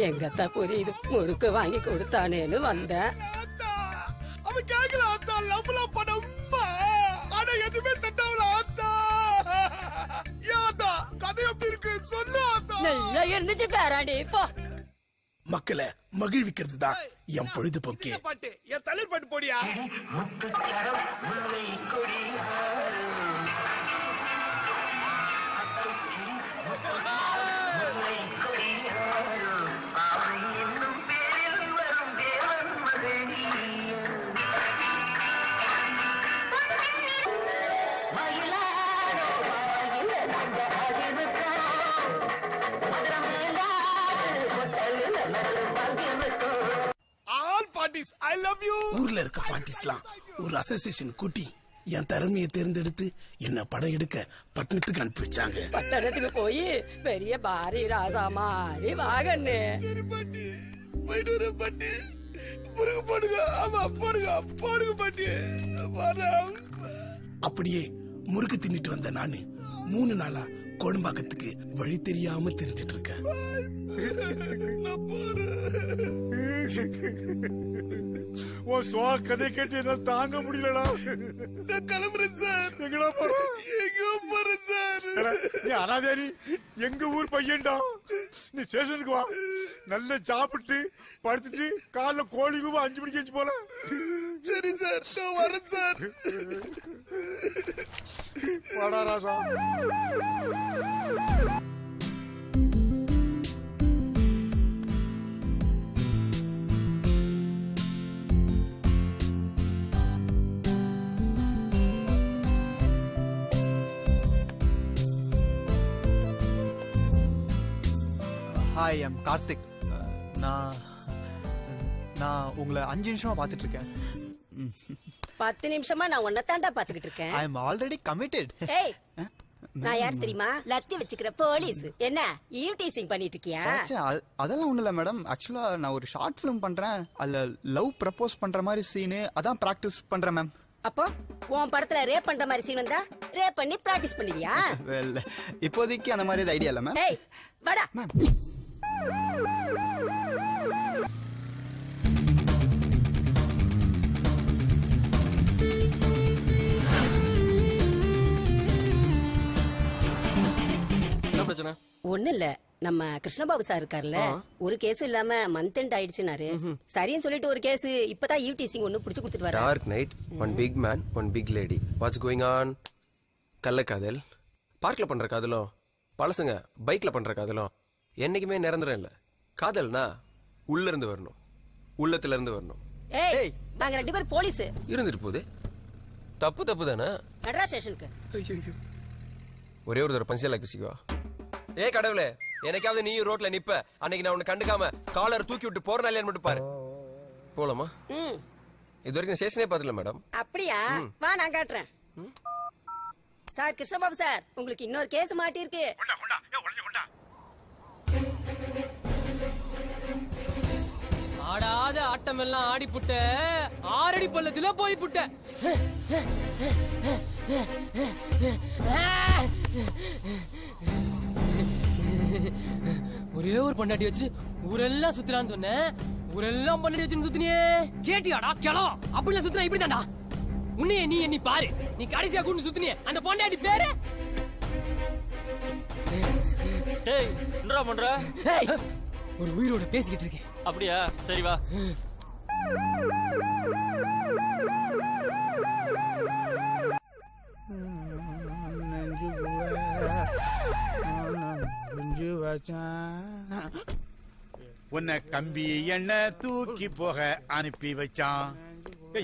எங்கத்தான் புரியுது? முறுக்கு வாங்கி கொடுத்தானேன்னு வந்தேன். அவன் கேக்கல அத்தா. லவ்லாம் படம் ஆனா எதுவுமே செட் ஆகல அத்தா. ஏன்டா கதை எப்படி இருக்கு சொல்லு அத்தா. நல்லா இருந்துச்சு காராண்டி. போ. மக்களை மகிழ்விக்கிறது தான் என் பொழுதுபோக்கு. பாட்டு என் தளிர் பாட்டு போடியா. I love you. ஊர்ல இருக்க பார்ட்டிஸ்லாம் ஒரு அசோசியேஷன் கூட்டி என் திறமையை தேர்ந்தெடுத்து என்ன படம் எடுக்க பட்டணத்துக்கு அனுப்பி வச்சாங்க. பட்டணத்துக்கு போய் பெரிய பாரி ராசா மாதிரி வாகன்னு பாட்டி முருகு போடுங்க. ஆமா போடுங்க போடுங்க பாட்டி. அப்படியே முறுக்கு தின்னுட்டு வந்த நானு 3 நாளா கோடம்பாக்கத்துக்கு வழி தெரியாம தெரிஞ்சிட்டு இருக்கேன். உன் சுவா கதை கேட்டு என்னால தாங்க முடியலடா. நான் கிளம்புறேன் சார். எங்கடா போறேன் சார். நீ அனாதாரி எங்க ஊர் பையன்டா. நீ ஸ்டேஷனுக்கு வா. நல்லா சாப்பிட்டு படுத்துட்டு காலைல கோழி கூவ 5 மணிக்கு வச்சு போல. சரி சார், நான் வரேன் சார். வாடா ராசா. Hi, I'm Karthik. நான் உங்களை 5 நிமிஷமா பார்த்துட்டு இருக்கேன். 10 நிமிஷமா நான் உன்னை தாண்டா பாத்துக்கிட்டு இருக்கேன். I am already committed. ஏய், நான் யார் தெரியுமா? லத்தி வச்சுக்கிற போலீஸ். என்ன ஈவ் டீசிங் பண்ணிட்டு இருக்கியா? அதெல்லாம் ஒண்ணும் இல்ல மேடம். ஆக்சுவலா நான் ஒரு ஷார்ட் ஃபிலிம் பண்றேன். அதுல லவ் ப்ரப்போஸ் பண்ற மாதிரி சீனு அதான் பிராக்டிஸ் பண்றேன் மேம். அப்போ உன் படத்துல ரேப் பண்ற மாதிரி சீன் வந்தா ரேப் பண்ணி பிராக்டிஸ் பண்ணுவியா? வெல், இப்போதைக்கு அந்த மாதிரி ஐடியா இல்ல மேம். ஏய் வாடா. ஒண்ணு இல்ல, நம்ம கிருஷ்ணபாபு சார் இருக்கார்ல, ஒரு கேஸ் இல்லாம மந்த் எண்ட் ஆயிடுச்சுனாரு. சரின்னு சொல்லிட்டு ஒரு கேஸ் இப்பதான் ஈவ் டீசிங் ஒன்னு புடிச்சு கொடுத்துட்டு வர. Dark night, one big man, one big lady. What's going on? கள்ளக்காதல், பார்க்ல பண்ற காதலோ, பழசுங்க பைக்ல பண்ற காதலோ என்னைக்குமே நிரந்தரம் இல்ல. காதல்னா உள்ள இருந்து வரணும், உள்ளத்துல இருந்து வரணும். ஏய், நாங்க 2 பேரும் போலீஸ். இருந்துட்டு போகுது. தப்பு தானே. மெட்ரா ஸ்டேஷனுக்கு ஒரே ஒரு தடவை பஞ்சலாக பேசிக்குவா. ஏ கடவுளே, எனக்காவது நீ ரோட்ல நிப்ப, அன்னைக்கு நான் உன்னை கண்டுக்காம காலர் தூக்கி விட்டு போறனால மட்டும் பாரு. போலாமா? இது வரைக்கும் ஸ்டேஷனே பாத்துல மேடம். அப்படியா? வா நான் காட்டுறேன். சார் கிருஷ்ணபாபு சார், உங்களுக்கு இன்னொரு கேஸ் மாட்டி இருக்கு. ஆடாத ஆட்டம் எல்லாம் ஆடி புட்ட, 6 அடி பள்ளத்துல போய் புட்ட. ஒரே ஒரு பொண்டாட்டி வச்சு ஊரெல்லாம் சுத்தலான்னு சொன்னேன். ஊரெல்லாம் பொண்டாட்டி வச்சு சுத்தினியே. கேட்டியாடா கிளவா? அப்படிலாம் சுத்தினா இப்படி தாண்டா. உன்னைய நீ எண்ணி பாரு. நீ கடைசியா கூண்டு சுத்தினியே அந்த பொண்டாட்டி பேரு. ஒரு உயிரோட பேசிக்கிட்டு இருக்கேன். அப்படியா? சரி வா. உன்னை கம்பி என்ன தூக்கி போக அனுப்பி வச்சான்.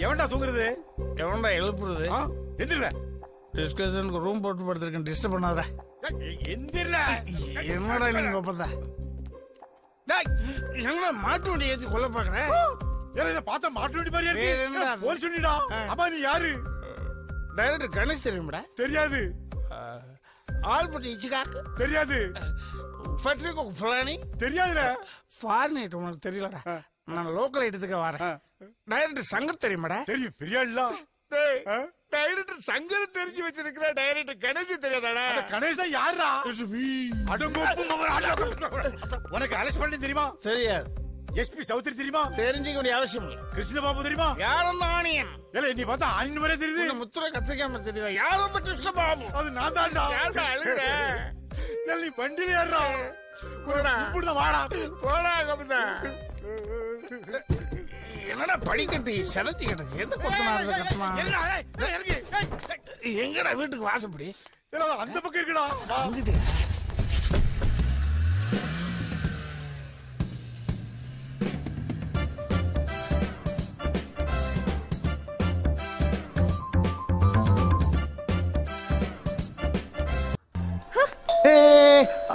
எவன்டா தூங்குறது? எவன்டா எழுப்புறது? எந்திரல. டிஸ்கஷனுக்கு ரூம் போட்டு படுத்திருக்கேன், டிஸ்டர்ப் பண்ணாத. எந்திரல. என்னடா நீங்க ஒப்பந்தா? என்ன மாட்டு வண்டி ஏற்றி கொல்ல பாக்குறேன்? இதை பார்த்தா மாட்டு வண்டி மாதிரியா இருக்கு. போலீஸ் வண்டிடா. அப்பா நீ யாரு? டைரக்டர் கணேஷ் தெரியுமாடா? தெரியாது. ஆல்பர்ட் இச்சிகாக் தெரியாது. ஃபெட்ரிகோ ஃபுலானி தெரியாதுடா. ஃபாரினேட் உனக்கு தெரியலடா. நான் லோக்கல் ஐட்டத்துக்கு வரேன். டைரக்டர் சங்கர் தெரியுமாடா? தெரியும், பெரிய ஆளா. டைரக்டர் சங்கர் தெரிஞ்சு வச்சிருக்கிற டைரக்டர் கணேஷ் தெரியாதாடா? கணேஷ் தான் யாரா? உனக்கு அரெஸ்ட் பண்ணி தெரியுமா? தெரியாது. எஸ்பி சௌத்ரி தெரியுமா? தெரிஞ்சுக்க வேண்டிய அவசியம் இல்லை. கிருஷ்ணபாபு தெரியுமா? யார் அந்த ஆணியன்? இல்ல நீ பார்த்தா ஆணியன் மாதிரியே தெரியுது. முத்துரை கத்திரிக்காம தெரியுதா? யார் அந்த கிருஷ்ணபாபு? அது நான் தான்டா. யார்டா அழுகுற? நீ வண்டியில ஏறா. இப்படிதான் வாடா. போடா கபிதா. என்னடா படிக்கட்டு செலச்சி கட்டு? எந்த கொத்தனார் கட்டமா? எங்கடா வீட்டுக்கு வாசப்படி? அந்த பக்கம் இருக்குடா. அங்கிட்டு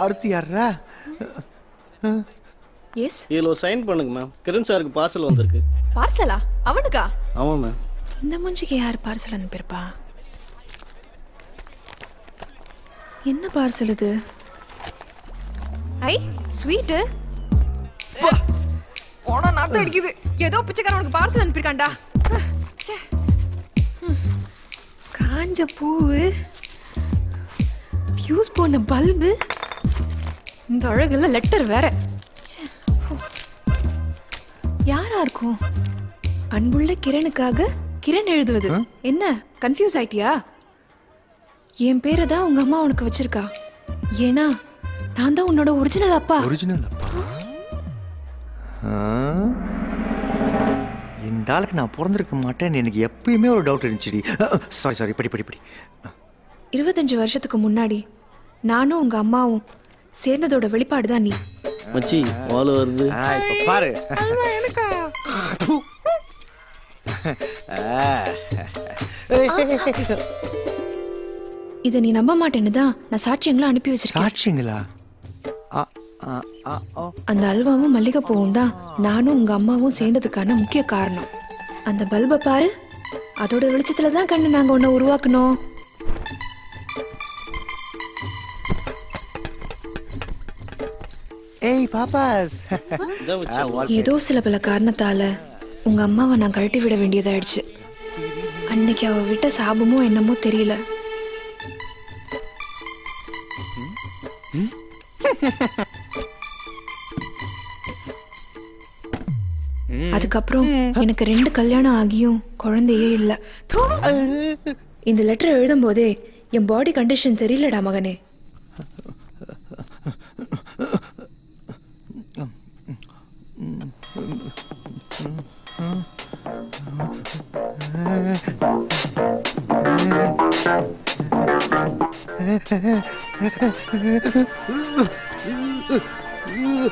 அடுத்து யாரா? எஸ், இதுல ஒரு சைன் பண்ணுங்க மேம். கிரண் சாருக்கு பார்சல் வந்திருக்கு. பார்சலா? அவனுக்கா? ஆமா மேம். இந்த மூஞ்சிக்கு யார் பார்சல் அனுப்பியிருப்பா? என்ன பார்சல் இது? ஐ ஸ்வீட்டு. போடா, நாத்தம் அடிக்குது. ஏதோ பிச்சைக்காரன் உனக்கு பார்சல் அனுப்பியிருக்கான்டா. காஞ்ச பூவு, ஃபியூஸ் போன பல்பு, இந்த அழகுல லெட்டர் வேற. யாரா இருக்கும்? அன்புள்ள கிரணுக்காக கிரண் எழுதுவது. என்ன கன்ஃபியூஸ் ஆயிட்டியா? என் பேரை தான் உங்க அம்மா உனக்கு வச்சிருக்கா. ஏன்னா நான் தான் உன்னோட ஒரிஜினல் அப்பா. ஒரிஜினல் அப்பா? இந்த ஆளுக்கு நான் பிறந்திருக்க மாட்டேன்னு எனக்கு எப்பயுமே ஒரு டவுட் இருந்துச்சு. சாரி படி 25 வருஷத்துக்கு முன்னாடி நானும் உங்க அம்மாவும் சேர்ந்ததோட வெளிப்பாடு தான் நீ. மச்சி வால் வருது. இப்ப பாரு. இதை நீ நம்ப மாட்டேன்னு தான் நான் சாட்சியங்களை அனுப்பி வச்சிருக்கேன். சாட்சியங்களா? அந்த அல்வாவும் மல்லிகைப்பூவும் தான் நானும் உங்க அம்மாவும் சேர்ந்ததுக்கான முக்கிய காரணம். அந்த பல்பை பாரு, அதோட வெளிச்சத்துல தான் கண்ணு நாங்க உன்னை உருவாக்கணும். ஏய் பாப்பாஸ். ஏதோ சில பல காரணத்தால உங்க அம்மாவை நான் கழட்டி விட வேண்டியதாயிடுச்சு. அன்னைக்கு அவ விட்ட சாபமோ என்னமோ தெரியல. அதுக்கப்புறம் எனக்கு 2 கல்யாணம் ஆகியும் குழந்தையே இல்ல. இந்த லெட்டர் எழுதும் போதே என் பாடி கண்டிஷன் சரியில்லடா மகனே.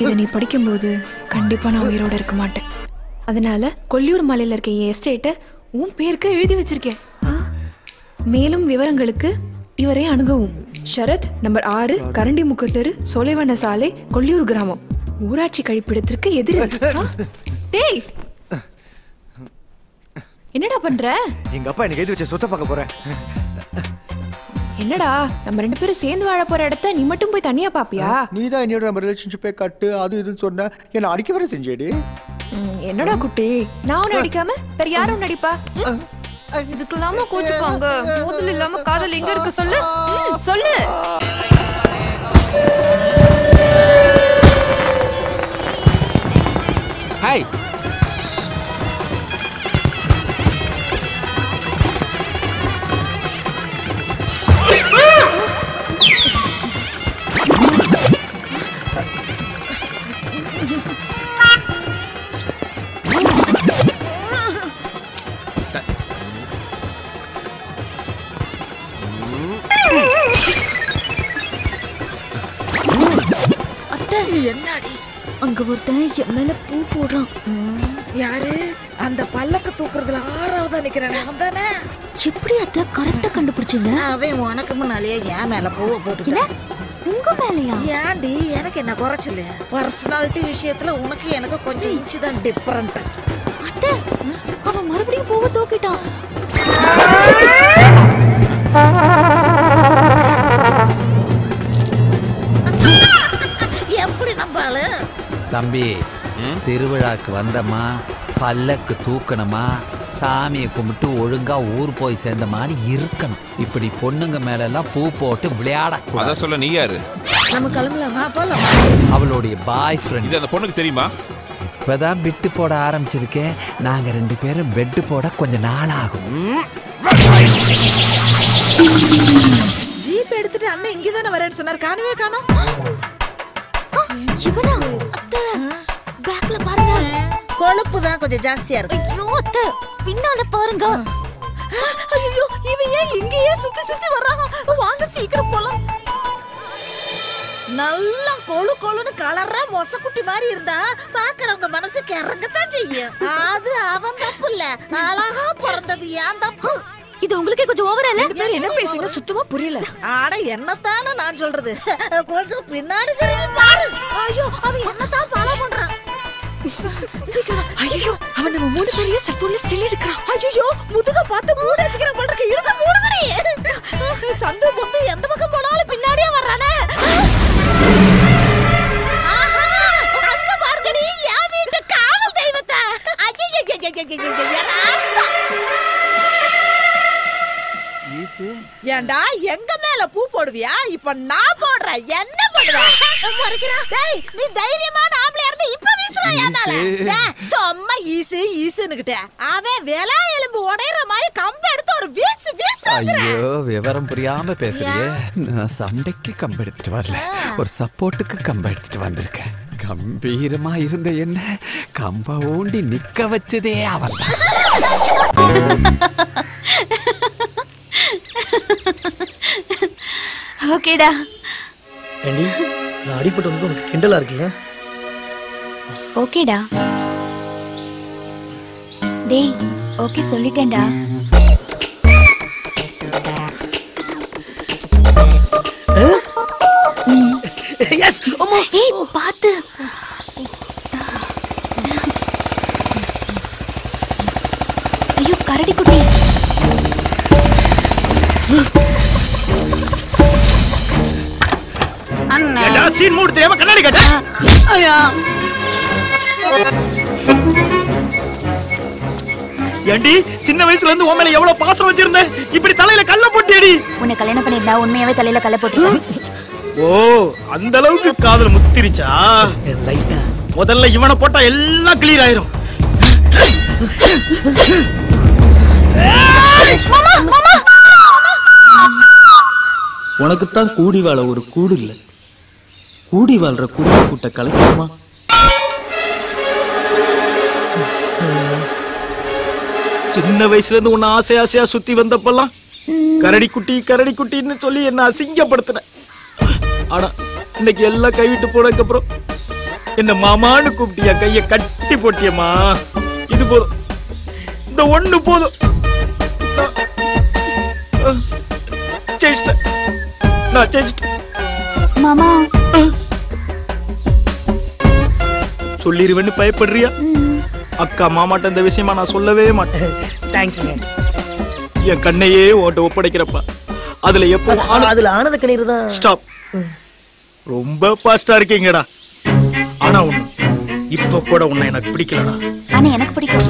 இதை நீ படிக்கும்போது கண்டிப்பா நான் உயிரோட இருக்க மாட்டேன். அதனால கொல்லியூர் மலையில இருக்க என் எஸ்டேட்டை உன் பேருக்கு எழுதி வச்சிருக்கேன். மேலும் விவரங்களுக்கு இவரை அணுகவும். ஷரத், நம்பர் 6, கரண்டி முக்கத்தெரு, சோலைவன சாலை, கொல்லியூர் கிராமம், ஊராட்சி கழிப்பிடத்திற்கு எதிர். டேய், என்னடா பண்ற? எங்க அப்பா எனக்கு எழுதி வச்ச சொத்தை பார்க்க போறேன். என்னடா, நம்ம 2 பேரும் சேர்ந்து வாழ போற இடத்த நீ மட்டும் போய் தனியா பாப்பியா? நீ தான் என்னோட நம்ம ரிலேஷன்ஷிப்பை கட்டு அது இதுன்னு சொன்ன, என்ன அடிக்க வர செஞ்சேடி. என்னடா குட்டி, நான் உன்னை அடிக்காம வேற யாரும் நடிப்பா? இதுக்கு இல்லாம கோச்சுப்பாங்க. முதல்ல இல்லாம காதல் எங்க இருக்கு சொல்லு. சொல்லு. ஹாய். என்னடி அங்க ஒருத்தன் என் மேல பூ போடுறான். யாரு? அந்த பல்லக்கு தூக்குறதுல 6வதா நிக்கிறானே அவன் தானே? எப்படி அத கரெக்டா கண்டுபிடிச்சீங்க? அவன் உனக்கு முன்னாலேயே என் மேல பூவை போட்டுட்டான். உங்க மேலயா? ஏன்டி எனக்கு என்ன குறைச்சல? பர்சனாலிட்டி விஷயத்துல உனக்கு எனக்கு கொஞ்சம் இன்ச்சு தான் டிஃபரண்ட். அத்தை அவன் மறுபடியும் பூவை தூக்கிட்டான். எப்படி நம்பாளு? தம்பி திருவிழாக்கு வந்தமா பல்லக்கு தூக்கணுமா சாமியை கும்பிட்டு ஒழுங்கா ஊர் போய் சேர்ந்த மாதிரி இருக்கணும். இப்படி பொண்ணுங்க மேல எல்லாம் பூ போட்டு விளையாடக்கூடாது. சொல்ல நீ யாரு? நம்ம கிளம்பலாமா? போலாம். அவளுடைய பாய் ஃப்ரெண்ட். இது அந்த பொண்ணுக்கு தெரியுமா? இப்பதான் பிட்டு போட ஆரம்பிச்சிருக்கேன். நாங்க 2 பேரும் பெட்டு போட கொஞ்ச நாள் ஆகும். ஜீப் எடுத்துட்டு அண்ணன் இங்கதானே வரேன்னு சொன்னார். காணவே காணோம். இவனா? அத்தை பேக்ல பாருங்க. கொழுப்பு தான் கொஞ்சம் ஜாஸ்தியா இருக்கு. ஐயோ அத்தை பின்னால பாருங்க. ஐயோ இவன் ஏன் இங்கேயே சுத்தி சுத்தி வர்றாங்க? வாங்க சீக்கிரம் போலாம். நல்லா கொழு கொழுன்னு கலரா மொசக்குட்டி மாதிரி இருந்தா பாக்குறவங்க மனசுக்கு இறங்கத்தான் செய்யும். அது அவன் தப்பு இல்ல, அழகா பிறந்தது ஏன் தப்பு. இது உங்களுக்கே கொஞ்சம் ஓவரா இல்ல? என்ன பேசுங்க சுத்தமா புரியல. ஆட என்னத்தானே நான் சொல்றது, கொஞ்சம் பின்னாடி திரும்பி பாரு. ஐயோ அவன் என்னத்தான் ஃபாலோ பண்றான். சீக்கிரம். ஐயோ அவன் நம்ம 3 பேரையும் செல்போன்ல ஸ்டில் எடுக்கறான். ஐயோ முதுக பார்த்து மூட வச்சுக்கறான் போல இருக்கு. இழுத்து மூடுங்கடி. சந்து பொந்து எந்த பக்கம் போனாலும் பின்னாடியே வர்றானே. ஆஹா அங்க பாருங்கடி யா வீட்டு காவல் தெய்வத்தை. ஐயோ ராசா. ஏண்டா எங்க மேல பூ போடுவியா? இப்ப நான் போடுறேன். என்ன போடுற? மறைக்கிறா. டேய் நீ தைரியமான ஆம்பளையா இருந்து இப்ப வீசுறா ஏனால? சும்மா ஈசு ஈசுன்னுகிட்டே அவன் வேலா எலும்பு உடையற மாதிரி கம்ப எடுத்து ஒரு வீசு வீசுங்கற. ஐயோ விவரம் புரியாம பேசுறியே. நான் சண்டைக்கு கம்பு எடுத்துட்டு வரல, ஒரு சப்போர்ட்டுக்கு கம்பு எடுத்துட்டு வந்திருக்கேன். கம்பீரமா இருந்த என்ன கம்ப ஊண்டி நிக்க வச்சதே அவன். ஓகேடா. ஏண்டி நான் அடிபட்டு வந்து உனக்கு கிண்டலா இருக்குல்ல? ஓகேடா. டேய் ஓகே சொல்லிட்டேன்டா. எஸ் அம்மா. ஏய் பாத்து. ஐயோ கரடி குட்டி. அண்ணா ஏடா சீன் மூட் தெரியாம கண்ணாடி கட்ட. ஐயா ஏண்டி சின்ன வயசுல இருந்து உன் மேல எவ்வளவு பாசம் வச்சிருந்தேன், இப்படி தலையில கல்ல போட்டியடி. உன்னை கல்யாணம் பண்ணிருந்தா உண்மையாவே தலையில கல்ல போட்டுருவேன். ஓ அந்த அளவுக்கு காதல் முத்திருச்சா? என் லைஃப்ல முதல்ல இவனை போட்டா எல்லாம் கிளியர் ஆயிரும். உனக்குத்தான் கூடி வாழ ஒரு கூடு இல்ல, கூடி வாழ்ற குடும்ப கூட்ட கலைக்குமா? சின்ன வயசுல இருந்து உன்னை ஆசை ஆசையா சுத்தி வந்தப்பெல்லாம் கரடி குட்டின்னு சொல்லி என்ன அசிங்கப்படுத்தின. ஆனா இன்னைக்கு எல்லாம் கைவிட்டு போனதுக்கு அப்புறம் என்ன மாமான்னு கூப்பிட்டியா, கைய கட்டி போட்டியம்மா. இது போதும், இந்த ஒண்ணு போதும். நான் ஜெயிச்சிட்டேன் மாமா. சொல்லிருவேன்னு பயப்படுறியா? அக்கா மாமாட்ட இந்த விஷயமா நான் சொல்லவே மாட்டேன். தேங்க்ஸ். என் கண்ணையே ஓட்ட ஒப்படைக்கிறப்ப அதுல எப்போ அதுல ஆனந்த கண்ணீர் தான். ஸ்டாப். ரொம்ப பாஸ்டா இருக்கீங்கடா. ஆனா ஒண்ணு, இப்ப கூட உன்னை எனக்கு பிடிக்கலடா. ஆனா எனக்கு பிடிக்கும்.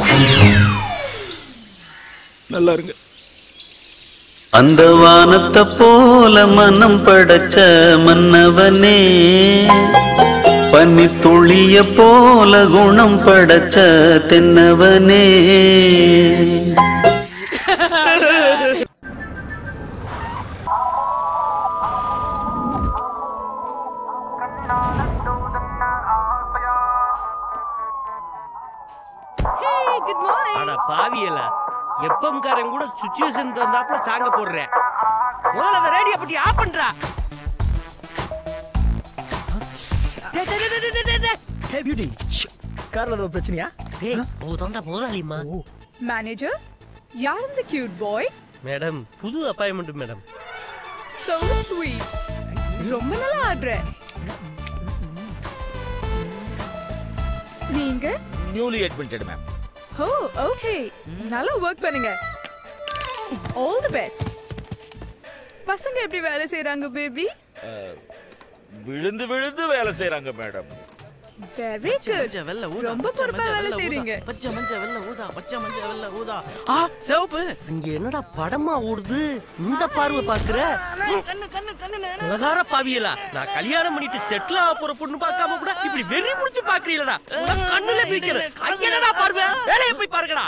நல்லா இருங்க. அந்த வானத்தை போல மனம் படைச்ச மன்னவனே, பனி துளிய போல குணம் படைச்ச தென்னவனே. அட பாவியல, எப்பம்காரன் கூட சிச்சுவேஷன் தந்தாப்புல சாங்க போடுறேன். முதல்ல அந்த ரேடியோ பத்தி ஆஃப் பண்றா. ஹே பியூட்டி கார்ல ஏதோ பிரச்சனையா? டேய் போதண்டா முதலாளிமா. மேனேஜர் யார் இந்த கியூட் பாய்? மேடம் புது அப்பாயின்மெண்ட் மேடம். So sweet. ரொம்ப நல்லா ஆடுற. நீங்க நியூலி அட்மிட்டட் மேம். ஓ ஓகே, நல்லா வர்க் பண்ணுங்க. All the best. பசங்க எப்படி வேலை செய்றாங்க பேபி? விழுந்து விழுந்து வேலை செய்றாங்க மேடம். Very good. ரொம்ப பொறுப்பா வேலை செய்றீங்க. பச்சை மஞ்சள் வெள்ளை ஊதா, பச்சை மஞ்சள் வெள்ளை ஊதா. சிவப்பு. அங்க என்னடா படமா ஓடுது? இந்த பார்வை பாக்குற? கண்ணு கண்ணு கண்ணு. உலகார பாவியலா, நான் கல்யாணம் பண்ணிட்டு செட்டில் ஆக போற பொண்ணு பார்க்காம கூட இப்படி வெறி முடிச்சு பாக்குறீங்களா? கண்ணுல பிடிக்கிற. என்னடா பார்வை? வேலைய போய் பாருங்கடா.